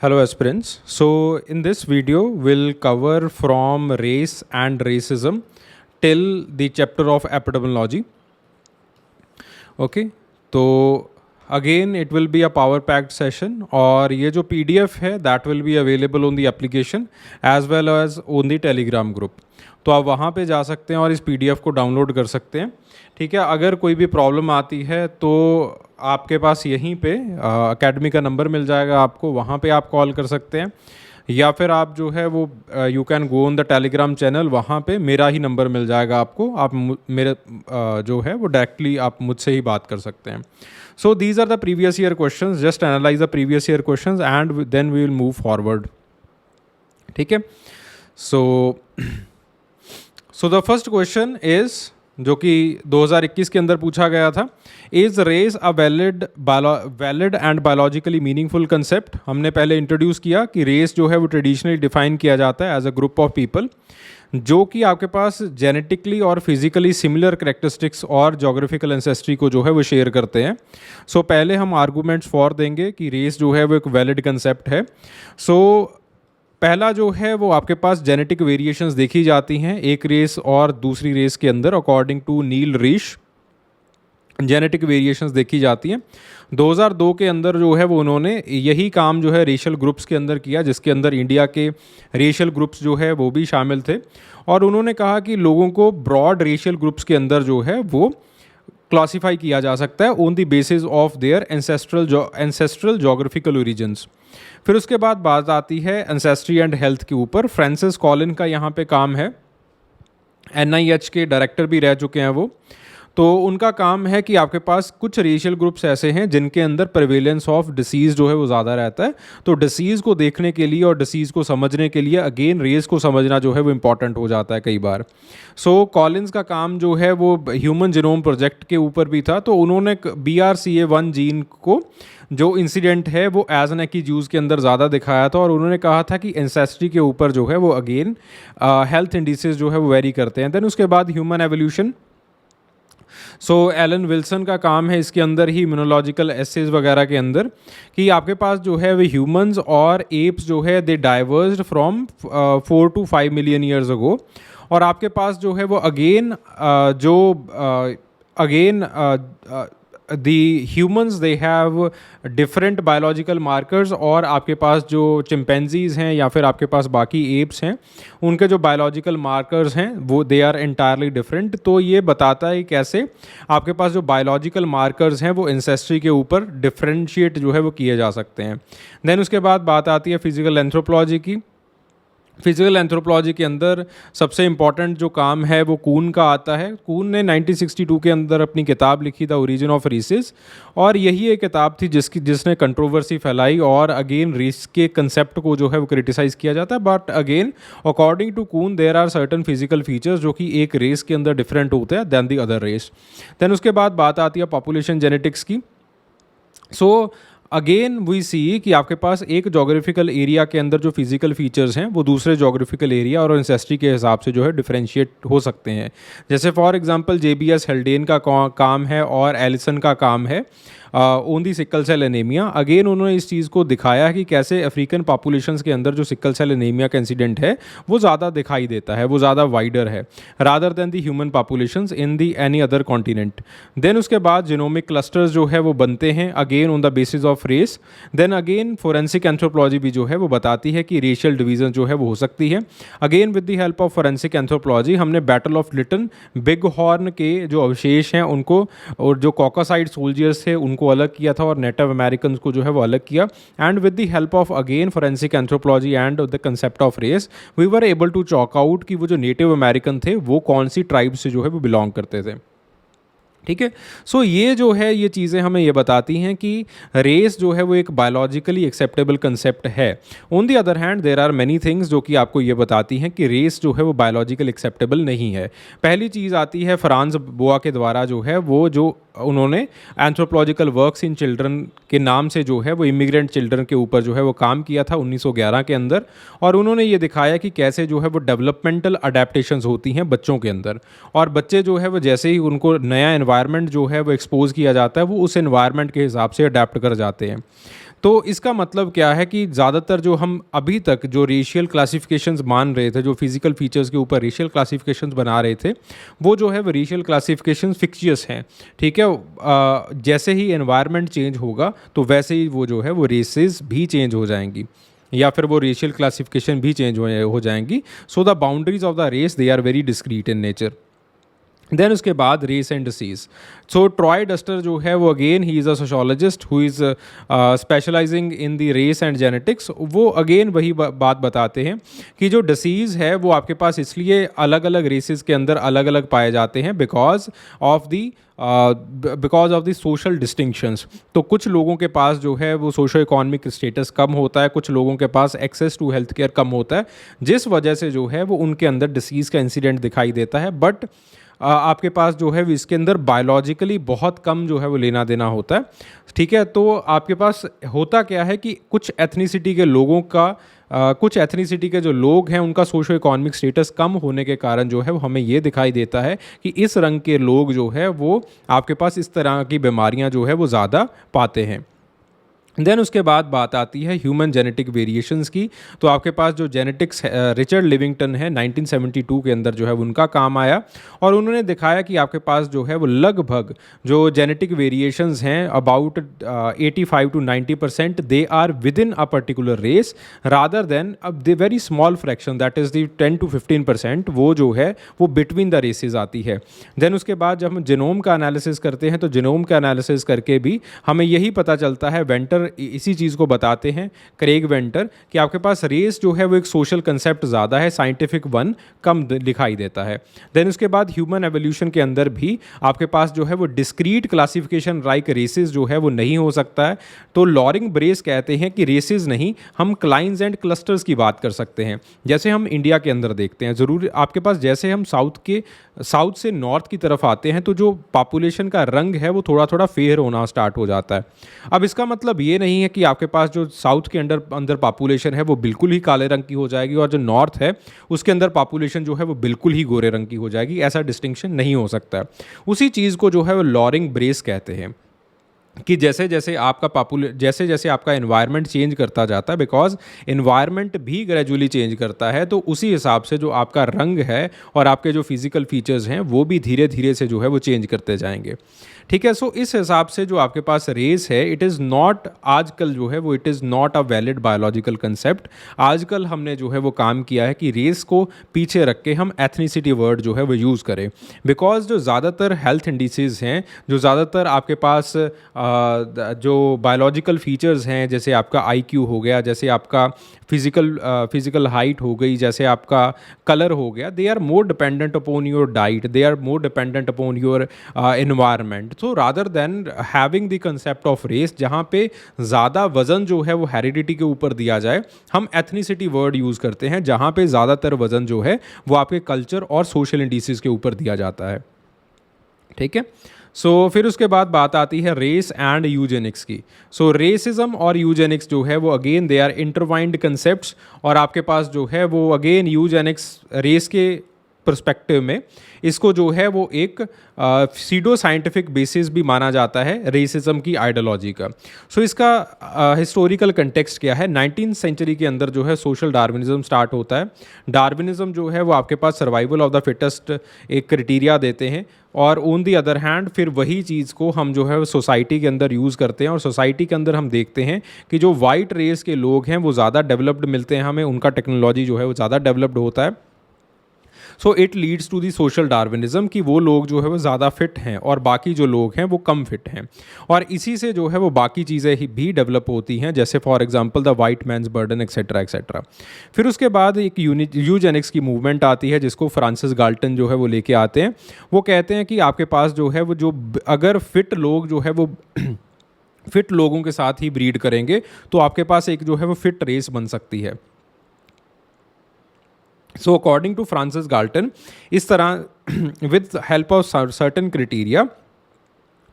Hello aspirants. So in this video we'll cover from race and racism till the chapter of epidemiology. Okay. तो again it will be a power packed session और ये जो PDF है that will be available on the application as well as on the telegram group. तो आप वहाँ पे जा सकते हैं और इस PDF को डाउनलोड कर सकते हैं. ठीक है. अगर कोई भी प्रॉब्लम आती है तो आपके पास यहीं पे अकेडमी का नंबर मिल जाएगा आपको, वहाँ पे आप कॉल कर सकते हैं या फिर आप जो है वो you can go on the Telegram channel, वहाँ पे मेरा ही नंबर मिल जाएगा आपको. आप मेरे जो है वो डायरेक्टली आप मुझसे ही बात कर सकते हैं. So these are the previous year questions. Just analyse the previous year questions and then we will move forward. ठीक है. So the first question is जो कि 2021 के अंदर पूछा गया था, is race a valid and biologically meaningful concept. हमने पहले इंट्रोड्यूस किया कि रेस जो है वो ट्रेडिशनली डिफाइन किया जाता है as a group of people जो कि आपके पास जेनेटिकली और फिजिकली सिमिलर करेक्टरिस्टिक्स और जोग्राफिकल एंसेस्ट्री को जो है वो शेयर करते हैं. सो पहले हम आर्गूमेंट्स फॉर देंगे कि रेस जो है वो एक वैलिड कंसेप्ट है. पहला जो है वो आपके पास जेनेटिक वेरिएशंस देखी जाती हैं एक रेस और दूसरी रेस के अंदर. According to Neil Risch genetic variations देखी जाती हैं. 2002 के अंदर जो है वो उन्होंने यही काम जो है रेशियल ग्रुप्स के अंदर किया, जिसके अंदर इंडिया के रेशियल ग्रुप्स जो है वो भी शामिल थे. और उन्होंने कहा कि लोगों को ब्रॉड रेशियल ग्रुप्स के अंदर जो है वो क्लासीफाई किया जा सकता है on the basis of their ancestral geographical origins. फिर उसके बाद बात आती है एंसेस्ट्री एंड हेल्थ के ऊपर. फ्रांसिस कॉलिन का यहाँ पे काम है, NIH के डायरेक्टर भी रह चुके हैं वो. तो उनका काम है कि आपके पास कुछ रेशियल ग्रुप्स ऐसे हैं जिनके अंदर प्रिवेलेंस ऑफ डिसीज़ जो है वो ज़्यादा रहता है. तो डिसीज़ को देखने के लिए और डिसीज़ को समझने के लिए अगेन रेस को समझना जो है वो इम्पॉर्टेंट हो जाता है कई बार. सो कॉलिन्स का काम जो है वो ह्यूमन जीनोम प्रोजेक्ट के ऊपर भी था. तो उन्होंने BRCA1 जीन को जो इंसिडेंट है वो एज एन एक्यूज के अंदर ज़्यादा दिखाया था और उन्होंने कहा था कि एंसेस्ट्री के ऊपर जो है वो अगेन हेल्थ इंडिसेस जो है वो वेरी करते हैं. देन उसके बाद ह्यूमन एवोल्यूशन. सो एलन विल्सन का काम है इसके अंदर ही इम्यूनोलॉजिकल एसेज वगैरह के अंदर कि आपके पास जो है वे ह्यूमंस और एप्स जो है they diverged from 4 to 5 million years ago. और आपके पास जो है वो the humans they have different biological markers और आपके पास जो चिंपैंजीज हैं या फिर आपके पास बाकी एप्स हैं उनके जो बायोलॉजिकल मार्कर्स हैं वो दे आर एंटायरली डिफरेंट. तो ये बताता है कैसे आपके पास जो बायोलॉजिकल मार्कर्स हैं वो एंसेस्ट्री के ऊपर डिफरेंशिएट जो है वो किए जा सकते हैं. देन उसके बाद बात आती है फिजिकल एंथ्रोपोलॉजी की. फिजिकल एंथ्रोपोलॉजी के अंदर सबसे इम्पॉर्टेंट जो काम है वो कून का आता है. कून ने 1962 के अंदर अपनी किताब लिखी द ओरिजिन ऑफ रेसेस और यही एक किताब थी जिसने कंट्रोवर्सी फैलाई और अगेन रेस के कंसेप्ट को जो है वो क्रिटिसाइज किया जाता है. But again according to Coon there are certain physical features जो कि एक रेस के अंदर डिफरेंट होते हैं than the other race. Then उसके बाद बात आती है पॉपुलेशन जेनेटिक्स की. सो अगेन वी सी कि आपके पास एक जोग्राफिकल एरिया के अंदर जो फिजिकल फीचर्स हैं वो दूसरे जोग्राफिकल एरिया और एंसेस्ट्री के हिसाब से जो है डिफरेंशिएट हो सकते हैं. जैसे फॉर एग्जांपल JBS हेल्डेन का काम है और एलिसन का काम है on the sickle cell anaemia. Again उन्होंने इस चीज़ को दिखाया कि कैसे अफ्रीकन पॉपुलेशंस के अंदर जो सिकल सेल एनीमिया का इंसिडेंट है वो ज़्यादा दिखाई देता है, वो ज़्यादा वाइडर है rather than the human populations in the any other continent. Then उसके बाद जीनोमिक क्लस्टर्स जो है वो बनते हैं again on the basis of race. Then again forensic anthropology भी जो है वो बताती है कि रेशियल डिवीजन जो है वो हो सकती है. Again with the help of forensic anthropology हमने battle of Little Bighorn के जो अवशेष हैं उनको और जो कॉकासाइड सोल्जर्स थे उनको अलग किया था और नेटिव अमेरिकन को जो है वो अलग किया. And with the help of again forensic anthropology and the concept of race we were able to chalk out कि वो जो नेटिव अमेरिकन थे वो कौन सी ट्राइब से जो है वो बिलोंग करते थे. ठीक है. सो ये जो है ये चीज़ें हमें ये बताती हैं कि रेस जो है वो एक बायोलॉजिकली एक्सेप्टेबल कंसेप्ट है. On the other hand there are many things जो कि आपको ये बताती हैं कि रेस जो है वो बायोलॉजिकल एक्सेप्टेबल नहीं है. पहली चीज़ आती है फ्रांस बोआ के द्वारा जो है वो जो उन्होंने एंथ्रोपोलॉजिकल वर्क्स इन चिल्ड्रन के नाम से जो है वो इमिग्रेंट चिल्ड्रन के ऊपर जो है वो काम किया था 1911 के अंदर. और उन्होंने ये दिखाया कि कैसे जो है वो डेवलपमेंटल अडेप्टेशंस होती हैं बच्चों के अंदर और बच्चे जो है वो जैसे ही उनको नया एनवायरनमेंट जो है वो एक्सपोज किया जाता है वो उस एनवायरनमेंट के हिसाब से अडेप्ट कर जाते हैं. तो इसका मतलब क्या है कि ज़्यादातर जो हम अभी तक जो रेशियल क्लासिफिकेशंस मान रहे थे, जो फिजिकल फीचर्स के ऊपर रेशियल क्लासिफिकेशंस बना रहे थे, वो जो है वो रेशियल क्लासिफिकेशंस फिक्शियस हैं, ठीक है। जैसे ही एनवायरनमेंट चेंज होगा तो वैसे ही वो जो है वो रेसेस भी चेंज हो जाएंगी, या फिर वो रेशियल क्लासिफिकेशन भी चेंज हो जाएंगी। So the boundaries of the race they are very discrete in nature. Then उसके बाद race and disease. So Troy Duster जो है वो again he is a sociologist who is specialising in the race and genetics. वो again वही बात बताते हैं कि जो डिसीज़ है वो आपके पास इसलिए अलग अलग रेसेस के अंदर अलग अलग पाए जाते हैं because of the social distinctions. तो कुछ लोगों के पास जो है वो सोशो इकोनॉमिक स्टेटस कम होता है, कुछ लोगों के पास access to health care cum होता है, जिस वजह से जो है वो उनके अंदर डिसीज़ का इंसिडेंट दिखाई देता है। बट आपके पास जो है इसके अंदर बायोलॉजिकली बहुत कम जो है वो लेना देना होता है, ठीक है। तो आपके पास होता क्या है कि कुछ एथनिसिटी के लोगों का कुछ एथनिसिटी के जो लोग हैं उनका सोशो इकोनॉमिक स्टेटस कम होने के कारण जो है वो हमें ये दिखाई देता है कि इस रंग के लोग जो है वो आपके पास इस तरह की बीमारियां जो है वो ज़्यादा पाते हैं। देन उसके बाद बात आती है ह्यूमन जेनेटिक वेरिएशंस की। तो आपके पास जो जेनेटिक्स रिचर्ड लिविंगटन है 1972 के अंदर जो है उनका काम आया, और उन्होंने दिखाया कि आपके पास जो है वो लगभग जो जेनेटिक वेरिएशंस हैं about 85 to 90% they are within a particular race rather than the very small fraction that is the 10 to 15% वो जो है वो बिटवीन द रेसेस आती है। देन उसके बाद जब हम जिनोम का एनालिसिस करते हैं तो जिनोम का एनालिसिस करके भी हमें यही पता चलता है, वेंटर इसी चीज़ को बताते हैं, क्रेग वेंटर, कि आपके पास रेस जो है वो एक सोशल कंसेप्ट ज़्यादा है, साइंटिफिक वन कम दिखाई देता है। देन उसके बाद ह्यूमन एवोल्यूशन के अंदर भी आपके पास जो है वो डिस्क्रीट क्लासिफिकेशन लाइक रेसेस जो है वो नहीं हो सकता है। तो लॉरिंग ब्रेस कहते हैं कि रेसेस नहीं, हम क्लाइंस एंड क्लस्टर्स की बात कर सकते हैं, जैसे हम इंडिया के अंदर देखते हैं। ज़रूर आपके पास जैसे हम साउथ से नॉर्थ की तरफ आते हैं तो जो पॉपुलेशन का रंग है वो थोड़ा थोड़ा फेयर होना स्टार्ट हो जाता है। अब इसका मतलब ये नहीं है कि आपके पास जो साउथ के अंदर पॉपुलेशन है वो बिल्कुल ही काले रंग की हो जाएगी और जो नॉर्थ है उसके अंदर पॉपुलेशन जो है वो बिल्कुल ही गोरे रंग की हो जाएगी, ऐसा डिस्टिंक्शन नहीं हो सकता। उसी चीज़ को जो है वो लॉरिंग ब्रेस कहते हैं कि जैसे जैसे आपका एनवायरनमेंट चेंज करता जाता है, बिकॉज एनवायरनमेंट भी ग्रेजुअली चेंज करता है, तो उसी हिसाब से जो आपका रंग है और आपके जो फिजिकल फीचर्स हैं वो भी धीरे धीरे से जो है वो चेंज करते जाएंगे, ठीक है। सो इस हिसाब से जो आपके पास रेस है इट इज़ नॉट, आजकल जो है वो it is not a valid biological concept. आजकल हमने जो है वो काम किया है कि रेस को पीछे रख के हम एथनिसिटी वर्ड जो है वो यूज़ करें, बिकॉज जो ज़्यादातर हेल्थ इंडिसेस हैं, जो ज़्यादातर आपके पास जो बायोलॉजिकल फीचर्स हैं, जैसे आपका आईक्यू हो गया, जैसे आपका फिजिकल हाइट हो गई, जैसे आपका कलर हो गया, they are more dependent upon your diet, they are more dependent upon your environment. So rather than having the concept of race, जहाँ पे ज़्यादा वज़न जो है वो हेरिडिटी के ऊपर दिया जाए, हम एथनिसिटी वर्ड यूज़ करते हैं, जहाँ पे ज़्यादातर वज़न जो है वो आपके कल्चर और सोशल इंडिसेस के ऊपर दिया जाता है, ठीक है। फिर उसके बाद बात आती है रेस एंड यूजेनिक्स की। रेसिज्म और यूजेनिक्स जो है वो again they are intertwined concepts, और आपके पास जो है वो अगेन यूजेनिक्स रेस के पर्सपेक्टिव में इसको जो है वो एक सीडो साइंटिफिक बेसिस भी माना जाता है रेसिज्म की आइडियोलॉजी का। इसका हिस्टोरिकल कंटेक्स्ट क्या है, 19th सेंचुरी के अंदर जो है सोशल डार्विनिज्म स्टार्ट होता है। डार्विनिज्म जो है वो आपके पास सर्वाइवल ऑफ द फिटेस्ट एक क्राइटेरिया देते हैं, और ऑन दी अदर हैंड फिर वही चीज़ को हम जो है सोसाइटी के अंदर यूज़ करते हैं, और सोसाइटी के अंदर हम देखते हैं कि जो वाइट रेस के लोग हैं वो ज़्यादा डेवलप्ड मिलते हैं हमें, उनका टेक्नोलॉजी जो है वो ज़्यादा डेवलप्ड होता है। It leads to the social Darwinism कि वो लोग जो है वो ज़्यादा फिट हैं और बाकी जो लोग हैं वो कम फिट हैं, और इसी से जो है वो बाकी चीज़ें भी डेवलप होती हैं, जैसे for example the white man's burden etcetera etcetera. फिर उसके बाद एक यूजेनिक्स की मूवमेंट आती है जिसको फ्रांसिस गाल्टन जो है वो लेके आते हैं। वो कहते हैं कि आपके पास जो है वो जो अगर फिट लोग जो है वो फिट लोगों के साथ ही ब्रीड करेंगे तो आपके पास एक जो है वो फिट रेस बन सकती है। अकॉर्डिंग टू फ्रांसिस गाल्टन, इस तरह with help of certain criteria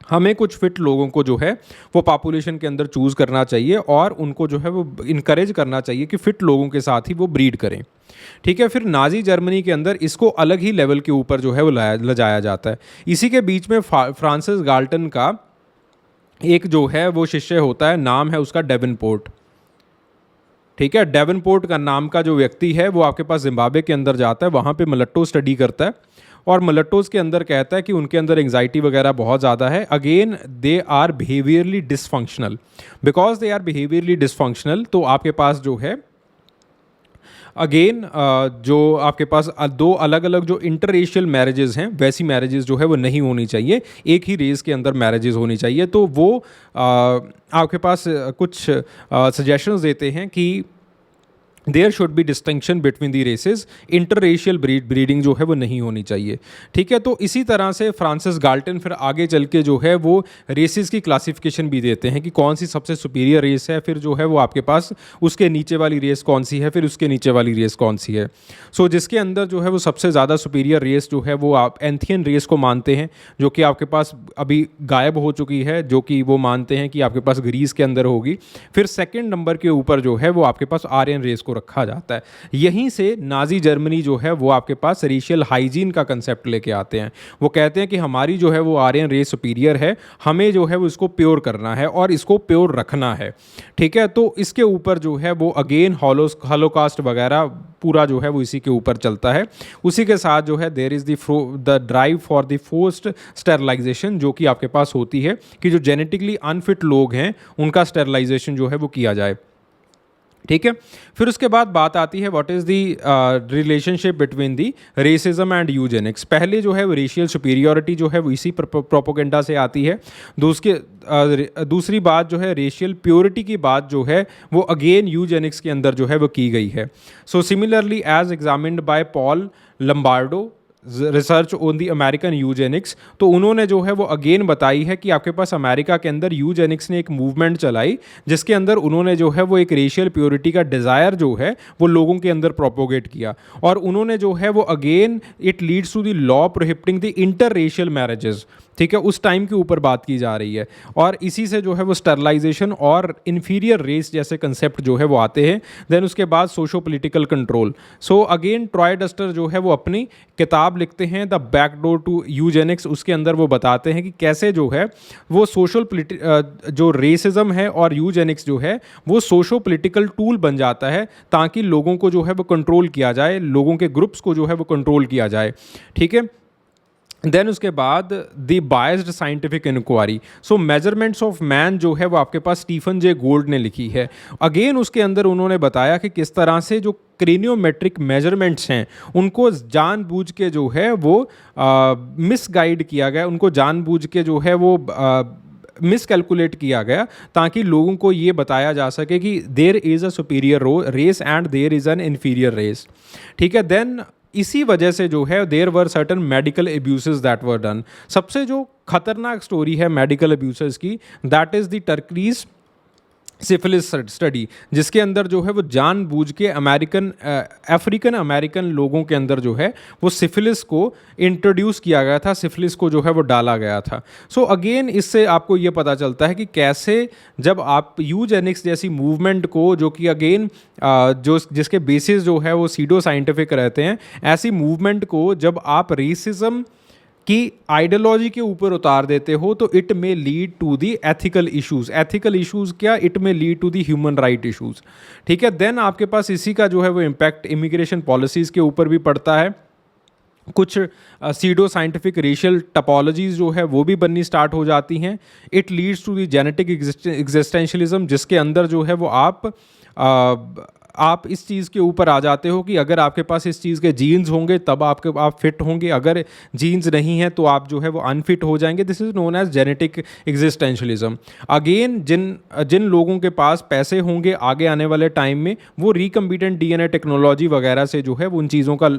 हमें कुछ फिट लोगों को जो है वो पॉपुलेशन के अंदर चूज़ करना चाहिए, और उनको जो है वो इनकरेज करना चाहिए कि फिट लोगों के साथ ही वो ब्रीड करें, ठीक है। फिर नाजी जर्मनी के अंदर इसको अलग ही लेवल के ऊपर जो है वो ले जाया जाता है। इसी के बीच में फ्रांसिस गाल्टन का एक जो है वो शिष्य होता है, नाम है उसका डेवनपोर्ट। ठीक है, डेवनपोर्ट का नाम का जो व्यक्ति है वो आपके पास जिम्बाब्वे के अंदर जाता है, वहाँ पे मलट्टो स्टडी करता है और मलट्टोज के अंदर कहता है कि उनके अंदर एंग्जाइटी वगैरह बहुत ज़्यादा है। Again they are behaviourally dysfunctional, because they are behaviourally dysfunctional तो आपके पास जो है अगेन जो आपके पास दो अलग अलग जो इंटररेशियल मैरिजेस हैं वैसी मैरिजेस जो है वो नहीं होनी चाहिए, एक ही रेस के अंदर मैरिजेस होनी चाहिए। तो वो आपके पास कुछ सजेशंस देते हैं कि there should be distinction between the races, interracial breeding जो है वो नहीं होनी चाहिए। ठीक है, तो इसी तरह से फ्रांसिस गाल्टन फिर आगे चल के जो है वो रेसेस की क्लासिफिकेशन भी देते हैं कि कौन सी सबसे सुपीरियर रेस है, फिर जो है वो आपके पास उसके नीचे वाली रेस कौन सी है, फिर उसके नीचे वाली रेस कौन सी है। सो जिसके अंदर जो है वो सबसे ज़्यादा सुपीरियर रेस जो है वो आप एंथियन रेस को मानते हैं, जो कि आपके पास अभी गायब हो चुकी है, जो कि वो मानते हैं कि आपके पास ग्रीस के अंदर होगी। फिर सेकेंड नंबर के ऊपर जो है वो आपके पास आर्यन रेस को रखा जाता है। यहीं से नाजी जर्मनी जो है वो आपके पास रेशियल हाइजीन का कंसेप्ट लेके आते हैं। वो कहते हैं कि हमारी जो है वो आर्यन रेस सुपीरियर है, हमें जो है वो इसको प्योर करना है और इसको प्योर रखना है। ठीक है, तो इसके ऊपर जो है वो अगेन हॉलोकास्ट वगैरह पूरा जो है वो इसी के ऊपर चलता है। उसी के साथ जो है there is the drive for the forced sterilisation, जो कि आपके पास होती है कि जो जेनेटिकली अनफिट लोग हैं उनका स्टेरलाइजेशन जो है वो किया जाए। ठीक है, फिर उसके बाद बात आती है what is the relationship between the racism and Eugenix. पहले जो है वो रेशियल सुपीरियरिटी जो है वो इसी प्रोपोगेंडा से आती है। दूसरी बात जो है रेशियल प्योरिटी की बात जो है वो अगेन यूजेनिक्स के अंदर जो है वो की गई है। So similarly as examined by Paul Lombardo research on the American eugenics, तो उन्होंने जो है वो अगेन बताई है कि आपके पास अमेरिका के अंदर यूजेनिक्स ने एक मूवमेंट चलाई जिसके अंदर उन्होंने जो है वो एक रेशियल प्योरिटी का डिज़ायर जो है वो लोगों के अंदर प्रोपोगेट किया। और उन्होंने जो है वो again it leads to the law prohibiting the inter racial marriages. ठीक है, उस टाइम के ऊपर बात की जा रही है और इसी से जो है वो स्टरलाइजेशन और इन्फीरियर रेस जैसे कंसेप्ट जो है वो आते हैं। देन उसके बाद socio political control. So again Troy Duster जो है वो अपनी किताब लिखते हैं द बैकडोर टू यूजेनिक्स, उसके अंदर वो बताते हैं कि कैसे जो है वो जो रेसिज्म है और यूजेनिक्स जो है वो सोशो पॉलिटिकल टूल बन जाता है ताकि लोगों को जो है वो कंट्रोल किया जाए, लोगों के ग्रुप्स को जो है वो कंट्रोल किया जाए। ठीक है, देन उसके बाद the biased scientific inquiry. So measurements of man जो है वो आपके पास स्टीफन जे गोल्ड ने लिखी है। अगेन उसके अंदर उन्होंने बताया कि किस तरह से जो क्रेनियोमेट्रिक मेजरमेंट्स हैं उनको जानबूझ के जो है वो मिसगाइड किया गया, उनको जानबूझ के जो है वो मिसकैलकुलेट किया गया ताकि लोगों को ये बताया जा सके कि there is a superior race and there is an inferior race. ठीक है, देन इसी वजह से जो है there were certain medical abuses that were done. सबसे जो खतरनाक स्टोरी है मेडिकल एब्यूसेस की, that is the Tuskegee syphilis study, जिसके अंदर जो है वो जानबूझ के अफ्रीकन अमेरिकन लोगों के अंदर जो है वो सिफिलिस को इंट्रोड्यूस किया गया था, सिफिलिस को जो है वो डाला गया था। सो अगेन इससे आपको ये पता चलता है कि कैसे जब आप यूजेनिक्स जैसी मूवमेंट को, जो कि अगेन जिसके बेसिस जो है वो सीडो साइंटिफिक रहते हैं, ऐसी मूवमेंट को जब आप रेसिज्म कि आइडियोलॉजी के ऊपर उतार देते हो तो it may lead to the ethical issues. Ethical issues क्या, it may lead to the human right issues. ठीक है, देन आपके पास इसी का जो है वो इम्पैक्ट इमिग्रेशन पॉलिसीज़ के ऊपर भी पड़ता है। कुछ सीडो साइंटिफिक रेशियल टपोलॉजीज जो है वो भी बननी स्टार्ट हो जाती हैं। It leads to the genetic existentialism, जिसके अंदर जो है वो आप इस चीज़ के ऊपर आ जाते हो कि अगर आपके पास इस चीज़ के जीन्स होंगे तब आप फिट होंगे, अगर जीन्स नहीं है तो आप जो है वो अनफिट हो जाएंगे। This is known as genetic existentialism. Again जिन लोगों के पास पैसे होंगे आगे आने वाले टाइम में, वो रिकम्बिटेंट डीएनए टेक्नोलॉजी वगैरह से जो है वो उन चीज़ों का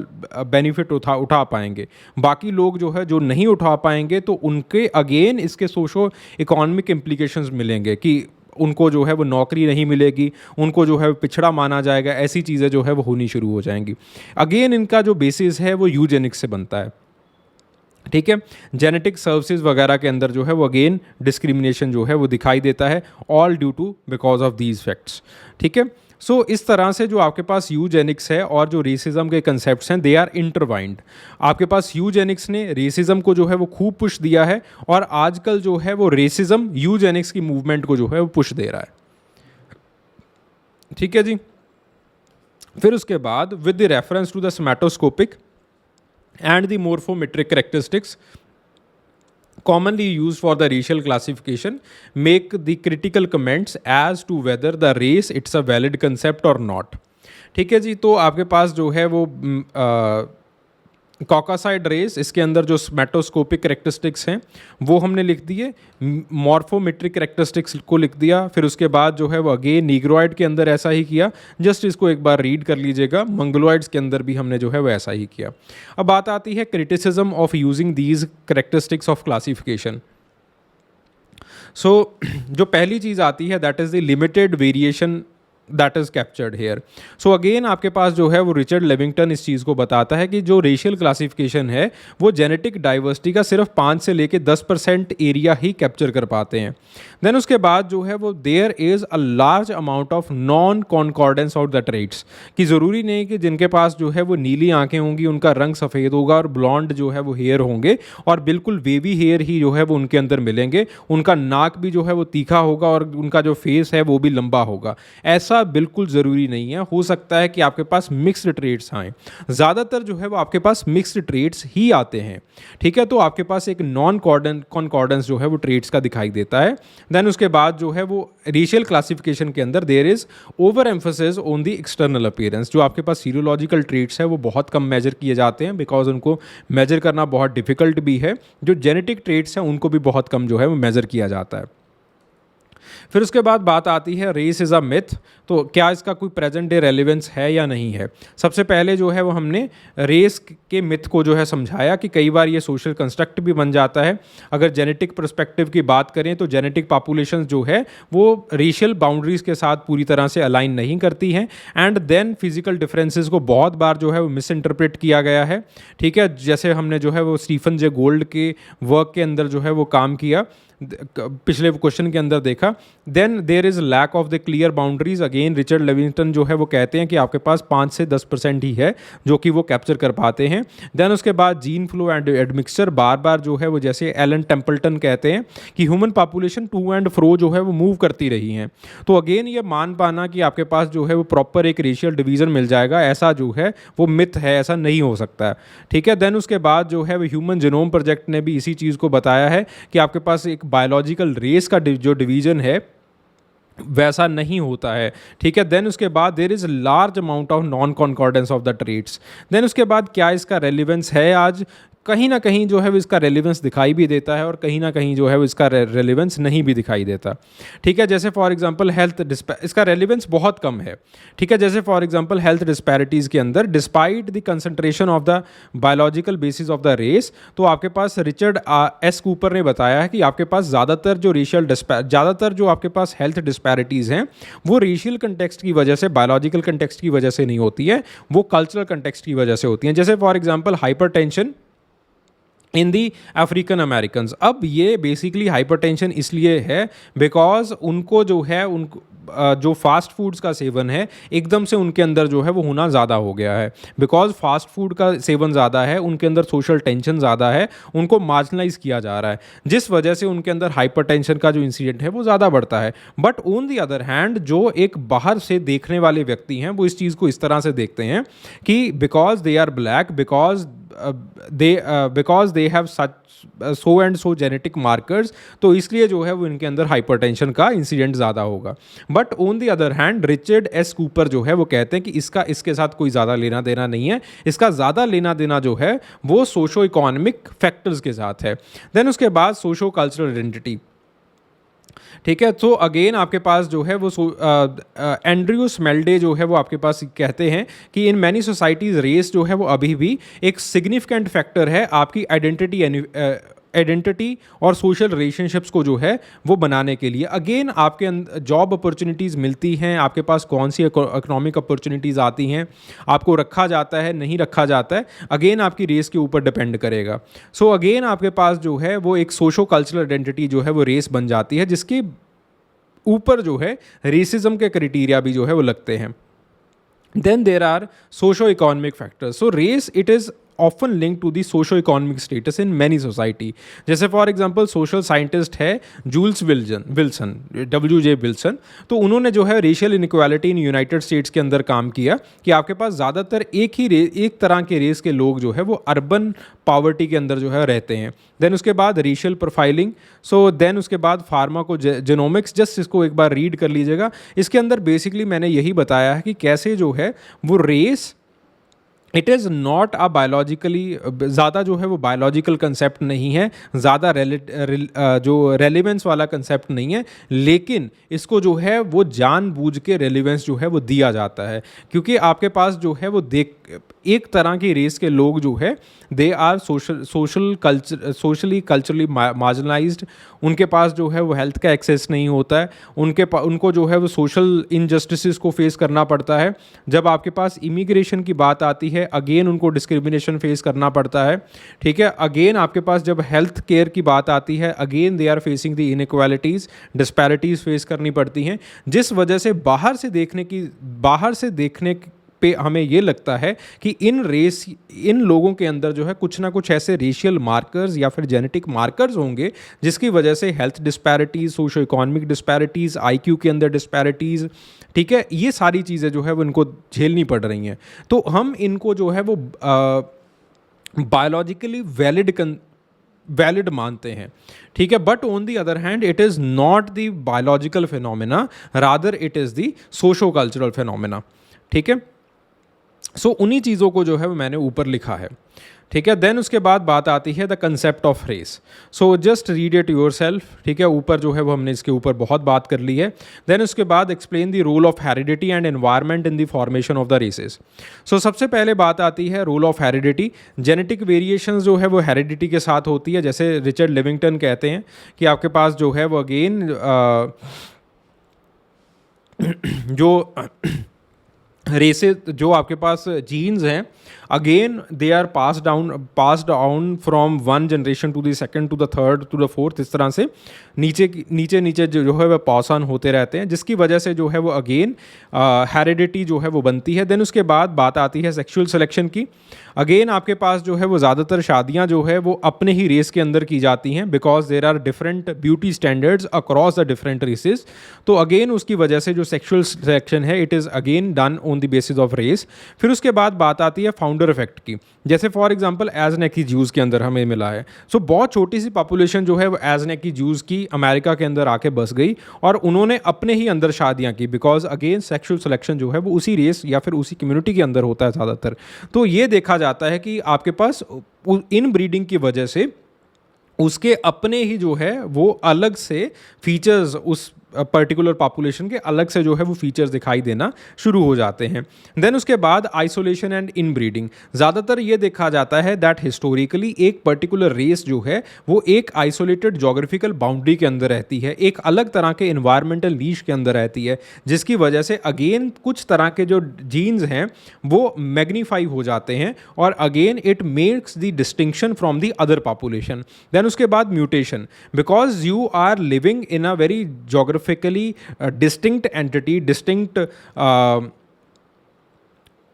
बेनिफिट उठा पाएंगे। बाकी लोग जो है जो नहीं उठा पाएंगे तो उनके अगेन इसके सोशो इकोनॉमिक इम्प्लीकेशंस मिलेंगे कि उनको जो है वो नौकरी नहीं मिलेगी, उनको जो है पिछड़ा माना जाएगा, ऐसी चीज़ें जो है वो होनी शुरू हो जाएंगी। अगेन इनका जो बेसिस है वो यूजेनिक्स से बनता है। ठीक है, जेनेटिक सर्विसेज वगैरह के अंदर जो है वो अगेन डिस्क्रिमिनेशन जो है वो दिखाई देता है, all due to because of these facts. ठीक है, सो इस तरह से जो आपके पास यूजेनिक्स है और जो रेसिज्म के कंसेप्ट्स हैं, दे आर इंटरवाइंड। आपके पास यूजेनिक्स ने रेसिज्म को जो है वो खूब पुश दिया है, और आजकल जो है वो रेसिज्म यूजेनिक्स की मूवमेंट को जो है वो पुश दे रहा है। ठीक है जी। फिर उसके बाद with the reference to the somatoscopic and the morphometric characteristics commonly used for the racial classification, make the critical comments as to whether the race it's a valid concept or not। ठीक है जी। तो आपके पास जो है वो कॉकासाइड race, इसके अंदर जो स्मैटोस्कोपिक करेक्टरिस्टिक्स हैं वो हमने लिख दिए, मॉर्फोमेट्रिक करेक्टरिस्टिक्स को लिख दिया। फिर उसके बाद जो है वो अगेन नीग्रोइड के अंदर ऐसा ही किया, जस्ट इसको एक बार रीड कर लीजिएगा। मंगलोइड्स के अंदर भी हमने जो है वो ऐसा ही किया। अब बात आती है criticism of using these characteristics of classification. So जो पहली चीज़ आती है that is the limited variation that is captured here. So again आपके पास जो है वो रिचर्ड लेविंगटन इस चीज़ को बताता है कि जो रेशियल क्लासिफिकेशन है वो जेनेटिक डाइवर्सिटी का सिर्फ 5 से लेके 10% एरिया ही कैप्चर कर पाते हैं। देन उसके बाद जो है वो there is a large amount of non concordance of the traits, कि ज़रूरी नहीं कि जिनके पास जो है वो नीली आंखें होंगी उनका रंग सफ़ेद होगा और ब्लॉन्ड जो है वो हेयर होंगे, और बिल्कुल वेवी हेयर ही जो है वो उनके अंदर मिलेंगे। उनका नाक भी जो है वो तीखा होगा और उनका जो फेस है वो भी लंबा होगा। ऐसा बिल्कुल ज़रूरी नहीं है। हो सकता है कि आपके पास मिक्स्ड ट्रेड्स आएँ, ज़्यादातर जो है वो आपके पास मिक्स्ड ट्रेड्स ही आते हैं। ठीक है। तो आपके पास एक नॉन कॉन्कॉर्डेंस जो है वो ट्रेड्स का दिखाई देता है। देन उसके बाद जो है वो रेशियल क्लासिफिकेशन के अंदर there is over emphasis on the external appearance. जो आपके पास सीरोलॉजिकल ट्रेड्स है वो बहुत कम मेजर किए जाते हैं, बिकॉज उनको मेजर करना बहुत डिफिकल्ट भी है। जो जेनेटिक ट्रेड्स हैं उनको भी बहुत कम जो है वो मेजर किया जाता है। फिर उसके बाद बात आती है रेस इज़ अ मिथ। तो क्या इसका कोई प्रेजेंट डे रेलिवेंस है या नहीं है। सबसे पहले जो है वो हमने रेस के मिथ को जो है समझाया कि कई बार ये सोशल कंस्ट्रक्ट भी बन जाता है। अगर जेनेटिक पर्सपेक्टिव की बात करें तो जेनेटिक पॉपुलेशन जो है वो रेशियल बाउंड्रीज़ के साथ पूरी तरह से अलाइन नहीं करती हैं, एंड देन फिजिकल डिफरेंसेस को बहुत बार जो है वो मिस इंटरप्रेट किया गया है। ठीक है। जैसे हमने जो है वो स्टीफन जे गोल्ड के वर्क के अंदर जो है वो काम किया, पिछले क्वेश्चन के अंदर देखा। Then there is lack of the clear boundaries. Again Richard Lewontin जो है वो कहते हैं कि आपके पास 5 से 10% ही है जो कि वो कैप्चर कर पाते हैं। देन उसके बाद जीन फ्लो एंड एडमिक्सचर, बार बार जो है वो जैसे एलन टेम्पल्टन कहते हैं कि human population to and fro जो है वो मूव करती रही हैं। तो अगेन ये मान पाना कि आपके पास जो है वो प्रॉपर एक रेशियल डिवीज़न मिल जाएगा, ऐसा जो है वो मिथ है, ऐसा नहीं हो सकता है। ठीक है। देन उसके बाद जो है वो ह्यूमन जीनोम प्रोजेक्ट ने भी इसी चीज़ को बताया है कि आपके पास एक बायोलॉजिकल रेस का जो डिवीज़न है वैसा नहीं होता है। ठीक है। देन उसके बाद there is large amount of non concordance of the traits. Then उसके बाद क्या इसका रेलिवेंस है आज, कहीं ना कहीं जो है वो इसका रेलिवेंस दिखाई भी देता है और कहीं ना कहीं जो है वो इसका रेलिवेंस नहीं भी दिखाई देता। ठीक है। जैसे फॉर एग्जांपल हेल्थ इसका रेलिवेंस बहुत कम है। ठीक है। जैसे फॉर एग्जांपल हेल्थ डिस्पैरिटीज़ के अंदर despite the concentration of the biological basis of the race, तो आपके पास रिचर्ड एस कूपर ने बताया है कि आपके पास ज़्यादातर जो आपके पास हेल्थ डिस्पैरिटीज़ हैं वो रेशियल कंटेक्स्ट की वजह से, बायोलॉजिकल कंटेक्स्ट की वजह से नहीं होती है, वो कल्चरल कंटेक्स्ट की वजह से होती हैं। जैसे for example hypertension in the African American. अब ये बेसिकली हाइपरटेंशन इसलिए है बिकॉज उनको जो है उनको जो फास्ट फूड्स का सेवन है एकदम से उनके अंदर जो है वो होना ज़्यादा हो गया है। बिकॉज फास्ट फूड का सेवन ज़्यादा है, उनके अंदर सोशल टेंशन ज़्यादा है, उनको मार्जिनलाइज किया जा रहा है, जिस वजह से उनके अंदर हाइपरटेंशन का जो इंसिडेंट है वो ज़्यादा बढ़ता है। But on the other hand जो एक बाहर से देखने वाले व्यक्ति हैं वो इस चीज़ को इस तरह से देखते हैं कि because they are black, because they have such so and so genetic markers, तो इसलिए जो है वो इनके अंदर हाइपरटेंशन का इंसिडेंट ज़्यादा होगा। But on the other hand Richard S Cooper जो है वो कहते हैं कि इसके साथ कोई ज़्यादा लेना देना नहीं है, इसका ज़्यादा लेना देना जो है वो सोशो इकोनॉमिक फैक्टर्स के साथ है। देन उसके बाद सोशो कल्चरल आइडेंटिटी। ठीक है। तो अगेन आपके पास जो है वो एंड्रयू स्मेल्डे जो है वो आपके पास कहते हैं कि इन मैनी सोसाइटीज़ रेस जो है वो अभी भी एक सिग्निफिकेंट फैक्टर है आपकी आइडेंटिटी और सोशल रिलेशनशिप्स को जो है वो बनाने के लिए। अगेन आपके जॉब अपॉर्चुनिटीज़ मिलती हैं, आपके पास कौन सी इकोनॉमिक अपॉर्चुनिटीज़ आती हैं, आपको रखा जाता है नहीं रखा जाता है, अगेन आपकी रेस के ऊपर डिपेंड करेगा। सो अगेन आपके पास जो है वो एक सोशो कल्चरल आइडेंटिटी जो है वो रेस बन जाती है, जिसकी ऊपर जो है रेसिज्म के क्राइटेरिया भी जो है वो लगते हैं। Then there are socio-economic factors. So race, it is often linked to the socio-economic status in many society. जैसे फॉर एग्जांपल सोशल साइंटिस्ट है जूल्स विल्सन WJ विल्सन, तो उन्होंने जो है racial inequality in United states के अंदर काम किया कि आपके पास ज़्यादातर एक तरह के रेस के लोग जो है वो अर्बन पॉवर्टी के अंदर जो है रहते हैं। देन उसके बाद रेशियल प्रोफाइलिंग, सो देन उसके बाद फार्माको जेनोमिक्स, जस्ट इसको एक बार रीड कर लीजिएगा। इसके अंदर बेसिकली मैंने यही बताया है कि कैसे जो है वो race, it is not a biologically, ज़्यादा जो है वो बायोलॉजिकल कंसेप्ट नहीं है, ज़्यादा जो रेलिवेंस वाला कंसेप्ट नहीं है, लेकिन इसको जो है वो जानबूझ के रेलिवेंस जो है वो दिया जाता है, क्योंकि आपके पास जो है वो एक तरह की रेस के लोग जो है they are socially culturally marginalised, उनके पास जो है वो हेल्थ का एक्सेस नहीं होता है, उनको जो है वो सोशल इनजस्टिस को फेस करना पड़ता है। जब आपके पास इमिग्रेशन की बात आती है, अगेन उनको डिस्क्रिमिनेशन फेस करना पड़ता है, ठीक है। अगेन आपके पास जब हेल्थ केयर की बात आती है, again they are facing the inequalities, disparities face करनी पड़ती हैं, जिस वजह से बाहर से देखने पे हमें ये लगता है कि इन लोगों के अंदर जो है कुछ ना कुछ ऐसे रेशियल मार्कर्स या फिर जेनेटिक मार्कर्स होंगे जिसकी वजह से health disparities, socio economic disparities, IQ के अंदर डिस्पैरिटीज़, ठीक है, ये सारी चीज़ें जो है वो इनको झेलनी पड़ रही हैं। तो हम इनको जो है वो बायोलॉजिकली वैलिड मानते हैं, ठीक है। But on the other hand it is not the biological phenomena, rather it is the socio cultural phenomena, ठीक है। सो उन्हीं चीज़ों को जो है वो मैंने ऊपर लिखा है, ठीक है। देन उसके बाद बात आती है the concept of race, so just read it yourself, ठीक है। ऊपर जो है वो हमने इसके ऊपर बहुत बात कर ली है। देन उसके बाद explain the role of heredity and environment in the formation of the races. So सबसे पहले बात आती है role of heredity. Genetic variations जो है वो हेरिडिटी के साथ होती है, जैसे रिचर्ड लिविंगटन कहते हैं कि आपके पास जो है वो अगेन जो रेसेस, जो आपके पास जीन्स हैं, again they are passed down from one generation to the second to the third to the fourth, इस तरह से नीचे जो है वह पास ऑन होते रहते हैं, जिसकी वजह से जो है वो अगेन हेरिडिटी जो है वो बनती है। देन उसके बाद बात आती है सेक्सुअल सिलेक्शन की। अगेन आपके पास जो है वो ज़्यादातर शादियां जो है वो अपने ही रेस के अंदर की जाती हैं, because there are different beauty standards across the different races. तो अगेन उसकी वजह से जो सेक्सुअल सिलेक्शन है it is again done on the basis of race. फिर उसके बाद बात आती है फाउंडर इफेक्ट की, जैसे फॉर एग्जांपल एज़नेकी ज्यूज़ के अंदर हमें मिला है। सो बहुत छोटी सी पॉपुलेशन जो है वो एज़नेकी ज्यूज़ की अमेरिका के अंदर आके बस गई और उन्होंने अपने ही अंदर शादियां की, बिकॉज अगेन सेक्सुअल सिलेक्शन जो है वो उसी रेस या फिर उसी कम्युनिटी के अंदर होता है ज़्यादातर। तो ये देखा जाता है कि आपके पास इन ब्रीडिंग की वजह से उसके अपने ही जो है वो अलग से फीचर्स, उस पर्टिकुलर पॉपुलेशन के अलग से जो है वो फीचर्स दिखाई देना शुरू हो जाते हैं। देन उसके बाद आइसोलेशन एंड इन ब्रीडिंग। ज़्यादातर ये देखा जाता है दैट हिस्टोरिकली एक पर्टिकुलर रेस जो है वो एक आइसोलेटेड जोग्राफिकल बाउंड्री के अंदर रहती है, एक अलग तरह के इन्वायरमेंटल नीश के अंदर रहती है, जिसकी वजह से अगेन कुछ तरह के जो जीन्स हैं वो मैग्नीफाई हो जाते हैं और again it makes the distinction from the other population. Then उसके बाद mutation, because you are living in a very geographically distinct entity, distinct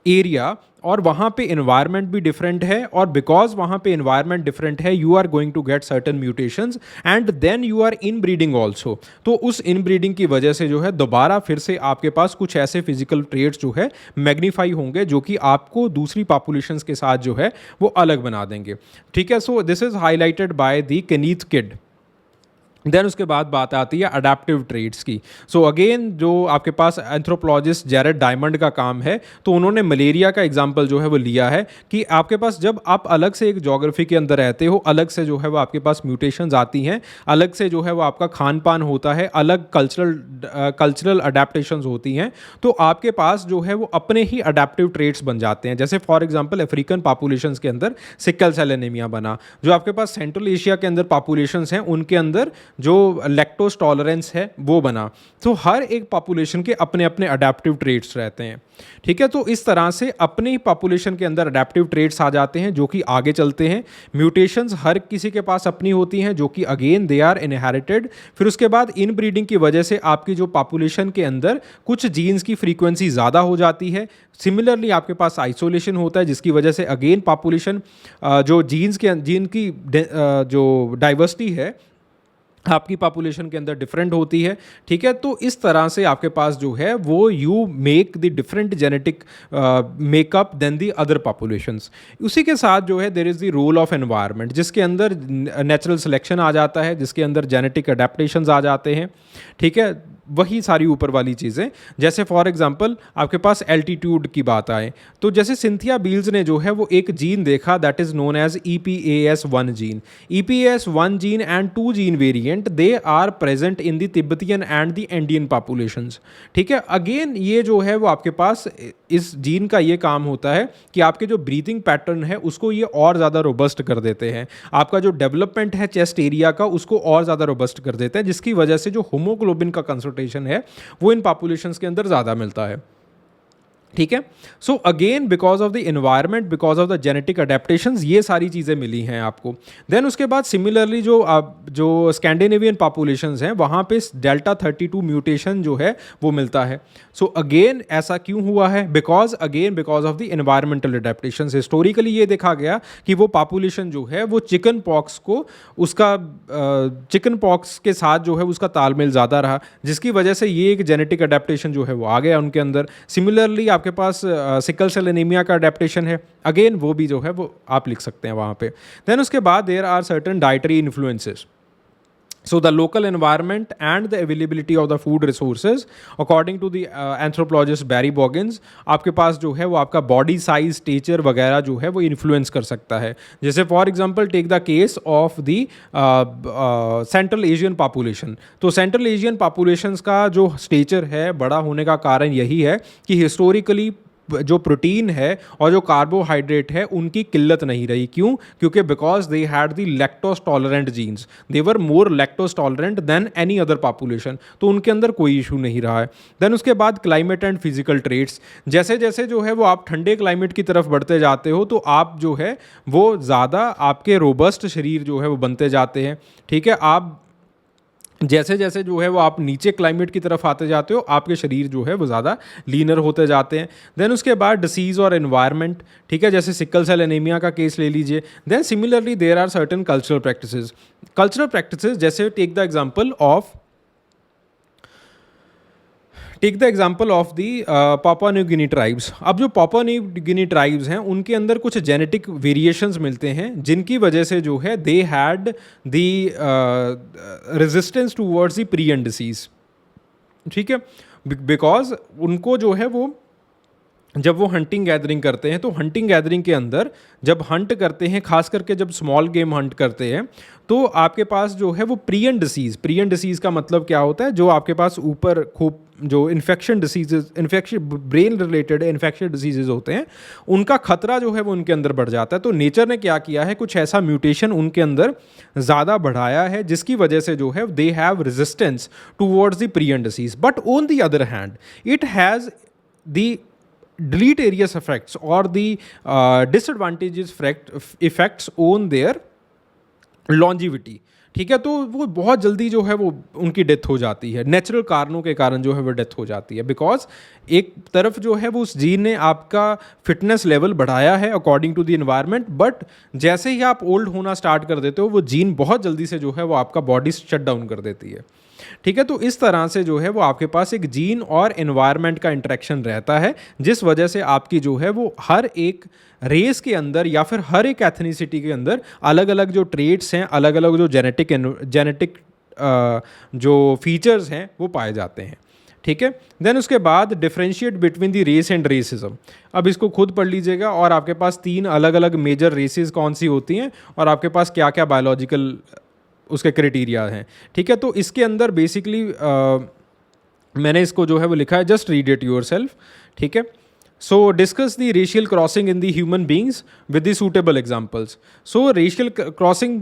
area, और वहाँ पे इन्वायरमेंट भी डिफरेंट है, और बिकॉज वहाँ पे इन्वायरमेंट डिफरेंट है you are going to get certain mutations and then you are in breeding also. तो उस इन ब्रीडिंग की वजह से जो है दोबारा फिर से आपके पास कुछ ऐसे फिजिकल ट्रेट्स जो है मैग्नीफाई होंगे जो कि आपको दूसरी पॉपुलेशंस के साथ जो है वो अलग बना देंगे, ठीक है। So this is highlighted by the Kenneth Kidd. देन उसके बाद बात आती है अडेप्टिव ट्रेड्स की। सो अगेन जो आपके पास एंथ्रोपोलॉजिस्ट जैरेड डायमंड का काम है, तो उन्होंने मलेरिया का एग्जांपल जो है वो लिया है कि आपके पास जब आप अलग से एक जोग्राफी के अंदर रहते हो, अलग से जो है वो आपके पास म्यूटेशंस आती हैं, अलग से जो है वो आपका खान पान होता है, अलग कल्चरल अडेप्टेशंस होती हैं, तो आपके पास जो है वो अपने ही अडेप्टिव ट्रेड्स बन जाते हैं। जैसे फॉर एग्जाम्पल अफ्रीकन पॉपुलेशंस के अंदर सिकल सेल एनीमिया बना, जो आपके पास सेंट्रल एशिया के अंदर पॉपुलेशंस हैं उनके अंदर जो लैक्टोज टॉलरेंस है वो बना। तो हर एक पॉपुलेशन के अपने अपने अडेप्टिव ट्रेट्स रहते हैं, ठीक है। तो इस तरह से अपने ही पॉपुलेशन के अंदर अडेप्टिव ट्रेट्स आ जाते हैं जो कि आगे चलते हैं। म्यूटेशंस हर किसी के पास अपनी होती हैं जो कि अगेन दे आर इनहेरिटेड। फिर उसके बाद इन ब्रीडिंग की वजह से आपकी जो पॉपुलेशन के अंदर कुछ जीन्स की फ्रीक्वेंसी ज़्यादा हो जाती है। सिमिलरली आपके पास आइसोलेशन होता है जिसकी वजह से अगेन पॉपुलेशन जो जीन की जो डाइवर्सिटी है आपकी पॉपुलेशन के अंदर डिफरेंट होती है, ठीक है। तो इस तरह से आपके पास जो है वो you make the different genetic makeup then the other populations. उसी के साथ जो है there is the role of environment, जिसके अंदर नेचुरल सिलेक्शन आ जाता है, जिसके अंदर जेनेटिक अडेप्टेशंस आ जाते हैं, ठीक है। वही सारी ऊपर वाली चीज़ें, जैसे फॉर एग्जांपल आपके पास एल्टीट्यूड की बात आए तो जैसे सिंथिया बील्स ने जो है वो एक जीन देखा that is known as EPAS1 gene. EPAS1 gene and 2 gene variant they are present in the Tibetan and the Indian populations, ठीक है। अगेन ये जो है वो आपके पास इस जीन का ये काम होता है कि आपके जो ब्रीथिंग पैटर्न है उसको ये और ज़्यादा रोबस्ट कर देते हैं। आपका जो डेवलपमेंट है चेस्ट एरिया का उसको और ज़्यादा रोबस्ट कर देते हैं, जिसकी वजह से जो होमोग्लोबिन का कंसंट्रेशन है वो इन पॉपुलेशंस के अंदर ज़्यादा मिलता है, ठीक है। So again because of the environment, because of the genetic adaptations ये सारी चीज़ें मिली हैं आपको। देन उसके बाद सिमिलरली जो स्कैंडिनेवियन पॉपुलेशंस हैं वहाँ पे डेल्टा 32 म्यूटेशन जो है वो मिलता है। सो अगेन ऐसा क्यों हुआ है? Because of the environmental adaptations. Historically ये देखा गया कि वो पॉपुलेशन जो है वो चिकन पॉक्स को चिकन पॉक्स के साथ जो है उसका तालमेल ज़्यादा रहा, जिसकी वजह से ये एक जेनेटिक अडेप्टेशन जो है वो आ गया उनके अंदर। सिमिलरली आपके पास सिकल सेल एनीमिया का अडेप्टेशन है, अगेन वो भी जो है वो आप लिख सकते हैं वहाँ पे। देन उसके बाद there are certain dietary influences. So the local environment and the availability of the food resources, according to the anthropologist Barry Boggins, आपके पास जो है वो आपका बॉडी साइज, स्टेचर वगैरह जो है वो इन्फ्लुएंस कर सकता है। जैसे for example take the case of the central Asian population. तो सेंट्रल एशियन पॉपुलेशंस का जो स्टेचर है बड़ा होने का कारण यही है कि हिस्टोरिकली जो प्रोटीन है और जो कार्बोहाइड्रेट है उनकी किल्लत नहीं रही। क्यों? क्योंकि because they had the lactose tolerant genes, they were more lactose tolerant then any other population, तो उनके अंदर कोई इशू नहीं रहा है। देन उसके बाद क्लाइमेट एंड फिजिकल ट्रेट्स, जैसे जैसे जो है वो आप ठंडे क्लाइमेट की तरफ बढ़ते जाते हो तो आप जो है वो ज़्यादा आपके रोबस्ट शरीर जो है वो बनते जाते हैं, ठीक है। आप जैसे जैसे जो है वो आप नीचे क्लाइमेट की तरफ आते जाते हो आपके शरीर जो है वो ज़्यादा लीनर होते जाते हैं। देन उसके बाद डिसीज़ और एनवायरनमेंट, ठीक है, जैसे सिकल सेल एनीमिया का केस ले लीजिए। Then similarly there are certain cultural practices जैसे take the example of the Papua New Guinea tribes. अब जो पापुआ न्यू गिनी ट्राइब्स हैं उनके अंदर कुछ जेनेटिक वेरिएशंस मिलते हैं जिनकी वजह से जो है they had the resistance towards the prion disease, ठीक है। बिकॉज उनको जो है वो जब वो हंटिंग गैदरिंग करते हैं तो हंटिंग गैदरिंग के अंदर जब हंट करते हैं, खास करके जब स्मॉल गेम हंट करते हैं, तो आपके पास जो है वो प्रियन डिसीज़ का मतलब क्या होता है, जो आपके पास ऊपर खूब जो ब्रेन रिलेटेड इन्फेक्शन डिसीजेज होते हैं उनका खतरा जो है वो उनके अंदर बढ़ जाता है। तो नेचर ने क्या किया है, कुछ ऐसा म्यूटेशन उनके अंदर ज़्यादा बढ़ाया है जिसकी वजह से जो है they have resistance towards the prion disease. But on the other hand it has the deleterious effects or the disadvantageous effects on their longevity, ठीक है। तो वो बहुत जल्दी जो है वो उनकी डेथ हो जाती है, नेचुरल कारणों के कारण जो है वो डेथ हो जाती है। बिकॉज एक तरफ जो है वो उस जीन ने आपका फिटनेस लेवल बढ़ाया है according to the environment, but जैसे ही आप ओल्ड होना स्टार्ट कर देते हो वो जीन बहुत जल्दी से जो है वो आपका बॉडी शट डाउन कर देती है, ठीक है। तो इस तरह से जो है वो आपके पास एक जीन और एनवायरनमेंट का इंटरेक्शन रहता है, जिस वजह से आपकी जो है वो हर एक रेस के अंदर या फिर हर एक एथनिसिटी के अंदर अलग अलग जो ट्रेट्स हैं, अलग अलग जो जेनेटिक जो फीचर्स हैं वो पाए जाते हैं, ठीक है। देन उसके बाद differentiate between the race and racism. अब इसको खुद पढ़ लीजिएगा और आपके पास 3 अलग अलग मेजर रेसेस कौन सी होती हैं और आपके पास क्या क्या बायोलॉजिकल उसके क्राइटेरिया हैं, ठीक है। तो इसके अंदर बेसिकली मैंने इसको जो है वो लिखा है, जस्ट रीड इट योरसेल्फ, ठीक है। So discuss the racial crossing in the human beings with the suitable examples. So racial crossing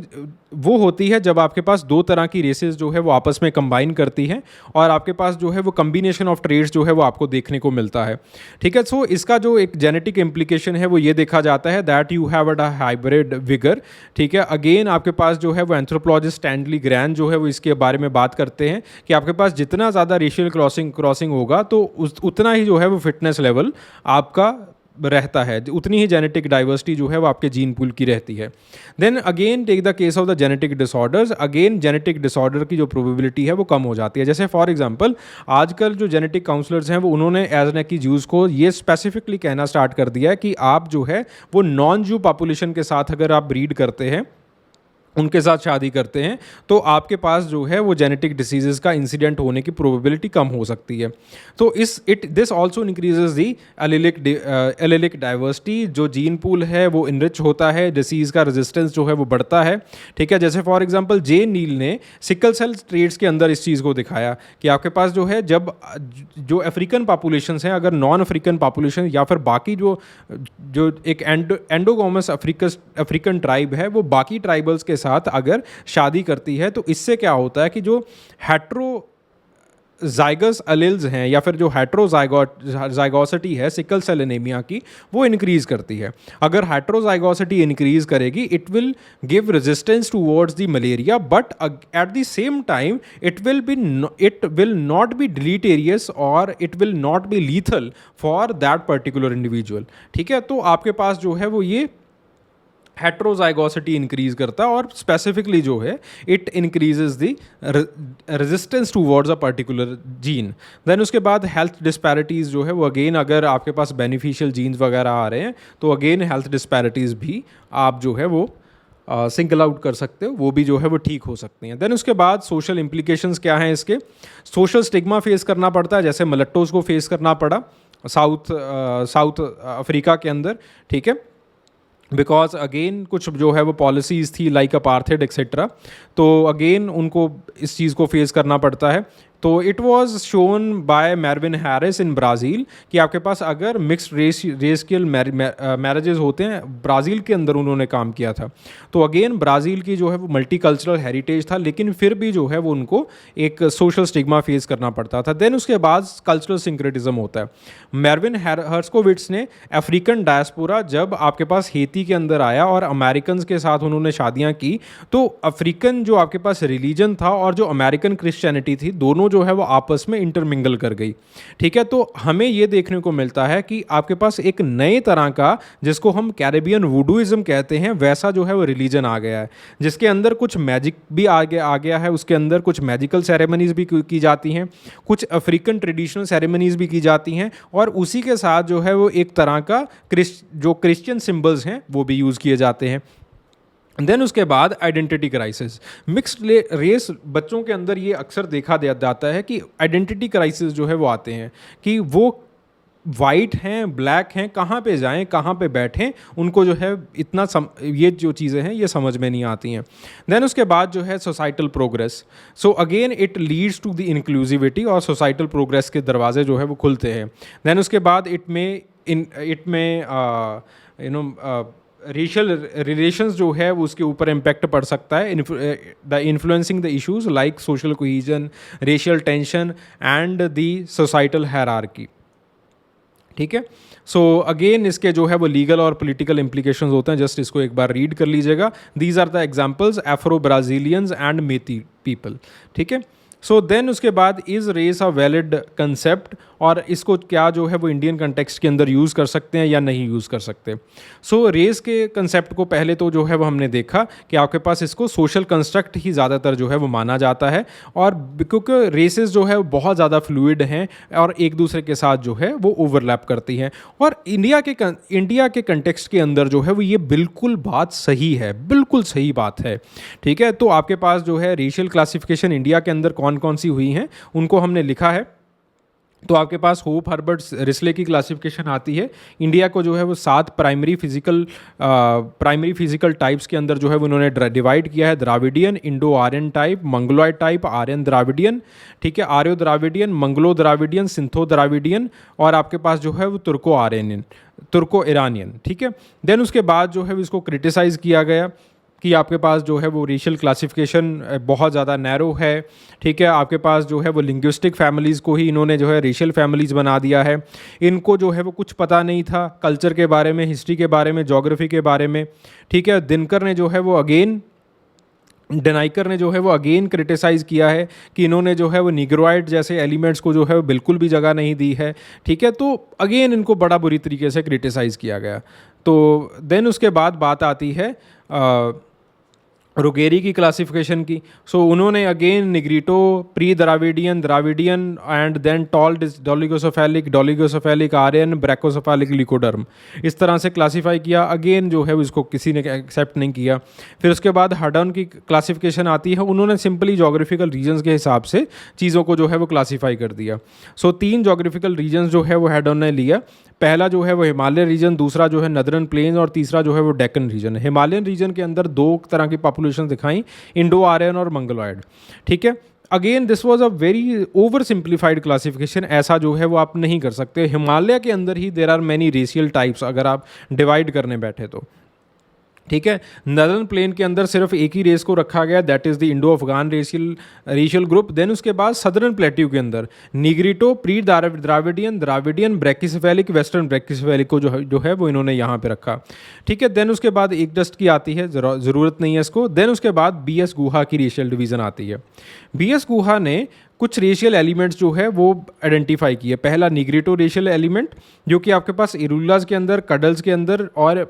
वो होती है जब आपके पास दो तरह की रेसेस जो है वो आपस में कंबाइन करती हैं और आपके पास जो है वो कम्बिनेशन ऑफ ट्रेड्स जो है वो आपको देखने को मिलता है, ठीक है। सो इसका जो एक जेनेटिक इम्प्लीकेशन है वो ये देखा जाता है that you have a hybrid vigour, ठीक है। अगेन आपके पास जो है वो एंथ्रोपोलॉजिस्ट स्टैनली ग्रैन जो है वो इसके बारे में बात करते हैं कि आपके पास जितना ज़्यादा रेशियल क्रॉसिंग होगा तो उतना ही जो है वो फिटनेस लेवल आपका रहता है, उतनी ही जेनेटिक डाइवर्सिटी जो है वो आपके जीन पूल की रहती है। Then again take the case of the genetic disorders, again genetic disorder की जो प्रोबेबिलिटी है वो कम हो जाती है। जैसे फॉर एग्जांपल आजकल जो जेनेटिक काउंसलर्स हैं वो उन्होंने एज एन ज्यूज़ को ये स्पेसिफिकली कहना स्टार्ट कर दिया है कि आप जो है वो नॉन जू पॉपुलेशन के साथ अगर आप ब्रीड करते हैं, उनके साथ शादी करते हैं, तो आपके पास जो है वो जेनेटिक डिसीजेस का इंसिडेंट होने की प्रोबेबिलिटी कम हो सकती है। तो this also increases the allylic diversity, जो जीन पूल है वो इनरिच होता है, डिसीज़ का रेजिस्टेंस जो है वो बढ़ता है, ठीक है। जैसे फॉर एग्जांपल जे नील ने सिकल सेल ट्रेट्स के अंदर इस चीज़ को दिखाया कि आपके पास जो है जब जो अफ्रीकन पॉपुलेशंस हैं, अगर नॉन अफ्रीकन पॉपुलेशन या फिर बाकी जो एक एंडोगोमस अफ्रीकन ट्राइब है वो बाकी ट्राइबल्स के साथ अगर शादी करती है, तो इससे क्या होता है कि जो हेट्रोजाइगस अलील्स हैं या फिर जो हेट्रोजाइगोसिटी है सिकल सेल एनीमिया की, वो इंक्रीज करती है। अगर हेट्रोजाइगोसिटी इंक्रीज करेगी it will give resistance towards the malaria, but at the same time it will not be deleterious और it will not be lethal for that particular individual, ठीक है। तो आपके पास जो है वो ये हेट्रोजाइगोसिटी इंक्रीज करता है और स्पेसिफिकली जो है it increases the resistance towards a particular gene. Then उसके बाद हेल्थ डिस्पैरिटीज़ जो है वो अगेन अगर आपके पास बेनिफिशियल जीन्स वगैरह आ रहे हैं तो अगेन हेल्थ डिस्पैरिटीज़ भी आप जो है वो सिंगल आउट कर सकते हो, वो भी जो है वो ठीक हो सकती हैं। देन उसके बाद सोशल इम्प्लीकेशंस क्या हैं इसके, सोशल स्टिग्मा फेस करना पड़ता है, जैसे मलट्टोज़ को फेस करना पड़ा साउथ अफ्रीका के अंदर, ठीक है। बिकॉज अगेन कुछ जो है वो पॉलिसीज़ थी लाइक अपार्थेड एक्सेट्रा, तो अगेन उनको इस चीज़ को फेस करना पड़ता है। तो it was shown by Marvin Harris in Brazil कि आपके पास अगर मिक्स्ड रेशियल मैरिजेस होते हैं, ब्राज़ील के अंदर उन्होंने काम किया था। तो अगेन ब्राज़ील की जो है वो मल्टीकल्चरल हेरिटेज था, लेकिन फिर भी जो है वो उनको एक सोशल स्टिग्मा फेस करना पड़ता था। देन उसके बाद कल्चरल सिंक्रेटिज्म होता है। मैरविन हर्स्कोविट्स ने अफ्रीकन डायस्पोरा जब आपके पास हेती के अंदर आया और अमेरिकन के साथ उन्होंने शादियाँ की, तो अफ्रीकन जो आपके पास रिलीजन था और जो अमेरिकन क्रिश्चियनिटी थी, दोनों जो है वो आपस में इंटरमिंगल कर गई, ठीक है। तो हमें ये देखने को मिलता है कि आपके पास एक नए तरह का, जिसको हम कैरेबियन वुडूइज्म कहते हैं, वैसा जो है वो रिलीजन आ गया है, जिसके अंदर कुछ मैजिक भी आ गया है, उसके अंदर कुछ मैजिकल सेरेमनीज भी की जाती हैं, कुछ अफ्रीकन ट्रेडिशनल सेरेमनीज भी की जाती हैं, और उसी के साथ जो है वो एक तरह का जो क्रिश्चियन सिंबल्स हैं वो भी यूज़ किए जाते हैं। देन उसके बाद आइडेंटिटी क्राइसिस, मिक्स्ड रेस बच्चों के अंदर ये अक्सर देखा जाता है कि आइडेंटिटी क्राइसिस जो है वो आते हैं कि वो वाइट हैं, ब्लैक हैं, कहाँ पे जाएं, कहाँ पे बैठें, उनको जो है इतना ये जो चीज़ें हैं ये समझ में नहीं आती हैं। देन उसके बाद जो है societal progress, so again it leads to the inclusivity और सोसाइटल प्रोग्रेस के दरवाजे जो है वो खुलते हैं। देन उसके बाद इट में रेशियल रिलेशंस जो है वो उसके ऊपर इम्पैक्ट पड़ सकता है, the influencing the issues like social cohesion, racial tension and the societal hierarchy, ठीक है। सो अगेन इसके जो है वो लीगल और पॉलिटिकल इम्प्लीकेशंस होते हैं, जस्ट इसको एक बार रीड कर लीजिएगा। These are the examples Afro Brazilians and Metis people, ठीक है। सो देन उसके बाद is race a valid concept, और इसको क्या जो है वो इंडियन कंटेक्स्ट के अंदर यूज़ कर सकते हैं या नहीं यूज़ कर सकते। सो रेस के कंसेप्ट को पहले तो जो है वो हमने देखा कि आपके पास इसको सोशल कंस्ट्रक्ट ही ज़्यादातर जो है वो माना जाता है, और क्योंकि रेसेस जो है वो बहुत ज़्यादा फ्लूइड हैं और एक दूसरे के साथ जो है वो ओवरलैप करती हैं, और इंडिया के कंटेक्स्ट के अंदर जो है वो ये बिल्कुल बात सही है, बिल्कुल सही बात है, ठीक है। तो आपके पास जो है रेशियल क्लासिफिकेशन इंडिया के अंदर कौन कौन सी हुई हैं उनको हमने लिखा है। तो आपके पास होप हर्बर्ट रिस्ले की क्लासिफिकेशन आती है। इंडिया को जो है वो 7 प्राइमरी फिजिकल टाइप्स के अंदर जो है वो उन्होंने डिवाइड किया है। Dravidian, Indo Aryan type, Mongoloid type, Aryan Dravidian, ठीक है, Aryo Dravidian, Mongolo Dravidian, Scytho Dravidian, और आपके पास जो है वो तुर्को आर्यनियन, तुर्को ईरानियन, ठीक है। देन उसके बाद जो है इसको क्रिटिसाइज़ किया गया कि आपके पास जो है वो रेशियल क्लासिफिकेशन बहुत ज़्यादा नैरो है, ठीक है। आपके पास जो है वो लिंग्विस्टिक फैमिलीज़ को ही इन्होंने जो है रेशियल फैमिलीज़ बना दिया है। इनको जो है वो कुछ पता नहीं था कल्चर के बारे में, हिस्ट्री के बारे में, जोग्राफी के बारे में, ठीक है। दिनकर ने जो है वो अगेन डेनाइकर ने जो है वो अगेन क्रिटिसाइज़ किया है कि इन्होंने जो है वो निग्रोइड जैसे एलिमेंट्स को जो है वो बिल्कुल भी जगह नहीं दी है, ठीक है। तो अगेन इनको बड़ा बुरी तरीके से क्रिटिसाइज़ किया गया। तो देन उसके बाद बात आती है रुगेरी की क्लासिफिकेशन की। सो उन्होंने again Negrito, pre Dravidian, Dravidian and then tall dolichocephalic, Aryan, brachycephalic, leucoderm, इस तरह से क्लासीफाई किया। अगेन जो है इसको किसी ने एक्सेप्ट नहीं किया। फिर उसके बाद हडन की क्लासिफिकेशन आती है। उन्होंने सिंपली जोग्राफिकल रीजन्स के हिसाब से चीज़ों को जो है वो क्लासीफाई कर दिया। सो 3 जोग्राफिकल रीजन्स जो है वो हेडन ने लिया। पहला जो है वो हिमालय रीजन, दूसरा जो है नदरन प्लेन, और तीसरा जो है वो डेक्कन रीजन। हिमालयन रीजन के अंदर 2 तरह की पॉपुलेशन दिखाई, इंडो आर्यन और मंगलोइड, ठीक है। Again this was a very over simplified classification, ऐसा जो है वो आप नहीं कर सकते। हिमालय के अंदर ही there are many racial types अगर आप डिवाइड करने बैठे तो, ठीक है। नदर्न प्लेन के अंदर सिर्फ एक ही रेस को रखा गया, that is the Indo Afghan racial group. Then उसके बाद सदर्न प्लेट्यू के अंदर Negrito, pre Dravidian, Dravidian, brachycephalic, western brachycephalic को जो है वो इन्होंने यहाँ पे रखा, ठीक है। देन उसके बाद एक डस्ट की आती है, ज़रूरत नहीं है इसको। देन उसके बाद बी एस गुहा की रेशियल डिवीज़न आती है। बी एस गुहा ने कुछ रेशियल एलिमेंट्स जो है वो आइडेंटिफाई किए। पहला निग्रिटो रेशियल एलिमेंट जो कि आपके पास इरुलास के अंदर, कडल्स के अंदर और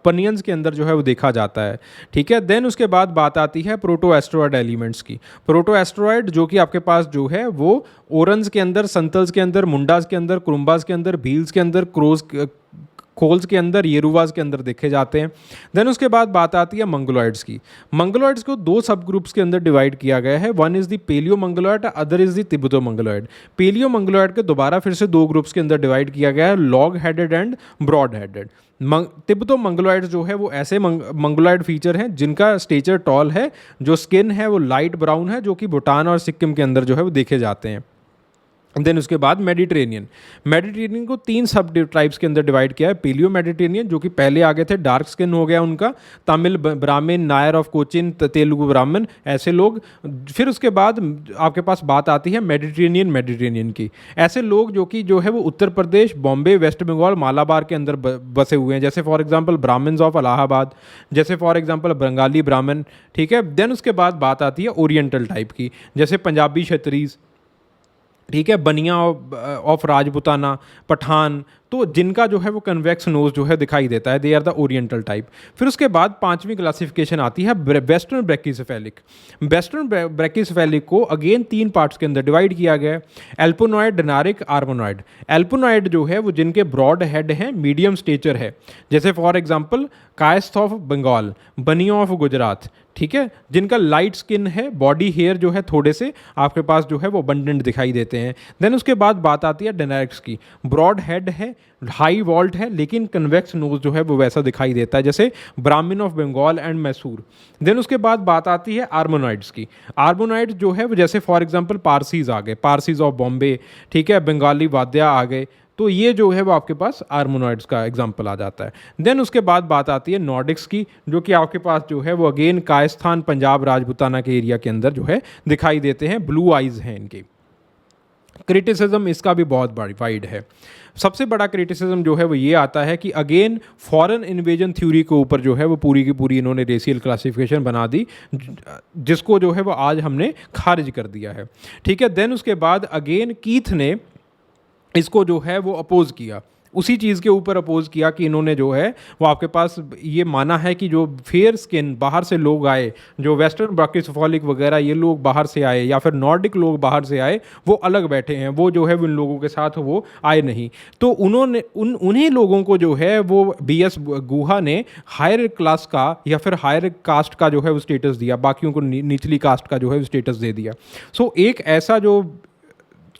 पनियंस के अंदर जो है वो देखा जाता है, ठीक है। देन उसके बाद बात आती है प्रोटो एस्ट्रॉयड एलिमेंट्स की। प्रोटो एस्ट्रॉयड जो कि आपके पास जो है वो ओरन्स के अंदर, संतल्स के अंदर, मुंडास के अंदर, क्रुम्बास के अंदर, भील्स के अंदर, खोल्स के अंदर, येरुवास के अंदर देखे जाते हैं। देन उसके बाद बात आती है मंगलोइड्स की। मंगलोइड्स को 2 सब ग्रुप्स के अंदर डिवाइड किया गया है। One is the Palaeo Mongoloid, other is the Tibeto Mongoloid. Palaeo Mongoloid के दोबारा फिर से 2 ग्रुप्स के अंदर डिवाइड किया गया है, long headed and broad headed. Tibeto Mongoloid जो है वो ऐसे मंगलोइड फीचर हैं जिनका स्टेचर टॉल है, जो स्किन है वो लाइट ब्राउन है, जो कि भूटान और सिक्किम के अंदर जो है वो देखे जाते हैं। देन उसके बाद मेडिटेरेनियन को 3 सब ट्राइब्स के अंदर डिवाइड किया है। पेलियो मेडिटेरेनियन जो कि पहले आ गए थे, डार्क स्किन हो गया उनका, तमिल ब्राह्मण, नायर ऑफ कोचिन, तेलुगु ब्राह्मण, ऐसे लोग। फिर उसके बाद आपके पास बात आती है मेडिटेरेनियन की। ऐसे लोग जो कि जो है वो उत्तर प्रदेश, बॉम्बे, वेस्ट बंगाल, मालाबार के अंदर बसे हुए हैं, जैसे for example Brahmins of Allahabad, जैसे फॉर एग्जाम्पल बंगाली ब्राह्मण, ठीक है। देन उसके बाद बात आती है ओरिएंटल टाइप की, जैसे पंजाबी क्षत्रिय, ठीक है, बनिया ऑफ राजपुताना, पठान, तो जिनका जो है वो कन्वेक्स नोज जो है दिखाई देता है, they are the oriental type. फिर उसके बाद 5वीं क्लासिफिकेशन आती है वेस्टर्न ब्रैकिसेफेलिक। वेस्टर्न ब्रैकिसेफेलिक को अगेन 3 पार्ट्स के अंदर डिवाइड किया गया है, एल्पोनॉइड, डेनारिक, आर्मोनॉइड। एल्पोनॉइड जो है वो जिनके ब्रॉड हेड हैं, मीडियम स्टेचर है, जैसे for example Kayasth of Bengal, Bania of Gujarat, ठीक है, जिनका लाइट स्किन है, बॉडी हेयर जो है थोड़े से आपके पास जो है वो अबंडेंट दिखाई देते हैं। देन उसके बाद बात आती है डेनारिक्स की। ब्रॉड हेड है, हाई वॉल्ट है, लेकिन कन्वेक्स नोज जो है वो वैसा दिखाई देता है, जैसे ब्राह्मण ऑफ बंगाल एंड मैसूर। देन उसके बाद बात आती है आर्मोनॉइड्स की। आर्मोनॉइड जो है वो जैसे फॉर एग्जांपल पारसीज आ गए, पारसीज ऑफ बॉम्बे, ठीक है, बंगाली वाद्या आ गए, तो ये जो है वो आपके पास आर्मोनॉइड्स का एग्जाम्पल आ जाता है। देन उसके बाद बात आती है नॉर्डिक्स की, जो कि आपके पास जो है वो अगेन कायस्थान, पंजाब, राजपुताना के एरिया के अंदर जो है दिखाई देते हैं, ब्लू आइज हैं इनकी। क्रिटिसिज्म इसका भी बहुत वाइड है। सबसे बड़ा क्रिटिसिज्म जो है वो ये आता है कि अगेन फॉरेन इन्वेजन थ्योरी के ऊपर जो है वो पूरी की पूरी इन्होंने रेशियल क्लासिफिकेशन बना दी, जिसको जो है वो आज हमने खारिज कर दिया है, ठीक है। देन उसके बाद अगेन कीथ ने इसको जो है वो अपोज किया, उसी चीज़ के ऊपर अपोज किया कि इन्होंने जो है वो आपके पास ये माना है कि जो फेयर स्किन बाहर से लोग आए, जो वेस्टर्न ब्रैकिसेफेलिक वगैरह ये लोग बाहर से आए, या फिर नॉर्डिक लोग बाहर से आए, वो अलग बैठे हैं, वो जो है उन लोगों के साथ वो आए नहीं। तो उन्होंने उन्हीं लोगों को जो है वो BS गुहा ने हायर क्लास का या फिर हायर कास्ट का जो है वो स्टेटस दिया, बाकियों को निचली कास्ट का जो है वो स्टेटस दे दिया। सो एक ऐसा जो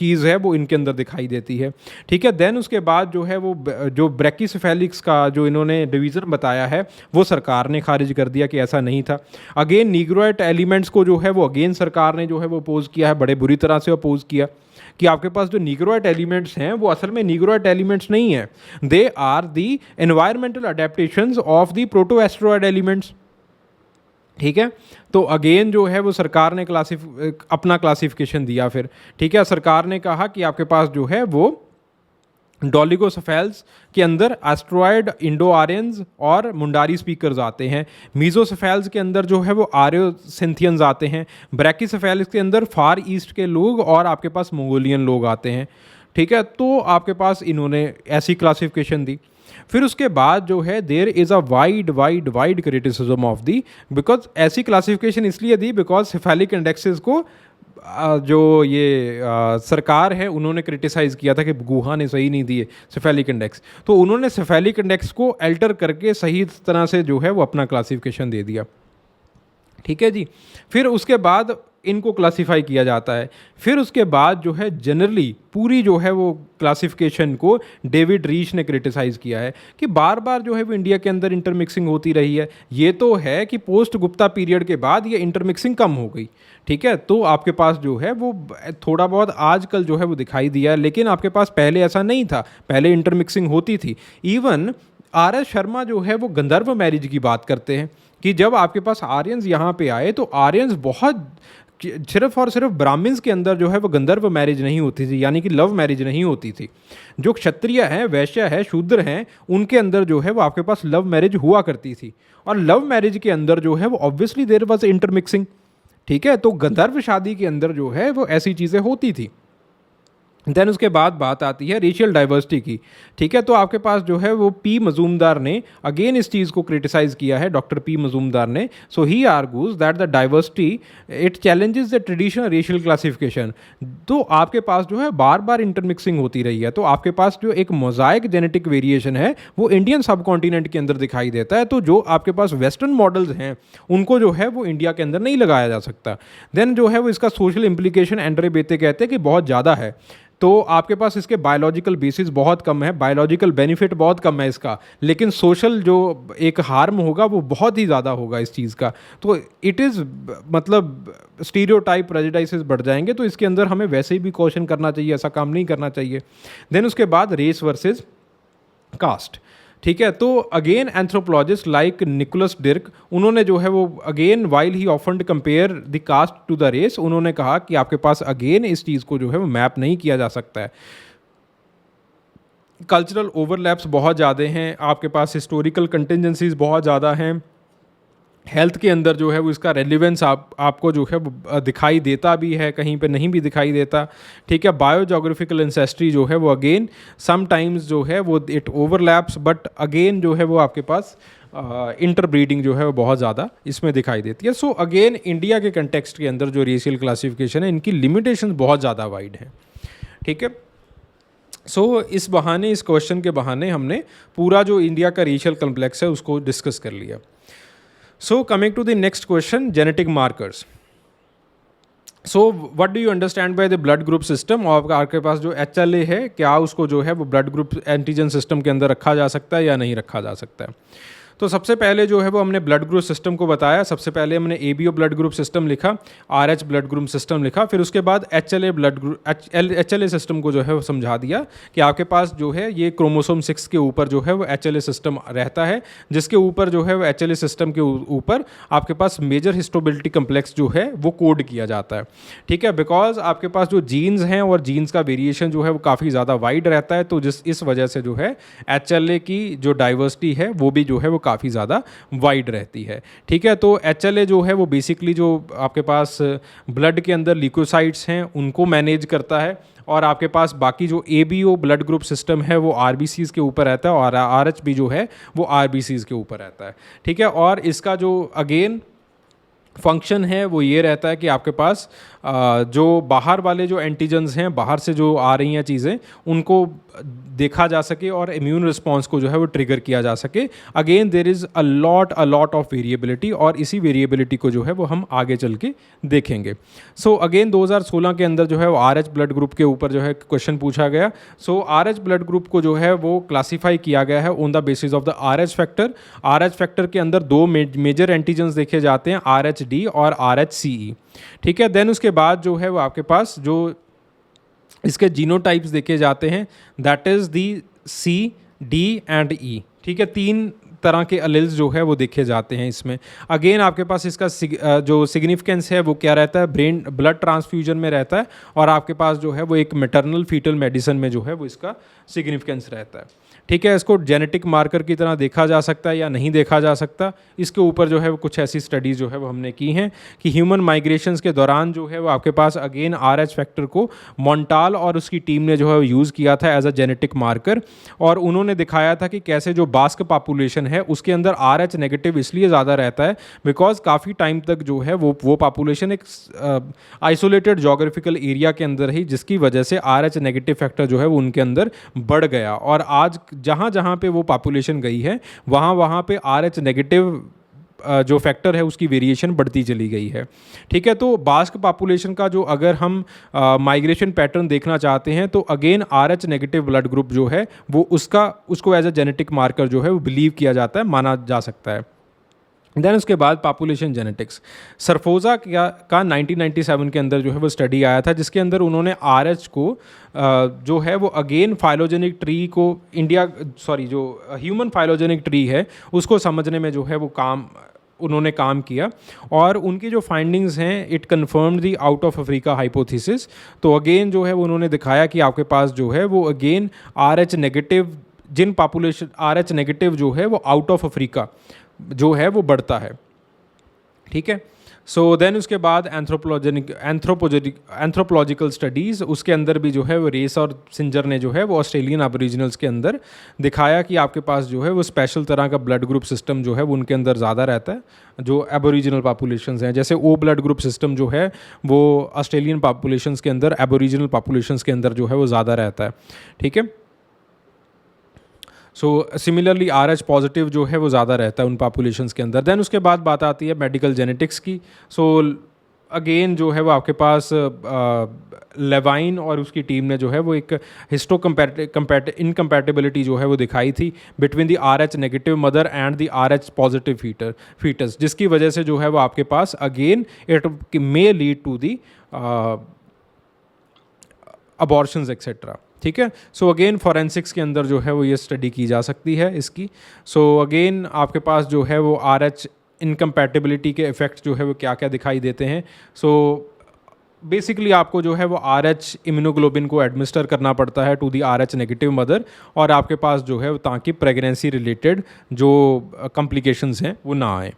चीज़ है वो इनके अंदर दिखाई देती है। ठीक है, देन उसके बाद जो है वो जो ब्रैकिसेफेलिक्स का जो इन्होंने डिवीज़न बताया है वो सरकार ने खारिज कर दिया कि ऐसा नहीं था। अगेन नीग्रोइड एलिमेंट्स को जो है वो अगेन सरकार ने जो है वो अपोज किया है, बड़े बुरी तरह से अपोज किया कि आपके पास जो नीग्रोइड एलिमेंट्स हैं वो असल में नीग्रोइड एलिमेंट्स नहीं है, they are the environmental adaptations of the proto Australoid elements. ठीक है, तो अगेन जो है वो सरकार ने अपना क्लासिफिकेशन दिया फिर। ठीक है, सरकार ने कहा कि आपके पास जो है वो डोलिगोसेफेल्स के अंदर एस्ट्रॉयड, इंडो आर्यंस और मुंडारी स्पीकर्स आते हैं। मीजोसेफेल्स के अंदर जो है वो आर्योसिंथियंस आते हैं। ब्रैकिसेफेल्स के अंदर फार ईस्ट के लोग और आपके पास मंगोलियन लोग आते हैं। ठीक है, तो आपके पास इन्होंने ऐसी क्लासिफिकेशन दी। फिर उसके बाद जो है there is a wide criticism of the, because ऐसी क्लासिफिकेशन इसलिए दी बिकॉज सेफेलिक इंडेक्सेस को जो ये सरकार है उन्होंने क्रिटिसाइज़ किया था कि गुहा ने सही नहीं दिए सेफेलिक इंडेक्स, तो उन्होंने सेफेलिक इंडेक्स को अल्टर करके सही तरह से जो है वो अपना क्लासिफिकेशन दे दिया। ठीक है जी, फिर उसके बाद इनको क्लासिफाई किया जाता है। फिर उसके बाद जो है जनरली पूरी जो है वो क्लासिफिकेशन को डेविड रीच ने क्रिटिसाइज़ किया है कि बार बार जो है वो इंडिया के अंदर इंटरमिक्सिंग होती रही है। ये तो है कि पोस्ट गुप्ता पीरियड के बाद ये इंटरमिक्सिंग कम हो गई। ठीक है, तो आपके पास जो है वो थोड़ा बहुत आजकल जो है वो दिखाई दिया है, लेकिन आपके पास पहले ऐसा नहीं था, पहले इंटरमिक्सिंग होती थी। इवन आर एस शर्मा जो है वो गंधर्व मैरिज की बात करते हैं कि जब आपके पास आर्यंस यहाँ पे आए तो आर्यंस बहुत सिर्फ और सिर्फ ब्राह्मण्स के अंदर जो है वो गंधर्व मैरिज नहीं होती थी, यानी कि लव मैरिज नहीं होती थी। जो क्षत्रिय हैं, वैश्य है, शूद्र हैं, उनके अंदर जो है वो आपके पास लव मैरिज हुआ करती थी। और लव मैरिज के अंदर जो है वो ऑब्वियसली देयर वाज इंटरमिक्सिंग। ठीक है, तो गंधर्व शादी के अंदर जो है वो ऐसी चीज़ें होती थी। देन उसके बाद बात आती है रेशियल डाइवर्सिटी की। ठीक है, तो आपके पास जो है वो पी मजूमदार ने अगेन इस चीज़ को क्रिटिसाइज़ किया है, डॉक्टर पी मजूमदार ने। So he argues that the diversity it challenges the traditional racial classification. तो आपके पास जो है बार बार इंटरमिक्सिंग होती रही है, तो आपके पास जो एक मोजाइक जेनेटिक वेरिएशन है वो इंडियन सब कॉन्टिनेंट के अंदर दिखाई देता है। तो जो आपके पास वेस्टर्न मॉडल्स हैं उनको जो है वो इंडिया के अंदर नहीं लगाया जा सकता। देन जो है वो इसका सोशल इम्प्लीकेशन एंड्रे बेते कहते हैं कि बहुत ज़्यादा है। तो आपके पास इसके बायोलॉजिकल बेसिस बहुत कम है, बायोलॉजिकल बेनिफिट बहुत कम है इसका, लेकिन सोशल जो एक हार्म होगा वो बहुत ही ज़्यादा होगा इस चीज़ का। तो इट इज़ मतलब स्टीरियोटाइप प्रेजुडिसेस बढ़ जाएंगे, तो इसके अंदर हमें वैसे ही भी क्वेश्चन करना चाहिए, ऐसा काम नहीं करना चाहिए। देन उसके बाद रेस वर्सेस कास्ट। ठीक है, तो again anthropologist like Nicholas Dirk, उन्होंने जो है वो again while he often compare the caste to the race, उन्होंने कहा कि आपके पास अगेन इस चीज़ को जो है वो मैप नहीं किया जा सकता है। कल्चरल ओवरलैप्स बहुत ज़्यादा हैं, आपके पास हिस्टोरिकल कंटिजेंसीज बहुत ज़्यादा हैं। हेल्थ के अंदर जो है वो इसका रेलिवेंस आपको जो है वो दिखाई देता भी है, कहीं पे नहीं भी दिखाई देता। ठीक है, बायोजोग्राफिकल एंसेस्ट्री जो है वो अगेन समटाइम्स जो है वो इट ओवरलैप्स, बट अगेन जो है वो आपके पास इंटरब्रीडिंग जो है वो बहुत ज़्यादा इसमें दिखाई देती है। सो अगेन इंडिया के कंटेक्स्ट के अंदर जो रेशियल क्लासिफिकेशन है इनकी लिमिटेशंस बहुत ज़्यादा वाइड है। ठीक है, सो इस बहाने, इस क्वेश्चन के बहाने हमने पूरा जो इंडिया का रेशियल कॉम्प्लेक्स है उसको डिस्कस कर लिया। So coming to the next question, genetic markers. So what do you understand by the blood group system? और आपके पास जो HLA है, क्या उसको जो है वो ब्लड ग्रुप एंटीजन सिस्टम के अंदर रखा जा सकता है या नहीं रखा जा सकता है? तो सबसे पहले जो है वो हमने ब्लड ग्रुप सिस्टम को बताया। सबसे पहले हमने ABO ब्लड ग्रुप सिस्टम लिखा, RH ब्लड ग्रुप सिस्टम लिखा, फिर उसके बाद HLA blood group HLA system को जो है वो समझा दिया कि आपके पास जो है ये क्रोमोसोम 6 के ऊपर जो है वो HLA सिस्टम रहता है, जिसके ऊपर जो है वो HLA सिस्टम के ऊपर आपके पास मेजर हिस्टोबिलिटी कम्प्लेक्स जो है वो कोड किया जाता है। ठीक है, बिकॉज आपके पास जो जीन्स हैं और जीन्स का वेरिएशन जो है वो काफ़ी ज़्यादा वाइड रहता है, तो इस वजह से जो है HLA की जो डाइवर्सिटी है वो भी जो है वो काफ़ी ज़्यादा वाइड रहती है। ठीक है, तो HLA जो है वो बेसिकली जो आपके पास ब्लड के अंदर ल्यूकोसाइट्स हैं उनको मैनेज करता है, और आपके पास बाकी जो ABO ब्लड ग्रुप सिस्टम है वो RBCs के ऊपर रहता है, और RH भी जो है वो RBCs के ऊपर रहता है। ठीक है, और इसका जो अगेन फंक्शन है वो ये रहता है कि आपके पास जो बाहर वाले जो एंटीजन्स हैं, बाहर से जो आ रही हैं चीज़ें, उनको देखा जा सके और इम्यून रिस्पॉन्स को जो है वो ट्रिगर किया जा सके। Again there is a lot of variability, और इसी वेरिएबिलिटी को जो है वो हम आगे चल के देखेंगे। सो अगेन 2016 के अंदर जो है वो RH ब्लड ग्रुप के ऊपर जो है क्वेश्चन पूछा गया। सो RH ब्लड ग्रुप को जो है वो क्लासीफाई किया गया है on the basis of the RH factor. RH factor के अंदर दो मेजर एंटीजन्स देखे जाते हैं, RHD और RHCE। ठीक है, देन उसके बाद जो है वो आपके पास जो इसके जीनोटाइप्स देखे जाते हैं, that is the C, D and E। ठीक है, 3 तरह के अलेल्स जो है वो देखे जाते हैं इसमें। अगेन आपके पास इसका जो सिग्निफिकेंस है वो क्या रहता है, ब्रेन ब्लड ट्रांसफ्यूजन में रहता है, और आपके पास जो है वो एक मैटरनल फीटल मेडिसिन में जो है वो इसका सिग्निफिकेंस रहता है। ठीक है, इसको जेनेटिक मार्कर की तरह देखा जा सकता है या नहीं देखा जा सकता, इसके ऊपर जो है वो कुछ ऐसी स्टडीज़ जो है वो हमने की हैं कि ह्यूमन माइग्रेशंस के दौरान जो है वो आपके पास अगेन RH फैक्टर को मॉन्टाल और उसकी टीम ने जो है वो यूज़ किया था एज अ जेनेटिक मार्कर, और उन्होंने दिखाया था कि कैसे जो बास्क पॉपुलेशन है उसके अंदर RH नेगेटिव इसलिए ज़्यादा रहता है बिकॉज काफ़ी टाइम तक जो है वो पॉपुलेशन एक आइसोलेटेड जोग्राफिकल एरिया के अंदर ही, जिसकी वजह से RH नेगेटिव फैक्टर जो है वो उनके अंदर बढ़ गया, और आज जहाँ जहाँ पे वो पॉपुलेशन गई है वहाँ पे RH नेगेटिव जो फैक्टर है उसकी वेरिएशन बढ़ती चली गई है। ठीक है, तो बास्क पॉपुलेशन का जो अगर हम माइग्रेशन पैटर्न देखना चाहते हैं तो again RH negative blood group जो है वो उसको एज अ जेनेटिक मार्कर जो है वो बिलीव किया जाता है, माना जा सकता है। देन उसके बाद पॉपुलेशन जेनेटिक्स, सरफोजा का 1997 के अंदर जो है वो स्टडी आया था, जिसके अंदर उन्होंने RH को जो है वो अगेन फाइलोजेनिक ट्री को जो ह्यूमन फाइलोजेनिक ट्री है उसको समझने में जो है वो उन्होंने काम किया, और उनकी जो फाइंडिंग्स हैं it confirmed the out of Africa hypothesis. तो अगेन जो है वो उन्होंने दिखाया कि आपके पास जो है वो again RH negative RH negative जो है वो आउट ऑफ अफ्रीका जो है वो बढ़ता है। ठीक है, सो देन उसके बाद एंथ्रोपोलॉजिकल स्टडीज़, उसके अंदर भी जो है वो रेस और सिंजर ने जो है वो ऑस्ट्रेलियन एबोरिजिनल्स के अंदर दिखाया कि आपके पास जो है वो स्पेशल तरह का ब्लड ग्रुप सिस्टम जो है वो उनके अंदर ज़्यादा रहता है, जो एबोरिजिनल पॉपुलेशंस हैं, जैसे O ब्लड ग्रुप सिस्टम जो है वो ऑस्ट्रेलियन पॉपुलेशंस के अंदर, एबोरिजिनल पॉपुलेशंस के अंदर जो है वो ज़्यादा रहता है। ठीक है, सो सिमिलरली RH पॉजिटिव जो है वो ज़्यादा रहता है उन पॉपुलेशंस के अंदर। देन उसके बाद बात आती है मेडिकल जेनेटिक्स की। सो अगेन जो है वो आपके पास लेवाइन और उसकी टीम ने जो है वो एक इनकम्पैटिबिलिटी जो है वो दिखाई थी between the RH negative mother and the RH positive foetus, जिसकी वजह से जो है वो आपके पास again it may lead to the abortions etcetera. ठीक है, सो अगेन फॉरेंसिक्स के अंदर जो है वो ये स्टडी की जा सकती है इसकी। सो अगेन आपके पास जो है वो RH इनकम्पैटिबिलिटी के इफ़ेक्ट जो है वो क्या क्या दिखाई देते हैं। सो बेसिकली आपको जो है वो RH इम्यूनोग्लोबिन को एडमिनिस्टर करना पड़ता है to the RH negative mother, और आपके पास जो है ताकि प्रेगनेंसी रिलेटेड जो कॉम्प्लिकेशंस हैं वो ना आए।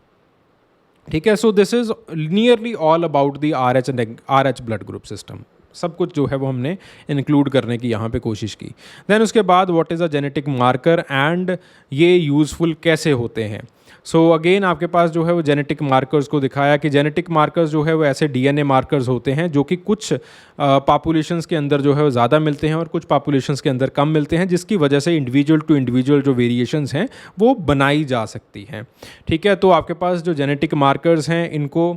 ठीक है, so this is nearly all about the RH blood group system. सब कुछ जो है वो हमने इंक्लूड करने की यहाँ पे कोशिश की। देन उसके बाद what is a genetic marker and ये यूज़फुल कैसे होते हैं। सो अगेन आपके पास जो है वो जेनेटिक मार्कर्स को दिखाया कि जेनेटिक मार्कर्स जो है वो ऐसे DNA मार्कर्स होते हैं जो कि कुछ पॉपुलेशंस के अंदर जो है वो ज़्यादा मिलते हैं और कुछ पॉपुलेशंस के अंदर कम मिलते हैं, जिसकी वजह से इंडिविजुअल टू इंडिविजुअल जो वेरिएशंस हैं वो बनाई जा सकती हैं। ठीक है, तो आपके पास जो जेनेटिक मार्कर्स हैं इनको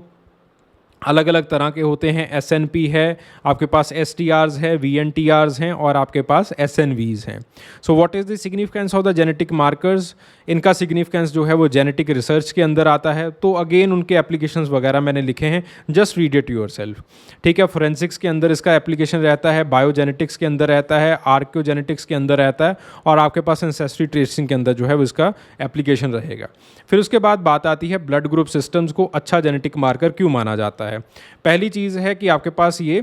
अलग अलग तरह के होते हैं। SNP है, आपके पास STRs है, VNTRs हैं, और आपके पास SNVs हैं। सो what is the significance of the genetic markers, इनका सिग्निफिकेंस जो है वो जेनेटिक रिसर्च के अंदर आता है। तो अगेन उनके एप्लीकेशंस वगैरह मैंने लिखे हैं, जस्ट रीड इट योरसेल्फ। ठीक है, फोरेंसिक्स के अंदर इसका एप्लीकेशन रहता है, बायोजेनेटिक्स के अंदर रहता है, आर्कियोजेनेटिक्स के अंदर रहता है, और आपके पास एंसेस्ट्री ट्रेसिंग के अंदर जो है वो इसका एप्लीकेशन रहेगा। फिर उसके बाद बात आती है ब्लड ग्रुप सिस्टम्स को अच्छा जेनेटिक मार्कर क्यों माना जाता है। पहली चीज़ है कि आपके पास ये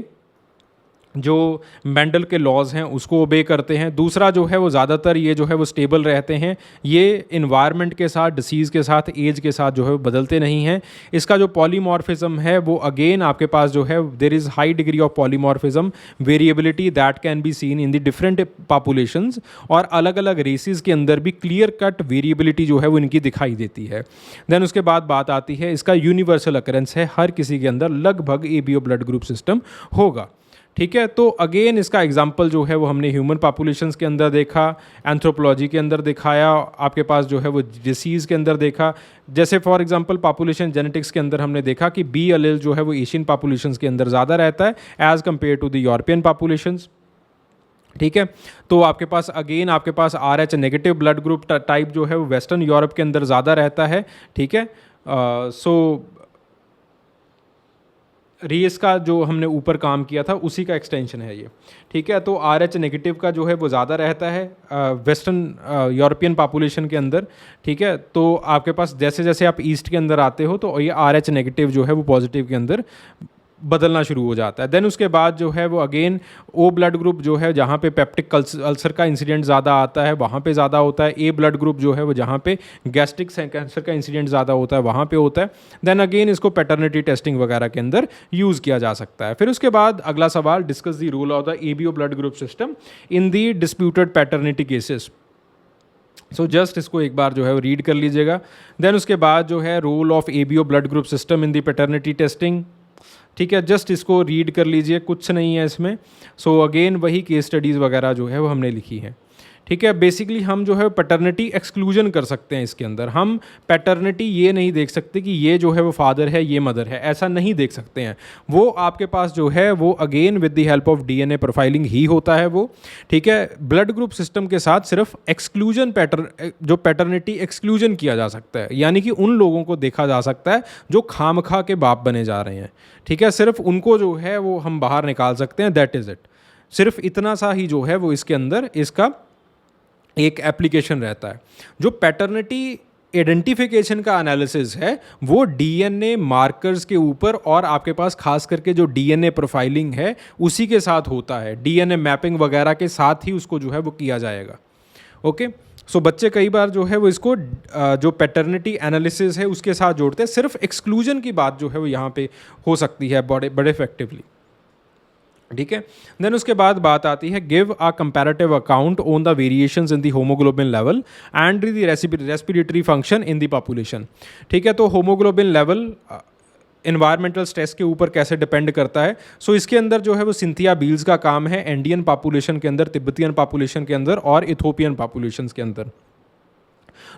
जो मेंडल के लॉज हैं उसको ओबे करते हैं। दूसरा जो है वो ज़्यादातर ये जो है वो स्टेबल रहते हैं, ये इन्वायरमेंट के साथ, डिसीज़ के साथ, एज के साथ जो है वो बदलते नहीं हैं। इसका जो पॉलीमॉर्फिज्म है वो अगेन आपके पास जो है there is high degree of polymorphism, variability that can be seen in the different populations, और अलग अलग रेसिस के अंदर भी क्लियर कट वेरिएबिलिटी जो है वो इनकी दिखाई देती है। देन उसके बाद बात आती है इसका यूनिवर्सल अकरेंस है, हर किसी के अंदर लगभग एबीओ ब्लड ग्रुप सिस्टम होगा। ठीक है, तो अगेन इसका एग्जाम्पल जो है वो हमने ह्यूमन पॉपुलेशंस के अंदर देखा, एंथ्रोपोलॉजी के अंदर दिखाया, आपके पास जो है वो डिसीज़ के अंदर देखा। जैसे फॉर एग्जांपल पॉपुलेशन जेनेटिक्स के अंदर हमने देखा कि बी अलेल जो है वो एशियन पॉपुलेशंस के अंदर ज़्यादा रहता है as compare to the European populations. ठीक है, तो आपके पास अगेन आपके पास RH negative blood group type जो है वो वेस्टर्न यूरोप के अंदर ज़्यादा रहता है। ठीक है, सो रेस का जो हमने ऊपर काम किया था उसी का एक्सटेंशन है ये। ठीक है, तो RH नेगेटिव का जो है वो ज़्यादा रहता है वेस्टर्न यूरोपियन पॉपुलेशन के अंदर। ठीक है, तो आपके पास जैसे जैसे आप ईस्ट के अंदर आते हो तो ये RH नेगेटिव जो है वो पॉजिटिव के अंदर बदलना शुरू हो जाता है। देन उसके बाद जो है वो अगेन ओ ब्लड ग्रुप जो है जहाँ पे पेप्टिक अल्सर का इंसिडेंट ज़्यादा आता है वहाँ पे ज़्यादा होता है। ए ब्लड ग्रुप जो है वो जहाँ पे गैस्ट्रिक कैंसर का इंसिडेंट ज़्यादा होता है वहाँ पे होता है। देन अगेन इसको पैटर्निटी टेस्टिंग वगैरह के अंदर यूज़ किया जा सकता है। फिर उसके बाद अगला सवाल, discuss the role of the ABO blood group system in the disputed paternity cases. So just इसको एक बार जो है वो रीड कर लीजिएगा। देन उसके बाद जो है role of ABO blood group system in the paternity testing. ठीक है, जस्ट इसको रीड कर लीजिए, कुछ नहीं है इसमें। सो अगेन वही केस स्टडीज़ वगैरह जो है वो हमने लिखी है। ठीक है, बेसिकली हम जो है पैटर्निटी एक्सक्लूजन कर सकते हैं इसके अंदर। हम पैटर्निटी ये नहीं देख सकते कि ये जो है वो फादर है ये मदर है, ऐसा नहीं देख सकते हैं। वो आपके पास जो है वो again with the help of DNA profiling ही होता है वो। ठीक है, ब्लड ग्रुप सिस्टम के साथ सिर्फ एक्सक्लूजन जो पैटर्निटी एक्सक्लूजन किया जा सकता है, यानी कि उन लोगों को देखा जा सकता है जो खामखा के बाप बने जा रहे हैं। ठीक है, सिर्फ उनको जो है वो हम बाहर निकाल सकते हैं, दैट इज़ इट। सिर्फ इतना सा ही जो है वो इसके अंदर इसका एक एप्लीकेशन रहता है। जो पैटर्निटी आइडेंटिफिकेशन का एनालिसिस है वो DNA मार्कर्स के ऊपर और आपके पास खास करके जो DNA प्रोफाइलिंग है उसी के साथ होता है। DNA मैपिंग वगैरह के साथ ही उसको जो है वो किया जाएगा। ओके, सो बच्चे कई बार जो है वो इसको जो पैटर्निटी एनालिसिस है उसके साथ जोड़ते हैं। सिर्फ एक्सक्लूजन की बात जो है वो यहाँ पे हो सकती है बड़े इफेक्टिवली। ठीक है, देन उसके बाद बात आती है give a comparative account on the variations in the haemoglobin level and the respiratory function in the population. ठीक है, तो होमोग्लोबिन लेवल इन्वायरमेंटल स्ट्रेस के ऊपर कैसे डिपेंड करता है। सो इसके अंदर जो है वो सिंथिया बील्स का काम है इंडियन पॉपुलेशन के अंदर, तिब्बतियन पॉपुलेशन के अंदर और इथोपियन पॉपुलेशन के अंदर।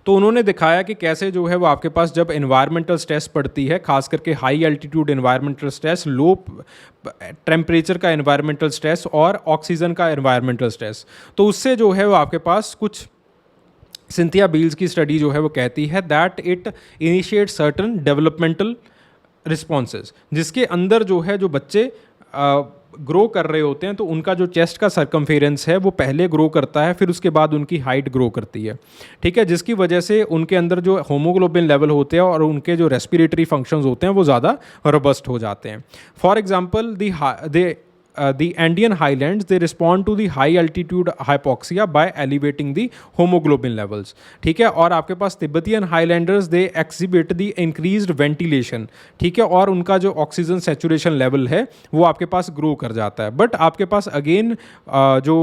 तो उन्होंने दिखाया कि कैसे जो है वो आपके पास जब इन्वायरमेंटल स्ट्रेस पड़ती है, खास करके high altitude environmental stress, low temperature का इन्वायरमेंटल स्ट्रेस और ऑक्सीजन का इन्वायरमेंटल स्ट्रेस, तो उससे जो है वो आपके पास कुछ सिंथिया बील्स की स्टडी जो है वो कहती है that it initiate certain developmental responses, जिसके अंदर जो है जो बच्चे ग्रो कर रहे होते हैं तो उनका जो चेस्ट का सरकमफेरेंस है वो पहले ग्रो करता है, फिर उसके बाद उनकी हाइट ग्रो करती है। ठीक है, जिसकी वजह से उनके अंदर जो होमोग्लोबिन लेवल होते हैं और उनके जो रेस्पिरेटरी फंक्शंस होते हैं वो ज़्यादा रोबस्ट हो जाते हैं। For example the Andean highlands, they respond to the high altitude hypoxia by elevating the hemoglobin levels. ठीक है, और आपके पास Tibetan highlanders they exhibit the increased ventilation. ठीक है, और उनका जो ऑक्सीजन सेचुरेशन लेवल है वो आपके पास ग्रो कर जाता है। बट आपके पास अगेन जो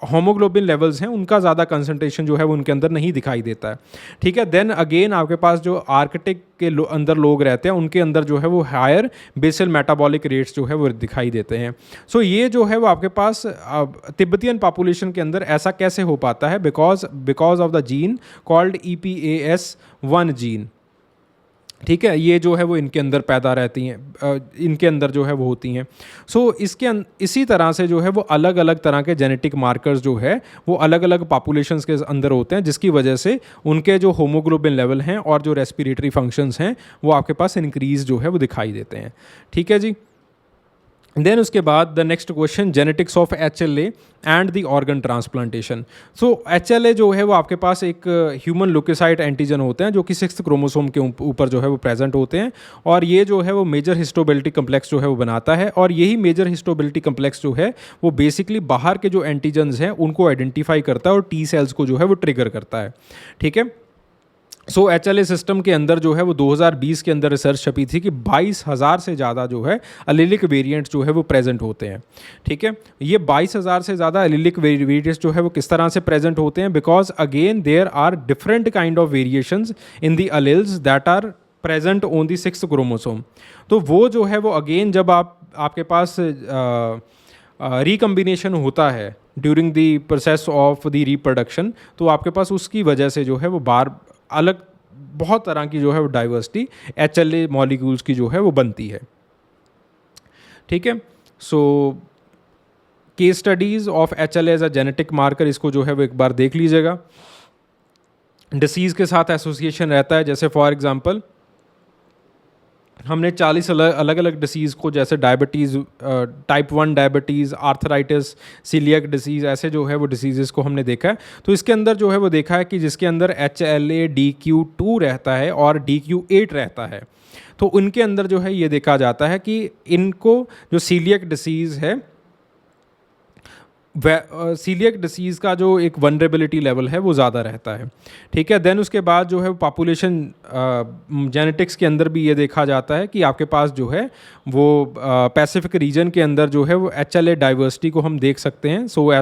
होमोग्लोबिन लेवल्स हैं उनका ज़्यादा कंसंट्रेशन जो है वो उनके अंदर नहीं दिखाई देता है। ठीक है, देन अगेन आपके पास जो आर्कटिक के अंदर लोग रहते हैं उनके अंदर जो है वो हायर बेसल मेटाबॉलिक रेट्स जो है वो दिखाई देते हैं। सो ये जो है वो आपके पास तिब्बतियन पॉपुलेशन के अंदर ऐसा कैसे हो पाता है, because of the gene called EPAS1 gene. ठीक है, ये जो है वो इनके अंदर पैदा रहती हैं, इनके अंदर जो है वो होती हैं। सो इसी तरह से जो है वो अलग अलग तरह के जेनेटिक मार्कर्स जो है वो अलग अलग पॉपुलेशंस के अंदर होते हैं, जिसकी वजह से उनके जो होमोग्लोबिन लेवल हैं और जो रेस्पिरेटरी फंक्शंस हैं वो आपके पास इंक्रीज जो है वो दिखाई देते हैं। ठीक है जी, देन उसके बाद the next question, genetics of HLA and the organ transplantation. So HLA जो है वो आपके पास एक ह्यूमन लुकोसाइट एंटीजन होते हैं जो कि 6th क्रोमोसोम के ऊपर जो है वो प्रेजेंट होते हैं, और ये जो है वो मेजर हिस्टोबिलिटी कम्प्लेक्स जो है वो बनाता है, और यही मेजर हिस्टोबिलिटी कम्प्लेक्स जो है वो बेसिकली बाहर के जो एंटीजन्स हैं उनको आइडेंटिफाई करता है और T सेल्स को जो है वो ट्रिगर करता है। ठीक है, सो HLA सिस्टम के अंदर जो है वो 2020 के अंदर रिसर्च छपी थी कि 22,000 से ज़्यादा जो है एलीलिक वेरिएंट्स जो है वो प्रेजेंट होते हैं। ठीक है, ये 22,000 से ज़्यादा एलीलिक वेरिएंट्स जो है वो किस तरह से प्रेजेंट होते हैं, because again there are different kind of variations in the alleles that are present on the 6th chromosome. तो वो जो है वो अगेन जब आपके पास रिकम्बिनेशन होता है during the process of the reproduction, तो आपके पास उसकी वजह से जो है वो अलग बहुत तरह की जो है वो डाइवर्सिटी HLA मॉलिक्यूल्स की जो है वो बनती है। ठीक है, so case studies of HLA as a genetic marker, इसको जो है वो एक बार देख लीजिएगा। डिसीज़ के साथ एसोसिएशन रहता है, जैसे फॉर एग्जांपल हमने 40 अलग अलग डिसीज़ को, जैसे diabetes, type 1 diabetes, arthritis, celiac disease, ऐसे जो है वो डिसीज़ को हमने देखा है। तो इसके अंदर जो है वो देखा है कि जिसके अंदर HLA DQ2 रहता है और DQ8 रहता है, तो उनके अंदर जो है ये देखा जाता है कि इनको जो सीलियक डिसीज़ है, सीलियक डिसीज़ का जो एक वनरेबिलिटी लेवल है वो ज़्यादा रहता है। ठीक है, देन उसके बाद जो है पॉपुलेशन जेनेटिक्स के अंदर भी ये देखा जाता है कि आपके पास जो है वो पैसिफिक रीजन के अंदर जो है वो HLA डाइवर्सिटी को हम देख सकते हैं, सो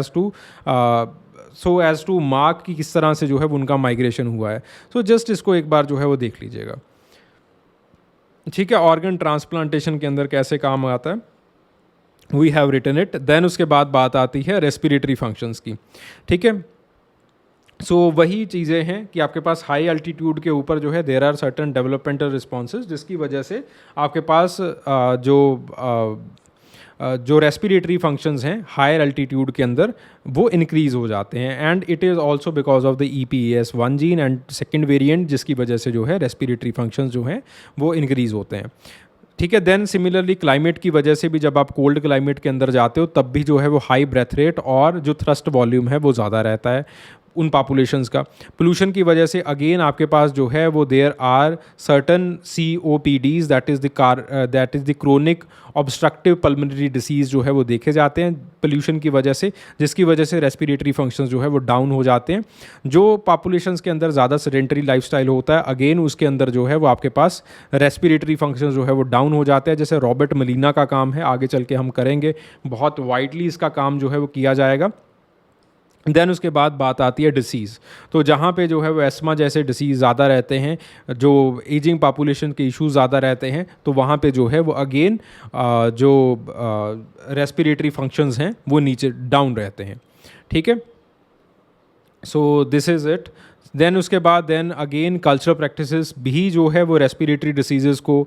एज़ टू मार्क कि किस तरह से जो है वो उनका माइग्रेशन हुआ है। सो जस्ट इसको एक बार जो है वो देख लीजिएगा। ठीक है, ऑर्गन ट्रांसप्लांटेशन के अंदर कैसे काम आता है, we have written it. Then उसके बाद बात आती है रेस्पिरेटरी फंक्शंस की। ठीक है, सो वही चीज़ें हैं कि आपके पास हाई अल्टीट्यूड के ऊपर जो है there are certain developmental responses, जिसकी वजह से आपके पास जो रेस्पिरेटरी फंक्शंस हैं हायर अल्टीट्यूड के अंदर वो इंक्रीज़ हो जाते हैं, and it is also because of the EPAS1 gene and second variant, जिसकी वजह से जो है रेस्पिरेटरी फंक्शंस जो हैं वो इंक्रीज़ होते हैं। ठीक है, देन सिमिलरली क्लाइमेट की वजह से भी जब आप कोल्ड क्लाइमेट के अंदर जाते हो तब भी जो है वो हाई ब्रेथ रेट और जो थ्रस्ट वॉल्यूम है वो ज़्यादा रहता है उन पॉपुलेशंस का। पोल्यूशन की वजह से अगेन आपके पास जो है वो there are certain COPDs, that is the chronic obstructive pulmonary disease जो है वो देखे जाते हैं पोल्यूशन की वजह से, जिसकी वजह से रेस्पिरेटरी फंक्शंस जो है वो डाउन हो जाते हैं। जो पॉपुलेशंस के अंदर ज़्यादा सेडेंटरी लाइफस्टाइल होता है अगेन उसके अंदर जो है वो आपके पास रेस्पिरेटरी फंक्शंस जो है वो डाउन हो जाते हैं, जैसे रॉबर्ट मलीना का काम है, आगे चल के हम करेंगे, बहुत वाइडली इसका काम जो है वो किया जाएगा। देन उसके बाद बात आती है डिसीज़, तो जहाँ पे जो है वो एस्मा जैसे डिसीज़ ज़्यादा रहते हैं, जो एजिंग पॉपुलेशन के इश्यूज ज़्यादा रहते हैं, तो वहाँ पे जो है वो अगेन जो रेस्पिरेटरी फंक्शंस हैं वो नीचे डाउन रहते हैं। ठीक है, so this is it. Then उसके बाद देन अगेन कल्चरल प्रैक्टिसेस भी जो है वो रेस्पिरेटरी डिसीज़ को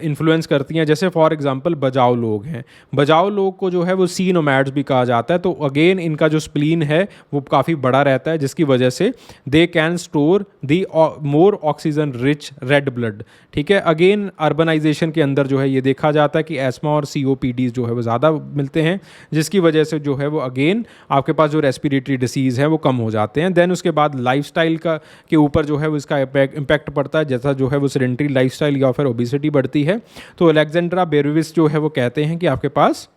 इन्फ्लुएंस करती हैं, जैसे फॉर एग्जांपल बजाओ लोग हैं, बजाओ लोग को जो है वो सी नोमैड्स भी कहा जाता है, तो अगेन इनका जो स्प्लीन है वो काफ़ी बड़ा रहता है, जिसकी वजह से they can store the more oxygen rich red blood. ठीक है, अगेन अर्बनाइजेशन के अंदर जो है ये देखा जाता है कि एस्मा और COPDs जो है वो ज़्यादा मिलते हैं, जिसकी वजह से जो है वो अगेन आपके पास जो रेस्पिरेटरी डिसीज़ है वो कम हो जाते हैं। देन उसके बाद लाइफस्टाइल के ऊपर जो है वो इसका इम्पैक्ट पड़ता है, जैसा जो है वो सेडेंटरी लाइफस्टाइल या फिर ओबेसिटी बढ़ती है, तो अलेक्जेंड्रा बेरोविस जो है वो कहते हैं कि आपके पास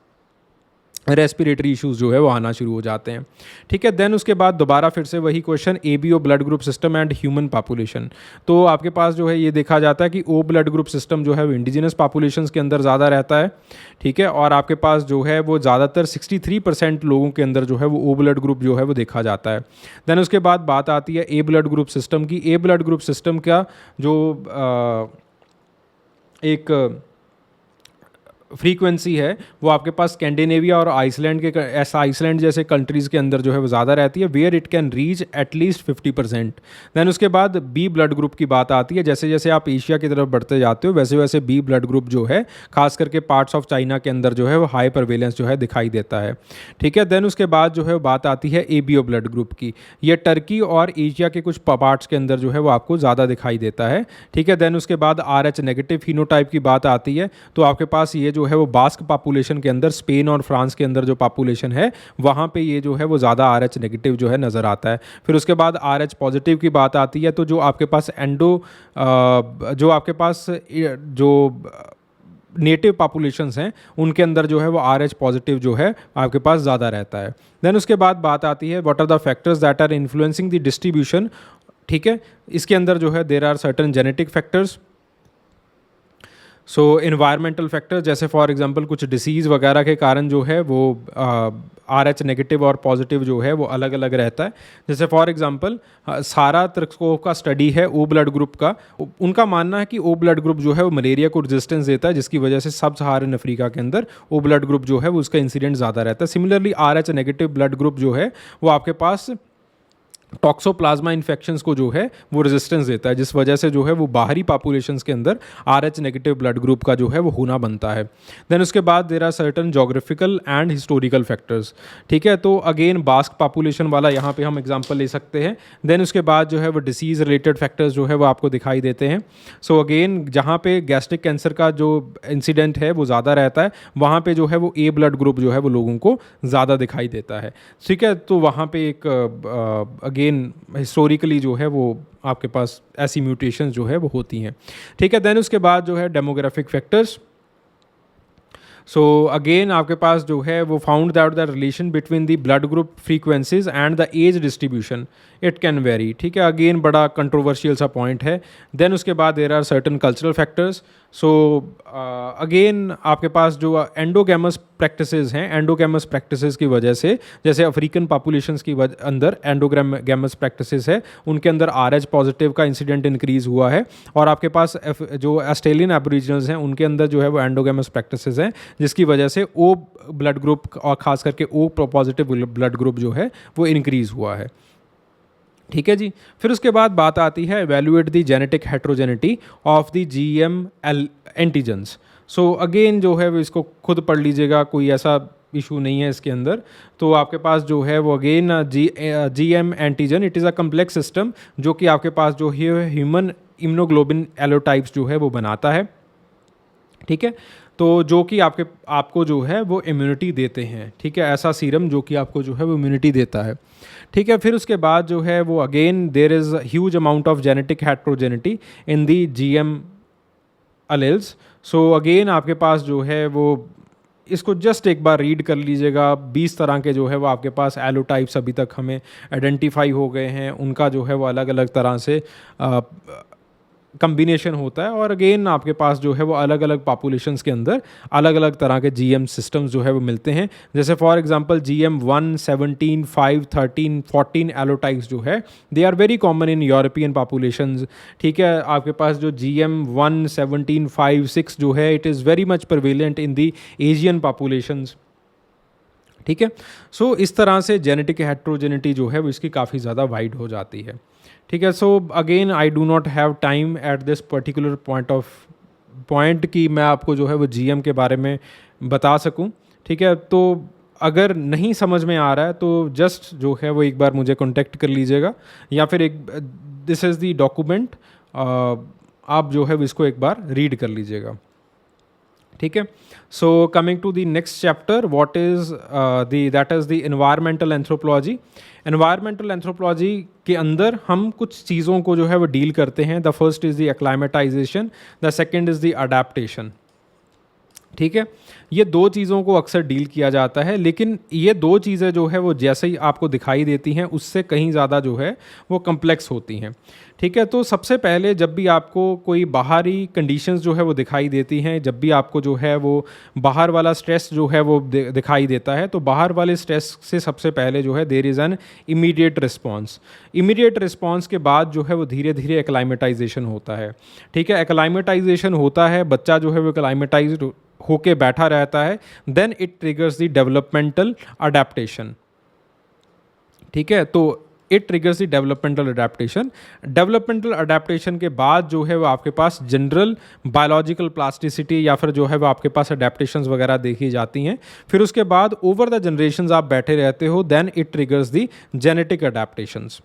रेस्पिरेटरी इश्यूज जो है वो आना शुरू हो जाते हैं। ठीक है, देन उसके बाद दोबारा फिर से वही question, ABO blood group system and human population, तो आपके पास जो है ये देखा जाता है कि O ब्लड ग्रुप सिस्टम जो है वो इंडिजिनस पॉपुलेशंस के अंदर ज़्यादा रहता है। ठीक है, और आपके पास जो है वो ज़्यादातर 63% लोगों के अंदर जो है वो O ब्लड ग्रुप जो है वो देखा जाता है। देन उसके बाद बात आती है A ब्लड ग्रुप सिस्टम की। A ब्लड ग्रुप सिस्टम का जो एक फ्रीक्वेंसी है वो आपके पास स्कैंडिनेविया और आइसलैंड जैसे कंट्रीज़ के अंदर जो है वो ज़्यादा रहती है, where it can reach at least 50%। Then उसके बाद B ब्लड ग्रुप की बात आती है, जैसे जैसे आप एशिया की तरफ बढ़ते जाते हो वैसे वैसे B ब्लड ग्रुप जो है खास करके पार्ट्स ऑफ चाइना के अंदर जो है वो हाई परवेलेंस जो है दिखाई देता है। ठीक है, देन उसके बाद जो है बात आती है ABO ब्लड ग्रुप की, ये टर्की और एशिया के कुछ पार्ट्स के अंदर जो है वो आपको ज़्यादा दिखाई देता है। ठीक है, देन उसके बाद RH नेगेटिव फिनोटाइप की बात आती है, तो आपके पास ये जो जो है वो बास्क पॉपुलेशन के अंदर, स्पेन और फ्रांस के अंदर जो पॉपुलेशन है वहाँ पे ये जो है वो ज़्यादा RH नेगेटिव जो है नज़र आता है। फिर उसके बाद RH पॉजिटिव की बात आती है, तो जो आपके पास जो आपके पास जो नेटिव पॉपुलेशंस हैं उनके अंदर जो है वो RH पॉजिटिव जो है आपके पास ज़्यादा रहता है। देन उसके बाद बात आती है what are the factors that are influencing the distribution. ठीक है, इसके अंदर जो है there are certain genetic factors, so environmental factor, जैसे फॉर एग्जांपल कुछ डिसीज़ वगैरह के कारण जो है वो RH नेगेटिव और पॉजिटिव जो है वो अलग अलग रहता है। जैसे फॉर एग्जांपल सारा त्रिस्कोव का स्टडी है ओ ब्लड ग्रुप का, उनका मानना है कि ओ ब्लड ग्रुप जो है वो मलेरिया को रेजिस्टेंस देता है, जिसकी वजह से सब सहारन अफ्रीका के अंदर ओ ब्लड ग्रुप जो है वो उसका इंसिडेंट ज़्यादा रहता है। Similarly RH negative blood group जो है वो आपके पास टॉक्सोप्लाज्मा इन्फेक्शंस को जो है वो रेजिस्टेंस देता है, जिस वजह से जो है वो बाहरी पॉपुलेशंस के अंदर RH नेगेटिव ब्लड ग्रुप का जो है वो होना बनता है। देन उसके बाद there are certain geographical and historical factors. ठीक है, तो अगेन बास्क पॉपुलेशन वाला यहाँ पे हम एग्जांपल ले सकते हैं। देन उसके बाद जो है वो डिसीज़ रिलेटेड फैक्टर्स जो है वो आपको दिखाई देते हैं। सो अगेन जहाँ पे गैस्ट्रिक कैंसर का जो इंसिडेंट है वो ज़्यादा रहता है, वहाँ पे जो है वो A ब्लड ग्रुप जो है वो लोगों को ज़्यादा दिखाई देता है। ठीक है, तो वहाँ पे एक अगेन हिस्टोरिकली जो है वो आपके पास ऐसी म्यूटेशंस जो है वो होती हैं। ठीक है, देन उसके बाद जो है डेमोग्राफिक फैक्टर्स। सो अगेन आपके पास जो है वो found that the relation between the blood group frequencies and the age distribution it can vary. ठीक है, अगेन बड़ा कंट्रोवर्शियल सा पॉइंट है। देन उसके बाद there are certain cultural factors. So again आपके पास जो एंडोगैमस प्रैक्टिसेस हैं, एंडोगैमस प्रैक्टिसेस की वजह से, जैसे अफ्रीकन पॉपुलेशंस की अंदर एंडोगैमस प्रैक्टिसेस है, उनके अंदर RH पॉजिटिव का इंसिडेंट इंक्रीज़ हुआ है। और आपके पास जो ऑस्ट्रेलियन एबोरिजिनल्स हैं उनके अंदर जो है वो एंडोगैमस प्रैक्टिसेस हैं, जिसकी वजह से O ब्लड ग्रुप और ख़ास करके O पॉजिटिव ब्लड ग्रुप जो है वो इंक्रीज़ हुआ है। ठीक है जी, फिर उसके बाद बात आती है evaluate the genetic heterogeneity of the GM antigens. So again जो है वो इसको खुद पढ़ लीजिएगा, कोई ऐसा इशू नहीं है इसके अंदर। तो आपके पास जो है वो again GM antigen, it is a complex system जो कि आपके पास जो है ह्यूमन इम्यूनोग्लोबिन एलोटाइप्स जो है वो बनाता है। ठीक है, तो जो कि आपको जो है वो इम्यूनिटी देते हैं। ठीक है, ऐसा सीरम जो कि आपको जो है वो इम्यूनिटी देता है। ठीक है, फिर उसके बाद जो है वो again there is huge amount of genetic heterogeneity in the GM alleles. So again आपके पास जो है वो इसको जस्ट एक बार रीड कर लीजिएगा। 20 तरह के जो है वो आपके पास एलोटाइप्स अभी तक हमें आइडेंटिफाई हो गए हैं, उनका जो है वो अलग अलग तरह से कम्बिनेशन होता है। और अगेन आपके पास जो है वो अलग अलग पॉपुलेशंस के अंदर अलग अलग तरह के GM सिस्टम्स जो है वो मिलते हैं। जैसे फॉर एग्जांपल GM 1, 17, 5, 13, 14 एलोटाइप्स जो है they are very common in European populations. ठीक है, आपके पास जो GM 1, 17, 5, 6 जो है it is very much prevalent in the Asian populations. ठीक है, सो इस तरह से जेनेटिक हेट्रोजेनिटी जो है वो इसकी काफ़ी ज़्यादा वाइड हो जाती है। ठीक है, so again I do not have time at this particular point कि मैं आपको जो है वो GM के बारे में बता सकूं। ठीक है, तो अगर नहीं समझ में आ रहा है तो जस्ट जो है वो एक बार मुझे कांटेक्ट कर लीजिएगा, या फिर एक दिस इज़ दी डॉक्यूमेंट, आप जो है वो इसको एक बार रीड कर लीजिएगा। ठीक है, so coming to the next chapter what is that is the environmental anthropology. Environmental anthropology के अंदर हम कुछ चीज़ों को जो है वो डील करते हैं। The first is the acclimatisation, the second is the adaptation. ठीक है, ये दो चीज़ों को अक्सर डील किया जाता है, लेकिन ये दो चीज़ें जो है वो जैसे ही आपको दिखाई देती हैं उससे कहीं ज़्यादा जो है वो कम्प्लेक्स होती हैं। ठीक है, तो सबसे पहले जब भी आपको कोई बाहरी कंडीशंस जो है वो दिखाई देती हैं, जब भी आपको जो है वो बाहर वाला स्ट्रेस जो है वो दिखाई देता है, तो बाहर वाले स्ट्रेस से सबसे पहले जो है there is an immediate response. Immediate response के बाद जो है वो धीरे धीरे एक्लाइमेटाइजेशन होता है। ठीक है, एक्लाइमेटाइजेशन होता है, बच्चा जो है वो एक्लाइमेटाइज होके बैठा रहता है, then it triggers the developmental adaptation. ठीक है, तो it triggers the developmental adaptation. Developmental adaptation के बाद जो है वो आपके पास जनरल बायोलॉजिकल प्लास्टिसिटी या फिर जो है वो आपके पास अडेप्टेशंस वगैरह देखी जाती हैं। फिर उसके बाद ओवर द जनरेशंस आप बैठे रहते हो, then it triggers the genetic adaptations.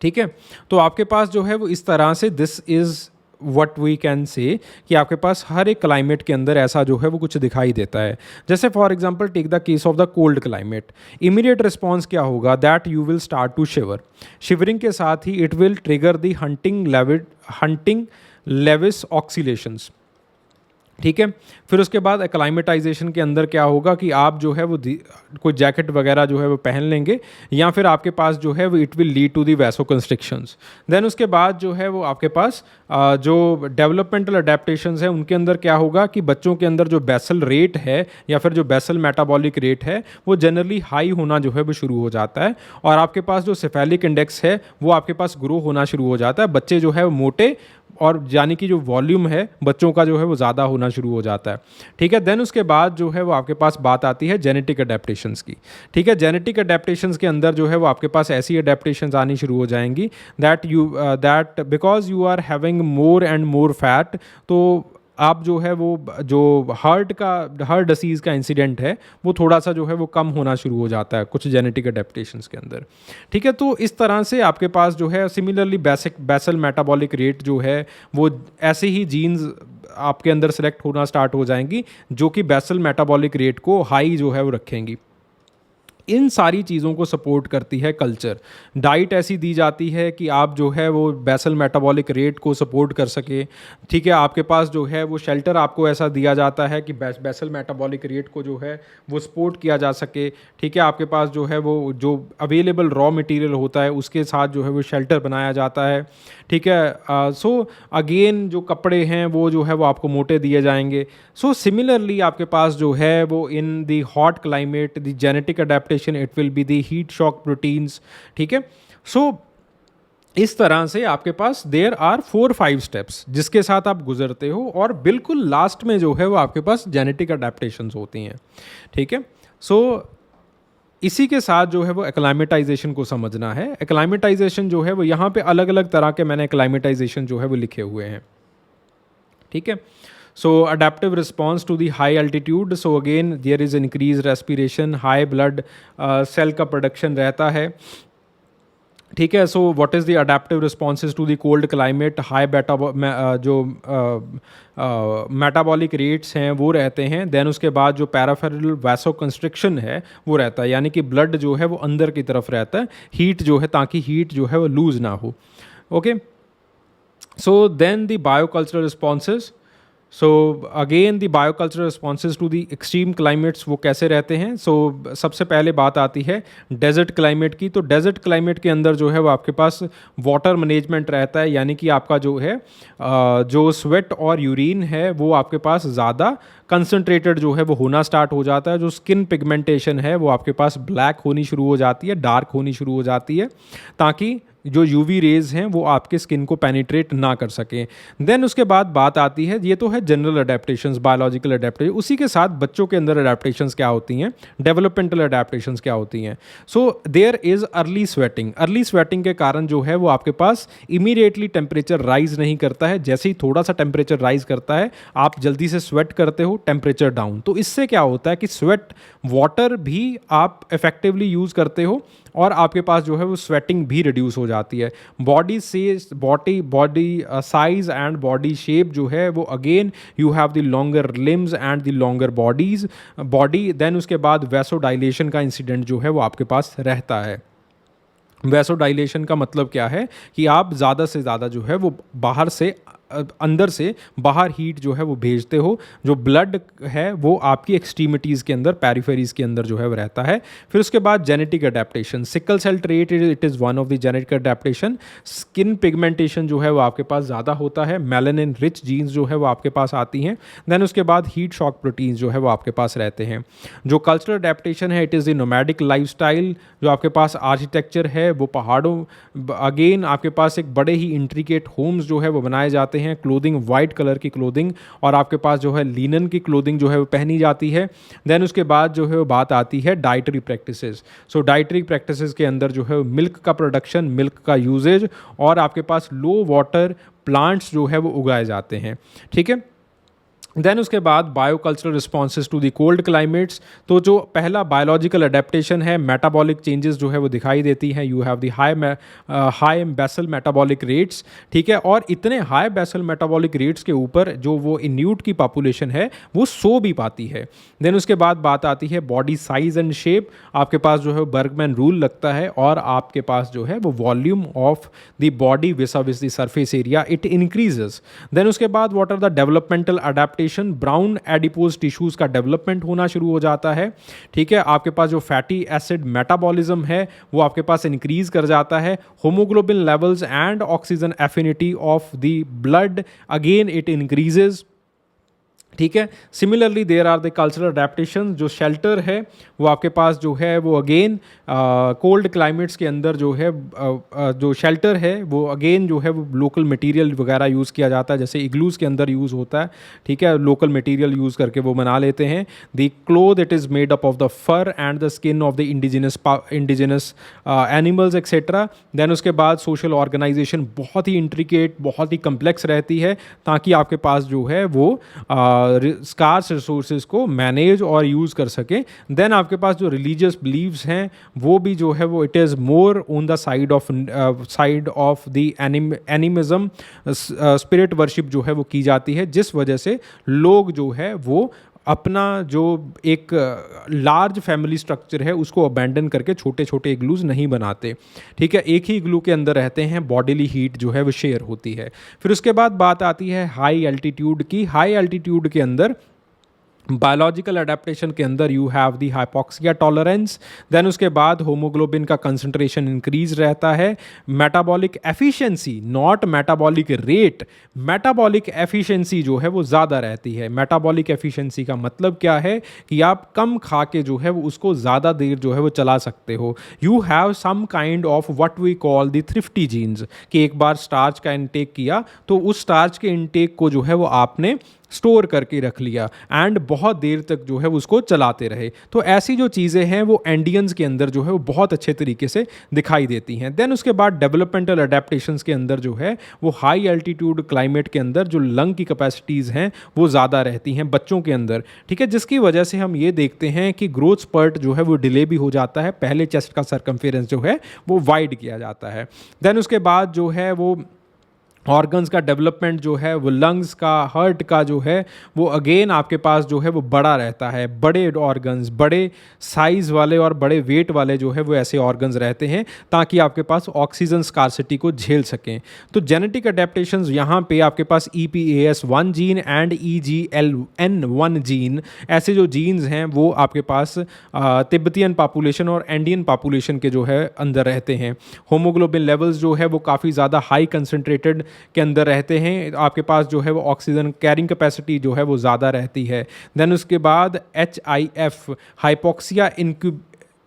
ठीक है, तो आपके पास जो है वो इस तरह से this is what we can say कि आपके पास हर एक क्लाइमेट के अंदर ऐसा जो है वो कुछ दिखाई देता है। जैसे for example take the case of the cold climate, immediate response क्या होगा, that you will start to shiver. Shivering के साथ ही it will trigger the hunting Lewis oscillations, ठीक है। फिर उसके बाद एक्लाइमेटाइजेशन के अंदर क्या होगा कि आप जो है वो कोई जैकेट वगैरह जो है वो पहन लेंगे, या फिर आपके पास जो है वो it will lead to the vasoconstrictions. Then उसके बाद जो है वो आपके पास जो डेवलपमेंटल अडेप्टेशंस है उनके अंदर क्या होगा कि बच्चों के अंदर जो बेसल रेट है या फिर जो बेसल मेटाबॉलिक रेट है वो जनरली हाई होना जो है वो शुरू हो जाता है, और आपके पास जो सेफेलिक इंडेक्स है वो आपके पास ग्रो होना शुरू हो जाता है। बच्चे जो है वो मोटे, और यानी कि जो वॉल्यूम है बच्चों का जो है वो ज़्यादा होना शुरू हो जाता है, ठीक है। देन उसके बाद जो है वो आपके पास बात आती है जेनेटिक अडेप्टेशंस की, ठीक है। जेनेटिक अडेप्टेशंस के अंदर जो है वो आपके पास ऐसी अडेप्टेशंस आनी शुरू हो जाएंगी that because you are having more and more fat, तो आप जो है वो जो हार्ट डिसीज़ का इंसिडेंट है वो थोड़ा सा जो है वो कम होना शुरू हो जाता है कुछ जेनेटिक अडेप्टेशंस के अंदर, ठीक है। तो इस तरह से आपके पास जो है सिमिलरली बेसल मेटाबॉलिक रेट जो है वो ऐसे ही जीन्स आपके अंदर सेलेक्ट होना स्टार्ट हो जाएंगी जो कि बेसल मेटाबॉलिक रेट को हाई जो है वो रखेंगी। इन सारी चीज़ों को सपोर्ट करती है कल्चर। डाइट ऐसी दी जाती है कि आप जो है वो बेसल मेटाबॉलिक रेट को सपोर्ट कर सके, ठीक है। आपके पास जो है वो शेल्टर आपको ऐसा दिया जाता है कि बेसल मेटाबॉलिक रेट को जो है वो सपोर्ट किया जा सके, ठीक है। आपके पास जो है वो जो अवेलेबल रॉ मटेरियल होता है उसके साथ जो है वो शेल्टर बनाया जाता है, ठीक है। सो अगेन जो कपड़े हैं वो जो है वो आपको मोटे दिए जाएंगे। सो सिमिलरली आपके पास जो है वो in the hot climate the genetic adaptation it will be the heat shock proteins, ठीक है। सो इस तरह से आपके पास देयर आर 4-5 स्टेप्स जिसके साथ आप गुजरते हो, और बिल्कुल लास्ट में जो है वो आपके पास जेनेटिक अडेप्टेशंस होती हैं, ठीक है। सो इसी के साथ जो है वो एक्लाइमेटाइजेशन को समझना है। एक्लाइमेटाइजेशन जो है वो यहाँ पे अलग अलग तरह के मैंने एक्लाइमेटाइजेशन जो है वो लिखे हुए हैं, ठीक है। So adaptive response to the high altitude, so again there is increased respiration, high blood cell का production रहता है, ठीक है। So what is the adaptive responses to the cold climate, high beta जो मेटाबॉलिक रेट्स हैं वो रहते हैं। देन उसके बाद जो पैराफेरल वैसोकंस्ट्रिक्शन है वो रहता है, यानी कि ब्लड जो है वो अंदर की तरफ रहता है, हीट जो है ताकि हीट जो है वो लूज ना हो, okay. So then the biocultural responses, so again the biocultural responses to the extreme climates वो कैसे रहते हैं। सो सबसे पहले बात आती है डेजर्ट क्लाइमेट की। तो डेजर्ट क्लाइमेट के अंदर जो है वो आपके पास वाटर मैनेजमेंट रहता है, यानी कि आपका जो है जो स्वेट और यूरिन है वो आपके पास ज़्यादा कंसनट्रेटेड जो है वो होना स्टार्ट हो जाता है। जो स्किन पिगमेंटेशन है वो आपके पास ब्लैक होनी शुरू हो जाती है, डार्क होनी शुरू हो जाती है, ताकि जो यूवी रेज हैं वो आपके स्किन को पेनिट्रेट ना कर सकें। देन उसके बाद बात आती है, ये तो है जनरल अडेप्टेशंस, बायोलॉजिकल अडेप्टेशन। उसी के साथ बच्चों के अंदर अडेप्टेशंस क्या होती हैं, डेवलपमेंटल अडेप्टेशंस क्या होती हैं। So there is early sweating. Early sweating के कारण जो है वो आपके पास इमीडिएटली टेम्परेचर राइज नहीं करता है। जैसे ही थोड़ा सा टेम्परेचर राइज करता है आप जल्दी से स्वेट करते हो, टेम्परेचर डाउन। तो इससे क्या होता है कि स्वेट वाटर भी आप इफेक्टिवली यूज़ करते हो, और आपके पास जो है वो स्वेटिंग भी रिड्यूस हो जाती है। Body size and body shape जो है वो again you have the longer limbs and the longer body. Then उसके बाद वैसोडाइलेशन का इंसिडेंट जो है वो आपके पास रहता है। वैसोडाइलेशन का मतलब क्या है कि आप ज़्यादा से ज़्यादा जो है वो बाहर से अंदर से बाहर हीट जो है वो भेजते हो। जो ब्लड है वो आपकी एक्सट्रीमिटीज़ के अंदर, पेरिफेरीज के अंदर जो है वो रहता है। फिर उसके बाद genetic adaptation, sickle cell trait it is one of the genetic adaptation. Skin pigmentation जो है वो आपके पास ज़्यादा होता है, मेलानिन रिच जीन्स जो है वो आपके पास आती हैं। देन उसके बाद हीट शॉक प्रोटीन्स जो है वो आपके पास रहते हैं। जो कल्चरल अडेप्टेशन है it is the nomadic lifestyle. जो आपके पास आर्किटेक्चर है वो पहाड़ों, अगेन आपके पास एक बड़े ही इंट्रिकेट होम्स जो है वो बनाए जाते हैं, क्लोथिंग वाइट कलर की क्लोथिंग, और आपके पास जो है लिनन की क्लोथिंग जो है वो पहनी जाती है। देन उसके बाद जो है वो बात आती है डाइटरी प्रैक्टिसेस। सो डाइटरी प्रैक्टिसेस के अंदर जो है मिल्क का प्रोडक्शन, मिल्क का यूजेज, और आपके पास लो वाटर प्लांट्स जो है वो उगाए जाते हैं, ठीक है। देन उसके बाद biocultural responses to the cold climates. तो जो पहला बायोलॉजिकल अडेप्टेशन है, मेटाबॉलिक चेंजेस जो है वो दिखाई देती हैं। You have the high basal metabolic rates, ठीक है, और इतने हाई बेसल मेटाबॉलिक रेट्स के ऊपर जो वो इन्यूट की पॉपुलेशन है वो सो भी पाती है। देन उसके बाद बात आती है बॉडी साइज एंड शेप। आपके पास जो है बर्गमैन रूल लगता है, और आपके पास जो है वो volume of the body with the surface area it increases. Then उसके बाद what are the developmental adaptation, brown adipose tissues का डेवलपमेंट होना शुरू हो जाता है, ठीक है। आपके पास जो फैटी एसिड मेटाबॉलिज्म है वो आपके पास इंक्रीज कर जाता है। Haemoglobin levels and oxygen affinity of the blood again it increases, ठीक है। Similarly there are the cultural adaptation. जो शेल्टर है वो आपके पास जो है वो अगेन कोल्ड क्लाइमेट्स के अंदर जो है जो शेल्टर है वो अगेन जो है वो लोकल मटेरियल वगैरह यूज़ किया जाता है, जैसे इग्लूज़ के अंदर यूज़ होता है, ठीक है। लोकल मटेरियल यूज़ करके वो बना लेते हैं। The cloth it is made up of the fur and the skin of the indigenous animals etcetera. Then उसके बाद सोशल ऑर्गेनाइजेशन बहुत ही इंट्रिकेट, बहुत ही कम्प्लेक्स रहती है, ताकि आपके पास जो है वो स्कार्स रिसोर्सेज को मैनेज और यूज़ कर सके। देन आपके पास जो रिलीजियस बिलीव्स हैं वो भी जो है वो it is more on the side of the animism, spirit worship जो है वो की जाती है, जिस वजह से लोग जो है वो अपना जो एक लार्ज फैमिली स्ट्रक्चर है उसको अबैंडन करके छोटे छोटे इग्लूज नहीं बनाते, ठीक है। एक ही इग्लू के अंदर रहते हैं, बॉडीली हीट जो है वो शेयर होती है। फिर उसके बाद बात आती है हाई एल्टीट्यूड की। हाई एल्टीट्यूड के अंदर बायोलॉजिकल अडेप्टेशन के अंदर you have the hypoxia tolerance. Then उसके बाद होमोग्लोबिन का कंसंट्रेशन इंक्रीज रहता है। Metabolic efficiency, not metabolic rate, metabolic efficiency जो है वो ज़्यादा रहती है। मेटाबॉलिक एफिशिएंसी का मतलब क्या है कि आप कम खा के जो है वो उसको ज़्यादा देर जो है वो चला सकते हो। You have some kind of what we call the thrifty genes, कि एक बार स्टार्च का इनटेक किया तो उस स्टार्च के इनटेक को जो है वो आपने स्टोर करके रख लिया एंड बहुत देर तक जो है उसको चलाते रहे। तो ऐसी जो चीज़ें हैं वो एंडियंस के अंदर जो है वो बहुत अच्छे तरीके से दिखाई देती हैं। देन उसके बाद डेवलपमेंटल अडेप्टेशंस के अंदर जो है वो हाई एल्टीट्यूड क्लाइमेट के अंदर जो लंग की कैपेसिटीज़ हैं वो ज़्यादा रहती हैं बच्चों के अंदर, ठीक है, जिसकी वजह से हम ये देखते हैं कि ग्रोथ स्पर्ट जो है वो डिले भी हो जाता है। पहले चेस्ट का सरकमफेरेंस जो है वो वाइड किया जाता है। देन उसके बाद जो है वो ऑर्गन्स का डेवलपमेंट जो है वो लंग्स का, हार्ट का जो है वो अगेन आपके पास जो है वो बड़ा रहता है। बड़े ऑर्गन्स, बड़े साइज़ वाले और बड़े वेट वाले जो है वो ऐसे ऑर्गन्स रहते हैं ताकि आपके पास ऑक्सीजन स्कार्सिटी को झेल सकें। तो जेनेटिक अडेप्टेशंस यहाँ पे आपके पास EPAS1 gene and EGLN1 gene, ऐसे जो जीन्स हैं वो आपके पास तिब्बतियन पॉपुलेशन और इंडियन पॉपुलेशन के जो है अंदर रहते हैं। होमोग्लोबिन लेवल्स जो है वो काफ़ी ज़्यादा हाई कंसनट्रेटेड के अंदर रहते हैं। आपके पास जो है वो ऑक्सीजन कैरिंग कैपेसिटी जो है वो ज़्यादा रहती है। देन उसके बाद HIF, हाइपोक्सिया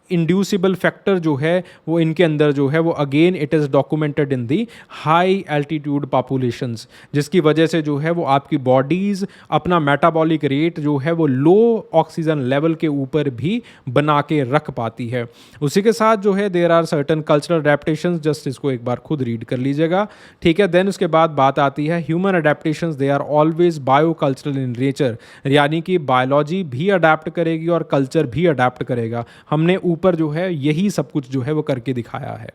इंड्यूसिबल फैक्टर जो है वो इनके अंदर जो है वो again it is documented in the high altitude populations, जिसकी वजह से जो है वो आपकी बॉडीज़ अपना मेटाबॉलिक रेट जो है वो लो ऑक्सीजन लेवल के ऊपर भी बना के रख पाती है। उसी के साथ जो है there are certain cultural adaptations, just इसको एक बार खुद रीड कर लीजिएगा, ठीक है। देन उसके बाद बात आती है human adaptations, they are always biocultural in nature, यानी कि बायोलॉजी भी अडेप्ट करेगी और कल्चर भी अडेप्ट करेगा। हमने ऊपर जो है यही सब कुछ जो है वो करके दिखाया है,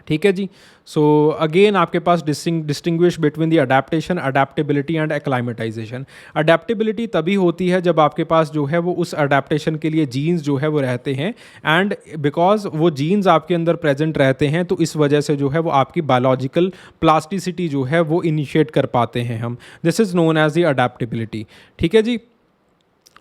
ठीक है जी। सो अगेन आपके पास distinguish between the adaptation, adaptability and acclimatisation. Adaptability तभी होती है जब आपके पास जो है वो उस अडेप्टेशन के लिए जीन्स जो है वो रहते हैं, एंड बिकॉज वो जीन्स आपके अंदर प्रेजेंट रहते हैं तो इस वजह से जो है वो आपकी बायोलॉजिकल प्लास्टिसिटी जो है वो इनिशिएट कर पाते हैं हम। This is known as the adaptability, ठीक है जी।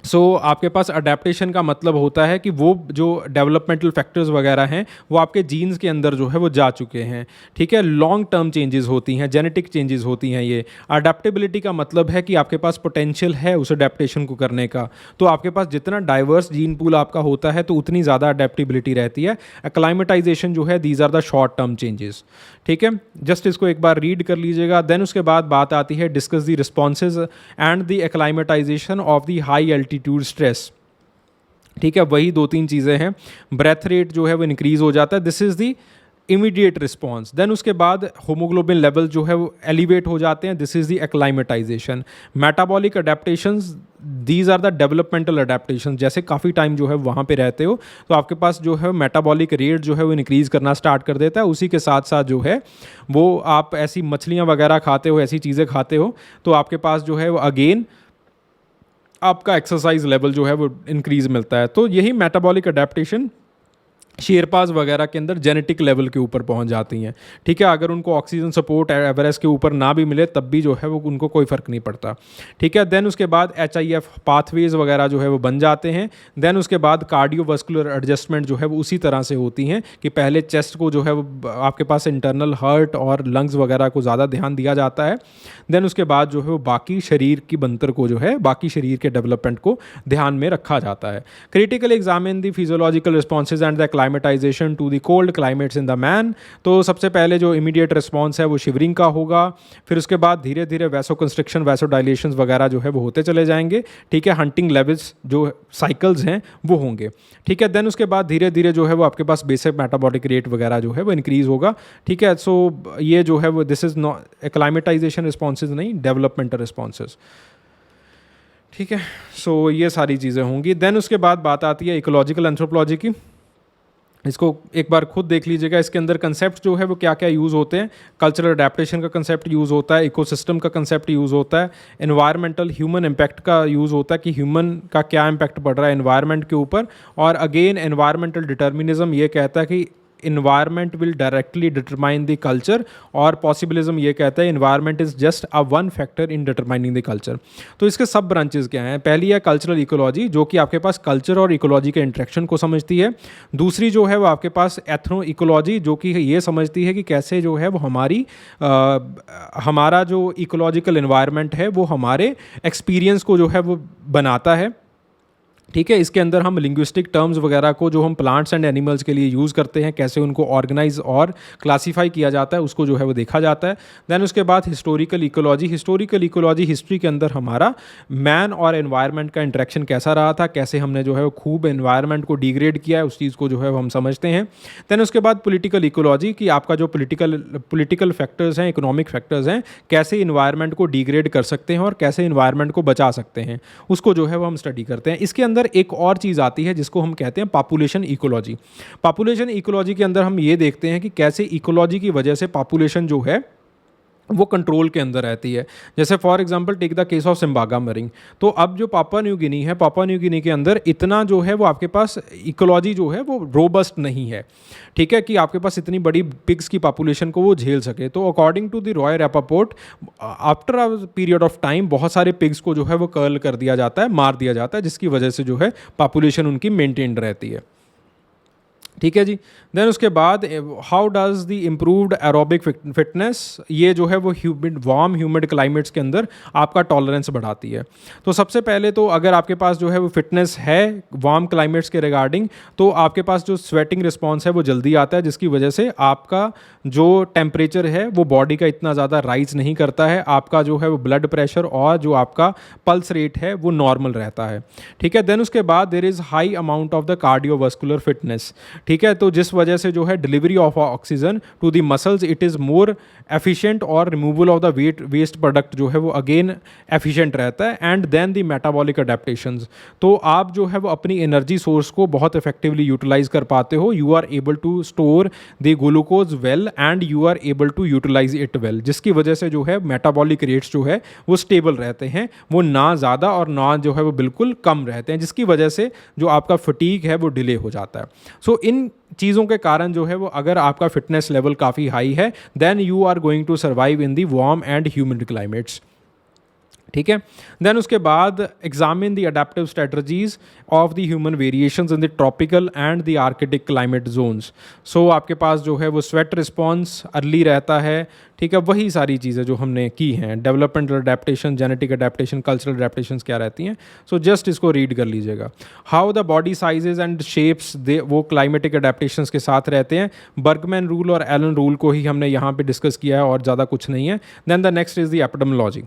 आपके पास अडेप्टेशन का मतलब होता है कि वो जो डेवलपमेंटल फैक्टर्स वगैरह हैं वो आपके जीन्स के अंदर जो है वो जा चुके हैं, ठीक है। लॉन्ग टर्म चेंजेस होती हैं, जेनेटिक चेंजेस होती हैं ये। अडेप्टेबिलिटी का मतलब है कि आपके पास पोटेंशियल है उस अडेप्टेशन को करने का, तो आपके पास जितना डाइवर्स जीन पूल आपका होता है तो उतनी ज़्यादा अडेप्टेबिलिटी रहती है। एक्लाइमेटाइजेशन जो है these are the short term changes, ठीक है। जस्ट इसको एक बार रीड कर लीजिएगा। देन उसके बाद बात आती है discuss the responses and the acclimatisation of the high altitude stress, ठीक है। वही दो तीन चीज़ें हैं। ब्रेथ रेट जो है वो इंक्रीज हो जाता है, this is the immediate response. Then उसके बाद होमोग्लोबिन लेवल जो है वो एलिवेट हो जाते हैं, this is the acclimatisation. Metabolic adaptations, these are the developmental adaptation. जैसे काफ़ी टाइम जो है वहाँ पे रहते हो तो आपके पास जो है मेटाबॉलिक रेट जो है वो इंक्रीज़ करना स्टार्ट कर देता है। उसी के साथ साथ जो है वो आप ऐसी मछलियाँ वगैरह खाते हो, ऐसी चीज़ें खाते हो तो आपके पास जो है वो अगेन आपका एक्सरसाइज लेवल जो है वो इंक्रीज़ मिलता है। तो यही मेटाबॉलिक अडेप्टेशन शेरपाज वगैरह के अंदर जेनेटिक लेवल के ऊपर पहुंच जाती हैं। ठीक है, अगर उनको ऑक्सीजन सपोर्ट एवरेस्ट के ऊपर ना भी मिले तब भी जो है वो उनको कोई फ़र्क नहीं पड़ता। ठीक है, देन उसके बाद HIF पाथवेज वगैरह जो है वो बन जाते हैं। देन उसके बाद कार्डियोवास्कुलर एडजस्टमेंट जो है वो उसी तरह से होती हैं कि पहले चेस्ट को जो है वो आपके पास इंटरनल हार्ट और लंग्स वगैरह को ज़्यादा ध्यान दिया जाता है। देन उसके बाद जो है वो बाकी शरीर की बनतर को जो है बाकी शरीर के डेवलपमेंट को ध्यान में रखा जाता है। Critical examine the physiological responses and the climatisation to the cold climates in the man. तो सबसे पहले जो इमीडिएट रिस्पॉन्स है वो शिवरिंग का होगा, फिर उसके बाद धीरे धीरे वैसो कंस्ट्रिक्शन वैसो डायलेशन वगैरह जो है वो होते चले जाएंगे। ठीक है, हंटिंग लेवल्स जो साइकिल्स हैं वो होंगे। ठीक है, देन उसके बाद धीरे धीरे जो है वो आपके पास बेसिक मेटाबॉलिक रेट वगैरह जो है वो इंक्रीज होगा। ठीक है, सो ये जो है वो दिस इज नॉट क्लाइमेटाइजेशन रिस्पॉन्सेज नहीं, डेवलपमेंटल रिस्पॉन्सेज। ठीक है, सो ये सारी चीज़ें होंगी। देन उसके बाद बात आती है इकोलॉजिकल एंथ्रोपोलॉजी की। इसको एक बार खुद देख लीजिएगा, इसके अंदर कंसेप्ट जो है वो क्या क्या यूज़ होते हैं। कल्चरल अडेप्टेशन का कंसेप्ट यूज़ होता है, इकोसिस्टम का कंसेप्ट यूज़ होता है, एनवायरमेंटल ह्यूमन इम्पैक्ट का यूज़ होता है कि ह्यूमन का क्या इम्पैक्ट पड़ रहा है एनवायरनमेंट के ऊपर। और अगेन एनवायरमेंटल डिटर्मिनिज्म ये कहता है कि environment will directly determine the culture, और पॉसिबिलिज्म ये कहता है environment is just a one factor in determining the culture. तो इसके सब ब्रांचेस क्या हैं? पहली है कल्चरल इकोलॉजी जो कि आपके पास कल्चर और इकोलॉजी के इंटरेक्शन को समझती है। दूसरी जो है वो आपके पास एथनो इकोलॉजी जो कि ये समझती है कि कैसे जो है वो हमारा जो इकोलॉजिकल इन्वायरमेंट है वो हमारे एक्सपीरियंस को जो है वो बनाता है। ठीक है, इसके अंदर हम लिंग्विस्टिक टर्म्स वगैरह को जो हम प्लांट्स एंड एनिमल्स के लिए यूज़ करते हैं, कैसे उनको ऑर्गेनाइज और क्लासीफाई किया जाता है, उसको जो है वो देखा जाता है। देन उसके बाद historical ecology. Historical ecology history के अंदर हमारा मैन और एनवायरनमेंट का इंटरेक्शन कैसा रहा था, कैसे हमने जो है वो खूब एनवायरनमेंट को डिग्रेड किया है, उस चीज़ को जो है वो हम समझते हैं। देन उसके बाद पॉलिटिकल इकोलॉजी कि आपका जो पॉलिटिकल फैक्टर्स हैं, इकोनॉमिक फैक्टर्स हैं, कैसे इन्वायरमेंट को डिग्रेड कर सकते हैं और कैसे इन्वायरमेंट को बचा सकते हैं, उसको जो है वो हम स्टडी करते हैं। इसके अंदर एक और चीज़ आती है जिसको हम कहते हैं पॉपुलेशन इकोलॉजी। पॉपुलेशन इकोलॉजी के अंदर हम ये देखते हैं कि कैसे इकोलॉजी की वजह से पॉपुलेशन जो है वो कंट्रोल के अंदर रहती है। जैसे for example take the case of Tsembaga Maring. तो अब जो पापुआ न्यू गिनी है, पापुआ न्यू गिनी के अंदर इतना जो है वो आपके पास इकोलॉजी जो है वो रोबस्ट नहीं है। ठीक है, कि आपके पास इतनी बड़ी पिग्स की पॉपुलेशन को वो झेल सके। तो according to the Roy Rappaport after a period of time बहुत सारे पिग्स को जो है वो कर्ल कर दिया जाता है, मार दिया जाता है, जिसकी वजह से जो है पॉपुलेशन उनकी मेंटेन्ड रहती है। ठीक है जी। देन उसके बाद how does the improved aerobic fitness, ये जो है वो वार्म ह्यूमिड क्लाइमेट्स के अंदर आपका टॉलरेंस बढ़ाती है। तो सबसे पहले तो अगर आपके पास जो है वो फिटनेस है वार्म क्लाइमेट्स के रिगार्डिंग, तो आपके पास जो स्वेटिंग रिस्पॉन्स है वो जल्दी आता है, जिसकी वजह से आपका जो टेम्परेचर है वो बॉडी का इतना ज़्यादा राइज नहीं करता है। आपका जो है वो ब्लड प्रेशर और जो आपका पल्स रेट है वो नॉर्मल रहता है। ठीक है, देन उसके बाद there is high amount of the cardiovascular fitness. ठीक है, तो जिस वजह से जो है delivery of oxygen to the muscles it is more efficient और removal of the waste product जो है वो अगेन एफिशिएंट रहता है। And then the metabolic adaptations, तो आप जो है वो अपनी एनर्जी सोर्स को बहुत इफेक्टिवली यूटिलाइज कर पाते हो। You are able to store the glucose well and you are able to utilise it well, जिसकी वजह से जो है मेटाबॉलिक रेट्स जो है वो स्टेबल रहते हैं, वो ना ज़्यादा और ना जो है वो बिल्कुल कम रहते हैं, जिसकी वजह से जो आपका फटीग है वो डिले हो जाता है। सो इन चीज़ों के कारण जो है वो अगर आपका फिटनेस लेवल काफ़ी हाई है then you are going to survive in the warm and humid climates. ठीक है, देन उसके बाद examine the adaptive strategies of the human variations in the tropical and the arctic climate zones. So आपके पास जो है वो स्वेट रिस्पॉन्स अर्ली रहता है। ठीक है, वही सारी चीज़ें जो हमने की हैं, developmental adaptation, genetic adaptation, cultural adaptation क्या रहती हैं। सो जस्ट इसको रीड कर लीजिएगा। How the body sizes and shapes वो क्लाइमेटिक अडेप्टेशंस के साथ रहते हैं। बर्गमैन रूल और एलन रूल को ही हमने यहाँ पे डिस्कस किया है और ज़्यादा कुछ नहीं है। Then the next is the epidemiology.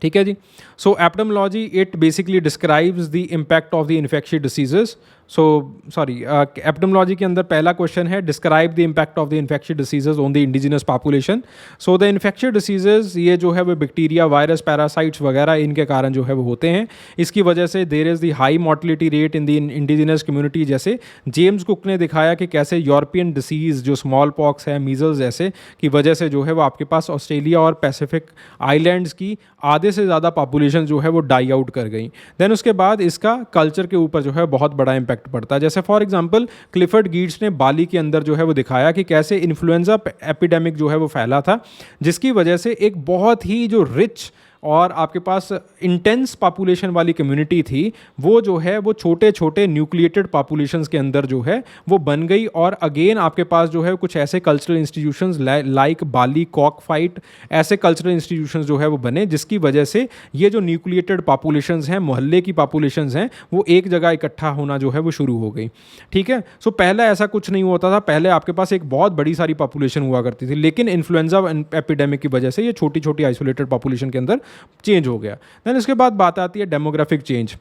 ठीक है जी। So epidemiology it basically describes the impact of the infectious diseases. So sorry, epidemiology के अंदर पहला क्वेश्चन है describe the impact of the infectious diseases on the indigenous population. So the infectious diseases ये जो है वो बैक्टीरिया, वायरस, पैरासाइट्स वगैरह इनके कारण जो है वो होते हैं। इसकी वजह से there is the high mortality rate in the indigenous community. जैसे जेम्स कुक ने दिखाया कि कैसे यूरोपियन डिसीज़ जो स्मॉल पॉक्स है, मीजल्स जैसे की वजह से जो है वो आपके पास ऑस्ट्रेलिया और पैसिफिक आइलैंड्स की आधे से ज़्यादा पॉपुलेशन जो है वो डाई आउट कर गई। देन उसके बाद इसका कल्चर के ऊपर जो है बहुत बड़ा इम्पैक्ट पड़ता है। जैसे फॉर एग्जांपल क्लिफर्ड गीट्स ने बाली के अंदर जो है वो दिखाया कि कैसे इन्फ्लुएंजा एपिडेमिक जो है वो फैला था, जिसकी वजह से एक बहुत ही जो रिच और आपके पास इंटेंस पॉपुलेशन वाली कम्युनिटी थी, वो जो है वो छोटे छोटे न्यूक्लिएटेड पॉपुलेशंस के अंदर जो है वो बन गई। और अगेन आपके पास जो है कुछ ऐसे कल्चरल इंस्टीट्यूशंस लाइक बाली कॉक फाइट, ऐसे कल्चरल इंस्टीट्यूशंस जो है वो बने, जिसकी वजह से ये जो न्यूक्लिएटेड पॉपुलेशंस हैं, मोहल्ले की पॉपुलेशंस हैं, वो एक जगह इकट्ठा होना जो है वो शुरू हो गई। ठीक है। सो पहले ऐसा कुछ नहीं होता था, पहले आपके पास एक बहुत बड़ी सारी पॉपुलेशन हुआ करती थी, लेकिन इन्फ्लुएंजा एपिडेमिक की वजह से ये छोटी छोटी आइसोलेटेड पॉपुलेशन के अंदर चेंज हो गया। देन इसके बाद बात आती है डेमोग्राफिक चेंज।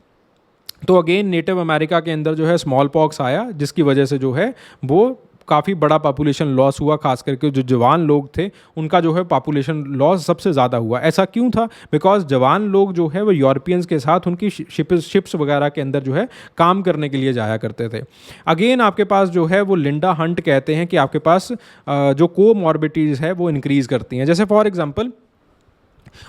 तो अगेन नेटिव अमेरिका के अंदर जो है स्मॉल पॉक्स आया, जिसकी वजह से जो है वो काफ़ी बड़ा पॉपुलेशन लॉस हुआ, खास करके जो जवान लोग थे उनका जो है पॉपुलेशन लॉस सबसे ज़्यादा हुआ। ऐसा क्यों था? बिकॉज जवान लोग जो है वो यूरोपियंस के साथ उनकी शिप्स वगैरह के अंदर जो है काम करने के लिए जाया करते थे। अगेन आपके पास जो है वो लिंडा हंट कहते हैं कि आपके पास जो कोमॉर्बिडिटीज़ है वो इंक्रीज़ करती हैं। जैसे फॉर एग्जांपल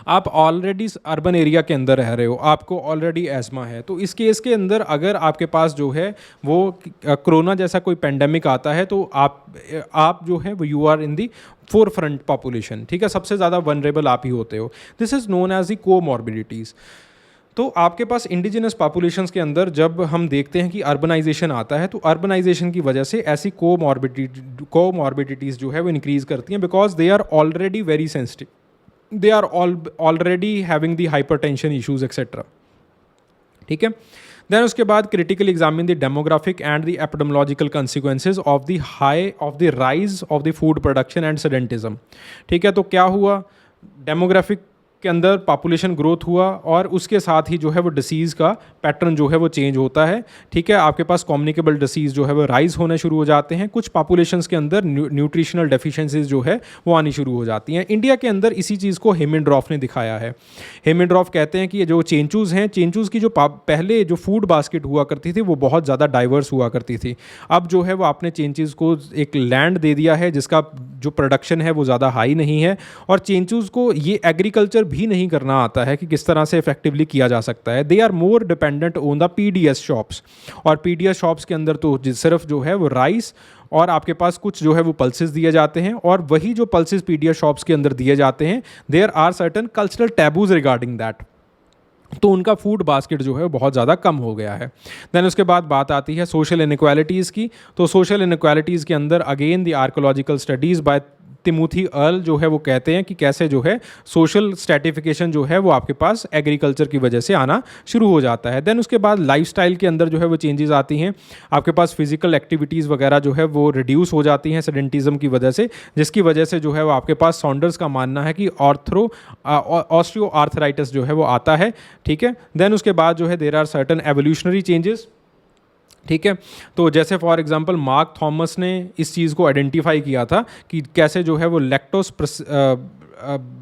आप ऑलरेडी अर्बन एरिया के अंदर रह रहे हो, आपको ऑलरेडी एस्मा है, तो इस केस के अंदर अगर आपके पास जो है वो कोरोना जैसा कोई पेंडेमिक आता है तो आप जो है वो you are in the forefront population. ठीक है, सबसे ज़्यादा वनरेबल आप ही होते हो। This is known as the comorbidities. तो आपके पास इंडिजिनस पॉपुलेशंस के अंदर जब हम देखते हैं कि अर्बनाइजेशन आता है, तो अर्बनाइजेशन की वजह से ऐसी कोमॉर्बिडिटीज़ जो है वो इंक्रीज़ करती हैं, because they are already very sensitive, they are already having the hypertension issues etc. ठीक है। देन उसके बाद critically examine the demographic and the epidemiological consequences of the rise of the food production and sedentism. ठीक है, तो क्या हुआ, demographic के अंदर पॉपुलेशन ग्रोथ हुआ और उसके साथ ही जो है वो डिसीज़ का पैटर्न जो है वो चेंज होता है। ठीक है, आपके पास कम्युनिकेबल डिसीज़ जो है वो राइज होने शुरू हो जाते हैं। कुछ पॉपुलेशंस के अंदर न्यूट्रिशनल डेफिशिएंसीज जो है वो आनी शुरू हो जाती हैं। इंडिया के अंदर इसी चीज़ को हेमिंड्रॉफ ने दिखाया है। हेमिंड्रॉफ कहते हैं कि ये जो चेंचूज़ हैं, चेंचूज़ की जो पहले जो फूड बास्केट हुआ करती थी वो बहुत ज़्यादा डाइवर्स हुआ करती थी। अब जो है वो आपने चेंचूज़ को एक लैंड दे दिया है जिसका जो प्रोडक्शन है वो ज़्यादा हाई नहीं है, और चेंचूज़ को ये एग्रीकल्चर भी नहीं करना आता है कि किस तरह से इफेक्टिवली किया जा सकता है। They are more dependent on the PDS shops, और पीडीएस शॉप्स के अंदर तो सिर्फ जो है वो राइस और आपके पास कुछ जो है वो पल्सेस दिए जाते हैं, और वही जो पल्सेस पीडीएस शॉप्स के अंदर दिए जाते हैं, there are certain cultural taboos regarding that, तो उनका फूड बास्केट जो है बहुत ज़्यादा कम हो गया है। देन उसके बाद बात आती है सोशल इनइक्वालिटीज़ की। तो सोशल इनइक्वालिटीज़ के अंदर again the archaeological studies by Timothy Earle जो है वो कहते हैं कि कैसे जो है सोशल स्ट्रैटिफिकेशन जो है वो आपके पास एग्रीकल्चर की वजह से आना शुरू हो जाता है। देन उसके बाद लाइफस्टाइल के अंदर जो है वो चेंजेस आती हैं। आपके पास फिजिकल एक्टिविटीज़ वगैरह जो है वो रिड्यूस हो जाती हैं सेडेंटिज्म की वजह से, जिसकी वजह से जो है वो आपके पास सॉन्डर्स का मानना है कि ऑस्टियो आर्थराइटिस जो है वो आता है। ठीक है, देन उसके बाद जो है there are certain evolutionary changes. ठीक है, तो जैसे फॉर एग्जांपल मार्क थॉमस ने इस चीज़ को आइडेंटिफाई किया था कि कैसे जो है वो लैक्टोस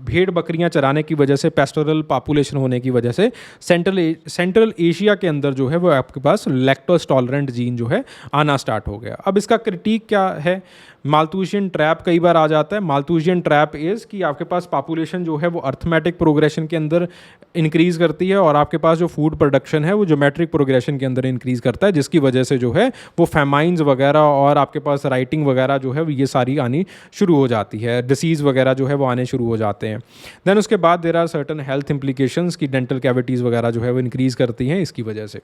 भेड़ बकरियां चराने की वजह से, पेस्टोरल पॉपुलेशन होने की वजह से सेंट्रल एशिया के अंदर जो है वो आपके पास लैक्टोस टॉलरेंट जीन जो है आना स्टार्ट हो गया। अब इसका क्रिटिक क्या है? माल्थुसियन ट्रैप कई बार आ जाता है। माल्थुसियन ट्रैप इज़ कि आपके पास पॉपुलेशन जो है वो अर्थमेटिक प्रोग्रेशन के अंदर इंक्रीज़ करती है, और आपके पास जो फूड प्रोडक्शन है वो ज्योमेट्रिक प्रोग्रेशन के अंदर इंक्रीज़ करता है, जिसकी वजह से जो है वो फेमाइंस वगैरह और आपके पास राइटिंग वगैरह जो है ये सारी आनी शुरू हो जाती है, डिसीज़ वगैरह जो है वो आने शुरू हो जाते हैं। देन उसके बाद there are certain health implications की डेंटल कैविटीज़ वगैरह जो है वो इंक्रीज़ करती हैं इसकी वजह से।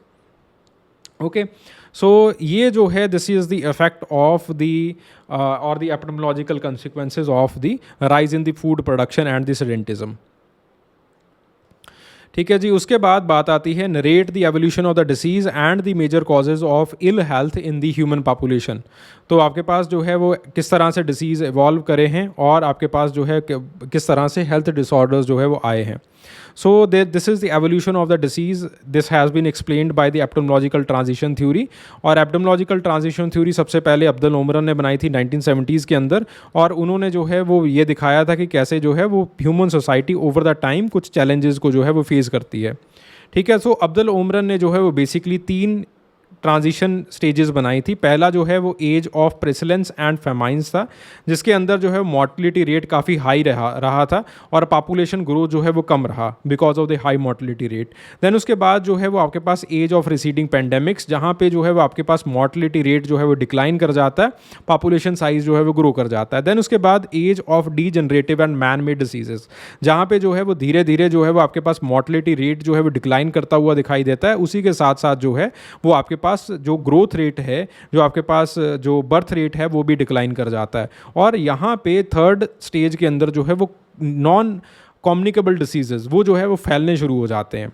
ओके, सो ये जो है this is the effect of the और the epidemiological consequences of the rise in the food production and the sedentism. ठीक है जी, उसके बाद बात आती है narrate the evolution of the disease and the major causes of ill health in the human population. तो आपके पास जो है वो किस तरह से डिसीज़ इवॉल्व करे हैं और आपके पास जो है किस तरह से हेल्थ डिसऑर्डर्स जो है वो आए हैं। So this is the evolution of the disease, this has been explained by the epidemiological transition theory. और एपिडेमियोलॉजिकल ट्रांजिशन थ्योरी सबसे पहले अब्दुल उमरन ने बनाई थी 1970s के अंदर, और उन्होंने जो है वो ये दिखाया था कि कैसे जो है वो human society over the time कुछ चैलेंजेस को जो है वो फेस करती है। ठीक है, सो अब्दुल उमरन ने जो है वो बेसिकली 3 ट्रांजिशन स्टेजेस बनाई थी। पहला जो है वो एज ऑफ प्रेसिलेंस एंड फेमाइंस था, जिसके अंदर जो है मोर्टलिटी रेट काफ़ी हाई रहा था और पॉपुलेशन ग्रोथ जो है वो कम रहा because of the high mortality rate. Then उसके बाद जो है वो आपके पास एज ऑफ रिसीडिंग पेंडेमिक्स, जहाँ पे जो है वो आपके पास मोर्टलिटी रेट जो है वो डिक्लाइन कर जाता है, पॉपुलेशन साइज जो है वो ग्रो कर जाता है। देन उसके बाद age of degenerative and man made diseases, जहाँ पे जो है वो धीरे धीरे जो है वो आपके पास मोर्टलिटी रेट जो है वो डिक्लाइन करता हुआ दिखाई देता है। उसी के साथ साथ जो है वो आपके पास जो ग्रोथ रेट है, जो आपके पास जो बर्थ रेट है, वो भी डिक्लाइन कर जाता है। और यहाँ पे थर्ड स्टेज के अंदर जो है वो नॉन कम्युनिकेबल डिसीजेज वो जो है वो फैलने शुरू हो जाते हैं,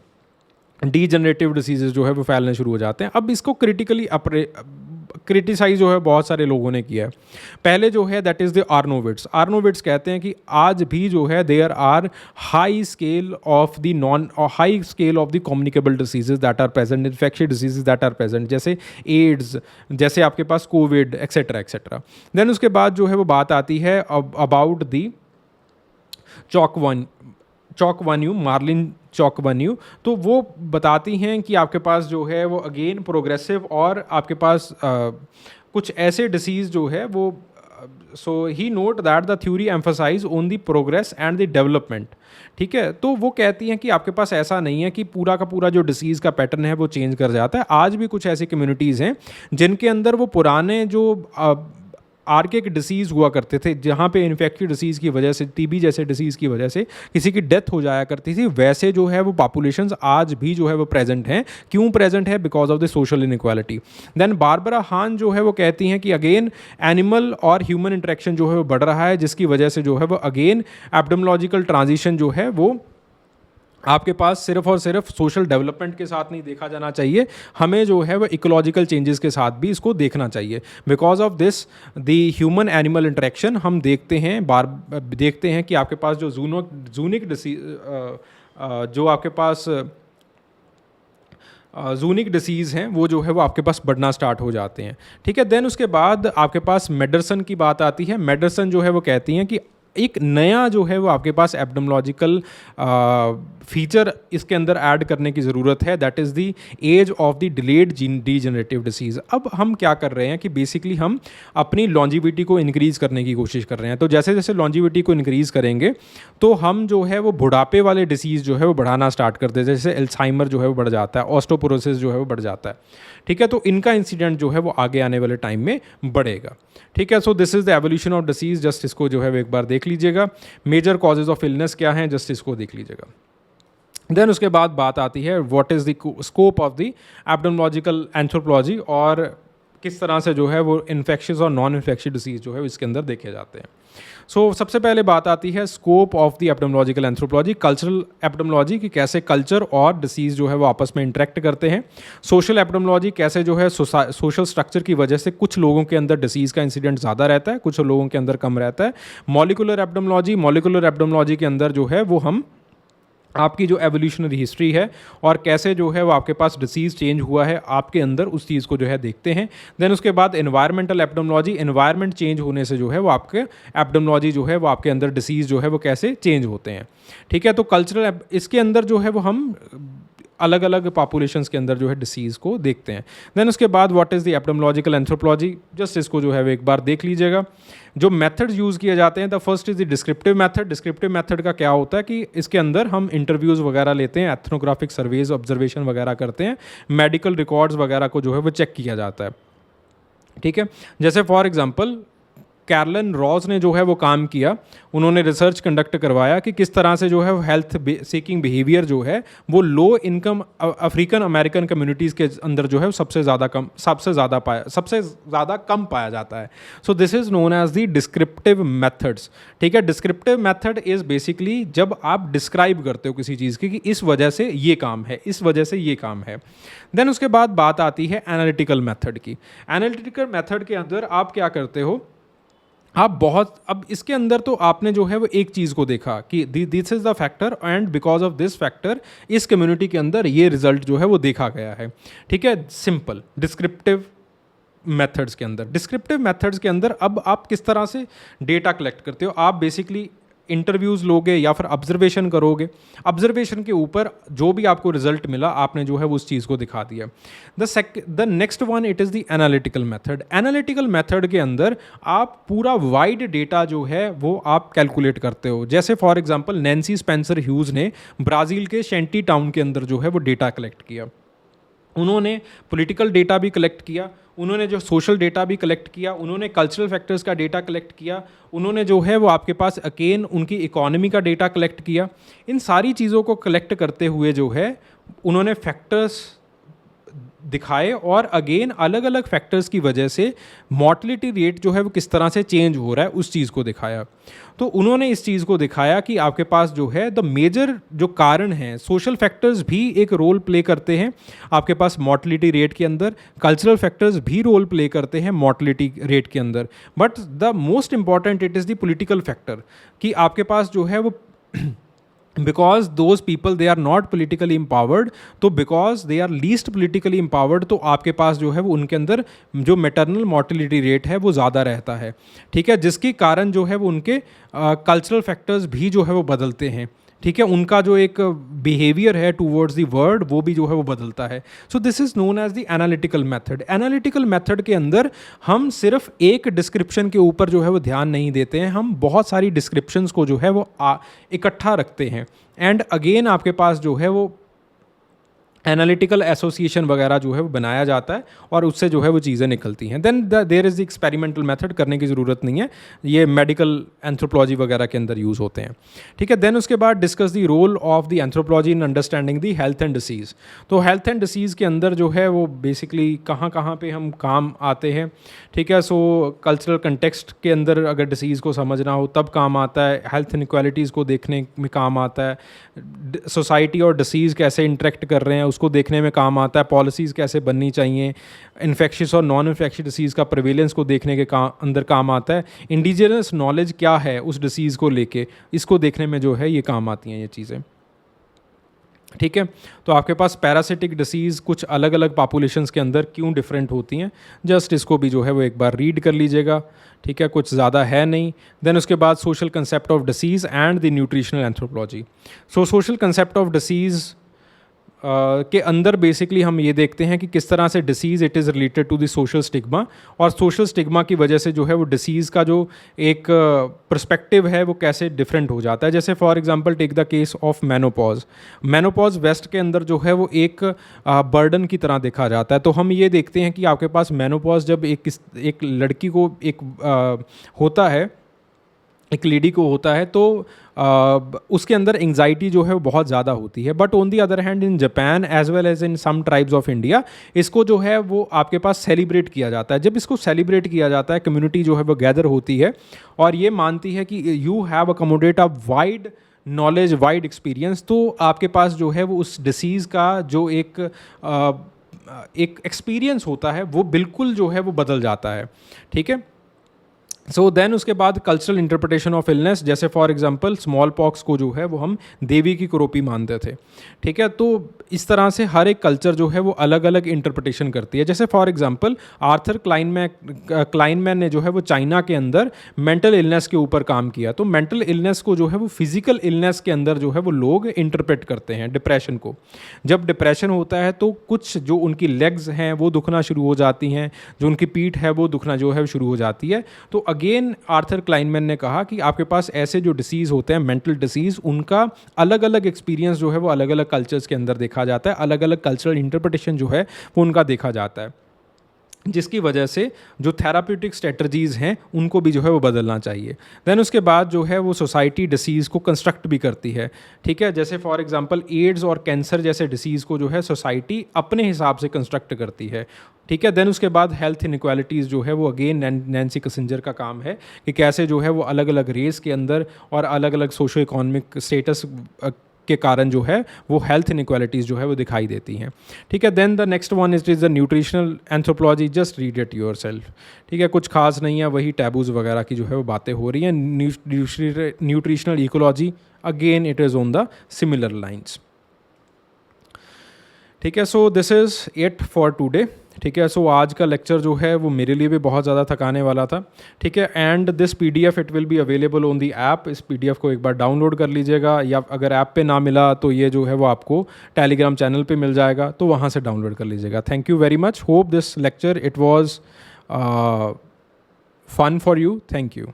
डीजनरेटिव डिसीजेज जो है वो फैलने शुरू हो जाते हैं। अब इसको क्रिटिसाइज जो है बहुत सारे लोगों ने किया है। पहले जो है that is the Arnowitz. Arnowitz कहते हैं कि आज भी जो है there are high scale of the communicable diseases that are present, infectious diseases that are present, जैसे एड्स, जैसे आपके पास कोविड एक्सेट्रा एक्सेट्रा। देन उसके बाद जो है वो बात आती है अबाउट दी चॉकवन्यू, मार्लिन चॉकवन्यू। तो वो बताती हैं कि आपके पास जो है वो अगेन प्रोग्रेसिव और आपके पास कुछ ऐसे डिसीज़ जो है वो so he note that the theory emphasise on the progress and the development. ठीक है, तो वो कहती हैं कि आपके पास ऐसा नहीं है कि पूरा का पूरा जो डिसीज़ का पैटर्न है वो चेंज कर जाता है। आज भी कुछ ऐसी कम्युनिटीज़ हैं जिनके अंदर वो पुराने जो आर्किक डिसीज़ हुआ करते थे, जहाँ पे इन्फेक्टिव डिसीज़ की वजह से, टीबी जैसे डिसीज़ की वजह से किसी की डेथ हो जाया करती थी, वैसे जो है वो पॉपुलेशंस आज भी जो है वो प्रेजेंट हैं। क्यों प्रेजेंट है? Because of the social inequality. Then Barbara Hahn जो है वो कहती हैं कि अगेन एनिमल और ह्यूमन इंटरेक्शन जो है वो बढ़ रहा है, जिसकी वजह से जो है वो अगेन एपिडेमियोलॉजिकल ट्रांजिशन जो है वो आपके पास सिर्फ और सिर्फ सोशल डेवलपमेंट के साथ नहीं देखा जाना चाहिए, हमें जो है वो इकोलॉजिकल चेंजेस के साथ भी इसको देखना चाहिए। Because of this the human animal interaction हम देखते हैं कि आपके पास जो जूनिक डिसीज जो आपके पास जूनिक डिसीज़ हैं वो जो है वो आपके पास बढ़ना स्टार्ट हो जाते हैं। ठीक है, देन उसके बाद आपके पास मेडरसन की बात आती है। मेडरसन जो है वो कहती हैं कि एक नया जो है वो आपके पास एब्डोमोलॉजिकल फीचर इसके अंदर ऐड करने की ज़रूरत है, that is the age of the delayed degenerative disease. अब हम क्या कर रहे हैं कि बेसिकली हम अपनी लॉन्जिविटी को इंक्रीज़ करने की कोशिश कर रहे हैं। तो जैसे जैसे लॉन्जिविटी को इंक्रीज़ करेंगे तो हम जो है वो बुढ़ापे वाले डिसीज़ जो है वो बढ़ाना स्टार्ट करते हैं, जैसे एल्जाइमर जो है वो बढ़ जाता है, ऑस्टोपोरोसिस जो है वो बढ़ जाता है। ठीक है, तो इनका इंसिडेंट जो है वो आगे आने वाले टाइम में बढ़ेगा। ठीक है, so this is the evolution of disease, just इसको जो है वो एक बार देख लीजिएगा। मेजर कॉजेज ऑफ इलनेस क्या हैं, जस्ट इसको देख लीजिएगा। देन उसके बाद बात आती है what is the scope of the epidemiological anthropology, और किस तरह से जो है वो इन्फेक्शियस और नॉन इन्फेक्शियस डिसीज़ जो है इसके अंदर देखे जाते हैं। सो सबसे पहले बात आती है scope of the epidemiological anthropology, cultural epidemiology, कि कैसे कल्चर और डिसीज़ जो है वो आपस में इंटरेक्ट करते हैं। सोशल एपिडेमियोलॉजी, कैसे जो है सोशल स्ट्रक्चर की वजह से कुछ लोगों के अंदर डिसीज़ का इंसिडेंट ज़्यादा रहता है, कुछ लोगों के अंदर कम रहता है। मॉलिकुलर एपिडेमियोलॉजी के अंदर जो है वो हम आपकी जो एवोल्यूशनरी हिस्ट्री है और कैसे जो है वो आपके पास डिसीज़ चेंज हुआ है आपके अंदर, उस चीज़ को जो है देखते हैं। देन उसके बाद एनवायरमेंटल एपिडेमियोलॉजी, एनवायरमेंट चेंज होने से जो है वो आपके एपिडेमियोलॉजी जो है वो आपके अंदर डिसीज़ जो है वो कैसे चेंज होते हैं। ठीक है, तो कल्चरल इसके अंदर जो है वो हम अलग अलग पॉपुलेशंस के अंदर जो है डिसीज़ को देखते हैं। देन उसके बाद what is the epidemiological anthropology, just इसको जो है वो एक बार देख लीजिएगा। जो मेथड्स यूज़ किए जाते हैं, the first is the descriptive method. Descriptive method का क्या होता है कि इसके अंदर हम इंटरव्यूज़ वगैरह लेते हैं, एथनोग्राफिक सर्वेज ऑब्जर्वेशन वगैरह करते हैं, मेडिकल रिकॉर्ड्स वगैरह को जो है वो चेक किया जाता है। ठीक है, जैसे फॉर एग्जांपल कैरलन रॉज ने जो है वो काम किया, उन्होंने रिसर्च कंडक्ट करवाया कि किस तरह से जो है हेल्थ सीकिंग बिहेवियर जो है वो low income African American communities के अंदर जो है सबसे ज़्यादा कम पाया जाता है। So this is known as the descriptive methods. ठीक है, डिस्क्रिप्टिव मेथड इज़ बेसिकली जब आप डिस्क्राइब करते हो किसी चीज़ की कि इस वजह से ये काम है, इस वजह से ये काम है। देन उसके बाद बात आती है एनालिटिकल मेथड की। एनालिटिकल मेथड के अंदर आप क्या करते हो, आप बहुत, अब इसके अंदर तो आपने जो है वो एक चीज़ को देखा कि this is the factor and because of this factor इस कम्युनिटी के अंदर ये रिजल्ट जो है वो देखा गया है। ठीक है, सिंपल डिस्क्रिप्टिव मेथड्स के अंदर, डिस्क्रिप्टिव मेथड्स के अंदर अब आप किस तरह से डेटा कलेक्ट करते हो, आप बेसिकली इंटरव्यूज़ लोगे या फिर ऑब्जर्वेशन करोगे, ऑब्जर्वेशन के ऊपर जो भी आपको रिजल्ट मिला आपने जो है वो उस चीज़ को दिखा दिया। The next one it is the analytical method. Analytical method के अंदर आप पूरा वाइड डेटा जो है वो आप कैलकुलेट करते हो। जैसे for example Nancy Spencer hues ने ब्राज़ील के शेंटी टाउन के अंदर जो है वो डेटा कलेक्ट किया। उन्होंने पॉलिटिकल डेटा भी कलेक्ट किया, उन्होंने जो सोशल डेटा भी कलेक्ट किया, उन्होंने कल्चरल फैक्टर्स का डेटा कलेक्ट किया, उन्होंने जो है वो आपके पास अगेन उनकी इकोनॉमी का डेटा कलेक्ट किया। इन सारी चीज़ों को कलेक्ट करते हुए जो है उन्होंने फैक्टर्स दिखाए और अगेन अलग अलग फैक्टर्स की वजह से मॉर्टलिटी रेट जो है वो किस तरह से चेंज हो रहा है उस चीज़ को दिखाया। तो उन्होंने इस चीज़ को दिखाया कि आपके पास जो है द मेजर जो कारण हैं, सोशल फैक्टर्स भी एक रोल प्ले करते हैं आपके पास मॉर्टलिटी रेट के अंदर, कल्चरल फैक्टर्स भी रोल प्ले करते हैं मॉर्टलिटी रेट के अंदर, but the most important it is the political factor कि आपके पास जो है वो because those people they are not politically empowered, तो because they are least politically empowered तो आपके पास जो है वो उनके अंदर जो मैटरनल मॉर्टिलिटी रेट है वो ज़्यादा रहता है। ठीक है, जिसके कारण जो है वो उनके कल्चरल फैक्टर्स भी जो है वो बदलते हैं। ठीक है, उनका जो एक बिहेवियर है टूवर्ड्स द वर्ल्ड वो भी जो है वो बदलता है। So this is known as the analytical method. Analytical method के अंदर हम सिर्फ एक डिस्क्रिप्शन के ऊपर जो है वो ध्यान नहीं देते हैं, हम बहुत सारी डिस्क्रिप्शंस को जो है वो इकट्ठा रखते हैं एंड अगेन आपके पास जो है वो एनालिटिकल एसोसिएशन वगैरह जो है वो बनाया जाता है और उससे जो है वो चीज़ें निकलती हैं। Then there is the experimental method, करने की ज़रूरत नहीं है, ये मेडिकल एंथ्रोपोलॉजी वगैरह के अंदर यूज़ होते हैं। ठीक है, देन उसके बाद discuss the role of the anthropology in understanding the health and disease. तो हेल्थ एंड डिसीज़ के अंदर जो है वो बेसिकली कहाँ कहाँ पे हम काम आते हैं। ठीक है, सो कल्चरल कंटेक्स्ट के अंदर अगर डिसीज़ को समझना हो तब काम आता है, हेल्थ इनक्वालिटीज़ को देखने में काम आता है, सोसाइटी और डिसीज़ कैसे इंटरेक्ट कर रहे हैं उसको देखने में काम आता है, पॉलिसीज़ कैसे बननी चाहिए, इन्फेक्शियस और नॉन इन्फेक्शियस डिसीज़ का प्रिवेलेंस को देखने के अंदर काम आता है, इंडिजिनस नॉलेज क्या है उस डिसीज़ को लेके, इसको देखने में जो है ये काम आती हैं ये चीज़ें। ठीक है, तो आपके पास पैरासिटिक डिसीज़ कुछ अलग अलग पॉपुलेशंस के अंदर क्यों डिफरेंट होती हैं, जस्ट इसको भी जो है वो एक बार रीड कर लीजिएगा। ठीक है, कुछ ज़्यादा है नहीं। देन उसके बाद social concept of disease and the nutritional anthropology. So social concept of disease के अंदर बेसिकली हम ये देखते हैं कि किस तरह से disease it is related to the social stigma, और सोशल स्टिग्मा की वजह से जो है वो डिसीज़ का जो एक पर्सपेक्टिव है वो कैसे डिफरेंट हो जाता है। जैसे for example take the case of menopause. Menopause west के अंदर जो है वो एक बर्डन की तरह देखा जाता है। तो हम ये देखते हैं कि आपके पास मेनोपॉज जब एक लड़की को होता है, एक लेडी को होता है, तो उसके अंदर एंग्जाइटी जो है वो बहुत ज़्यादा होती है। But on the other hand in Japan as well as in some tribes of India इसको जो है वो आपके पास सेलिब्रेट किया जाता है। जब इसको सेलिब्रेट किया जाता है, कम्युनिटी जो है वो गैदर होती है और ये मानती है कि you have accommodate a wide knowledge, wide experience, तो आपके पास जो है वो उस डिसीज़ का जो एक एक्सपीरियंस होता है वो बिल्कुल जो है वो बदल जाता है। ठीक है, सो देन उसके बाद कल्चरल इंटरप्रिटेशन ऑफ इलनेस, जैसे फॉर एग्जांपल स्मॉल पॉक्स को जो है वो हम देवी की कुरूपी मानते थे। ठीक है, तो इस तरह से हर एक कल्चर जो है वो अलग अलग इंटरप्रिटेशन करती है। जैसे फॉर एग्जांपल आर्थर क्लाइनमैन ने जो है वो चाइना के अंदर मेंटल इलनेस के ऊपर काम किया। तो मेंटल इलनेस को जो है वो फिजिकल इलनेस के अंदर जो है वो लोग इंटरप्रेट करते हैं डिप्रेशन को। जब डिप्रेशन होता है तो कुछ जो उनकी लेग्स हैं वो दुखना शुरू हो जाती हैं, जो उनकी पीठ है वो दुखना जो है शुरू हो जाती है। तो अगेन आर्थर क्लाइनमैन ने कहा कि आपके पास ऐसे जो डिसीज़ होते हैं मेंटल डिसीज़, उनका अलग अलग एक्सपीरियंस जो है वो अलग अलग कल्चर्स के अंदर देखा जाता है, अलग अलग कल्चरल इंटरप्रिटेशन जो है वो उनका देखा जाता है, जिसकी वजह से जो थेराप्यूटिक स्ट्रेटजीज़ हैं उनको भी जो है वो बदलना चाहिए। देन उसके बाद जो है वो सोसाइटी डिसीज़ को कंस्ट्रक्ट भी करती है। ठीक है, जैसे फॉर एग्जांपल एड्स और कैंसर जैसे डिसीज़ को जो है सोसाइटी अपने हिसाब से कंस्ट्रक्ट करती है। ठीक है, देन उसके बाद हेल्थ इनक्वालिटीज़ जो है वो अगेन नैन्सी किसिंजर का काम है कि कैसे जो है वो अलग अलग रेस के अंदर और अलग अलग सोशो इकोनॉमिक स्टेटस के कारण जो है वो हेल्थ इनइक्वालिटीज़ जो है वो दिखाई देती हैं। ठीक है, then the next one is the nutritional anthropology, just read it yourself. ठीक है, कुछ खास नहीं है, वही टैबूज़ वगैरह की जो है वो बातें हो रही हैं। Nutritional ecology, again it is on the similar lines. ठीक है, so this is it for today. ठीक है, सो आज का लेक्चर जो है वो मेरे लिए भी बहुत ज़्यादा थकाने वाला था। ठीक है, and this PDF it will be available on the app. इस PDF को एक बार डाउनलोड कर लीजिएगा, या अगर ऐप पे ना मिला तो ये जो है वो आपको टेलीग्राम चैनल पे मिल जाएगा, तो वहाँ से डाउनलोड कर लीजिएगा। Thank you very much, hope this lecture it was fun for you. Thank you.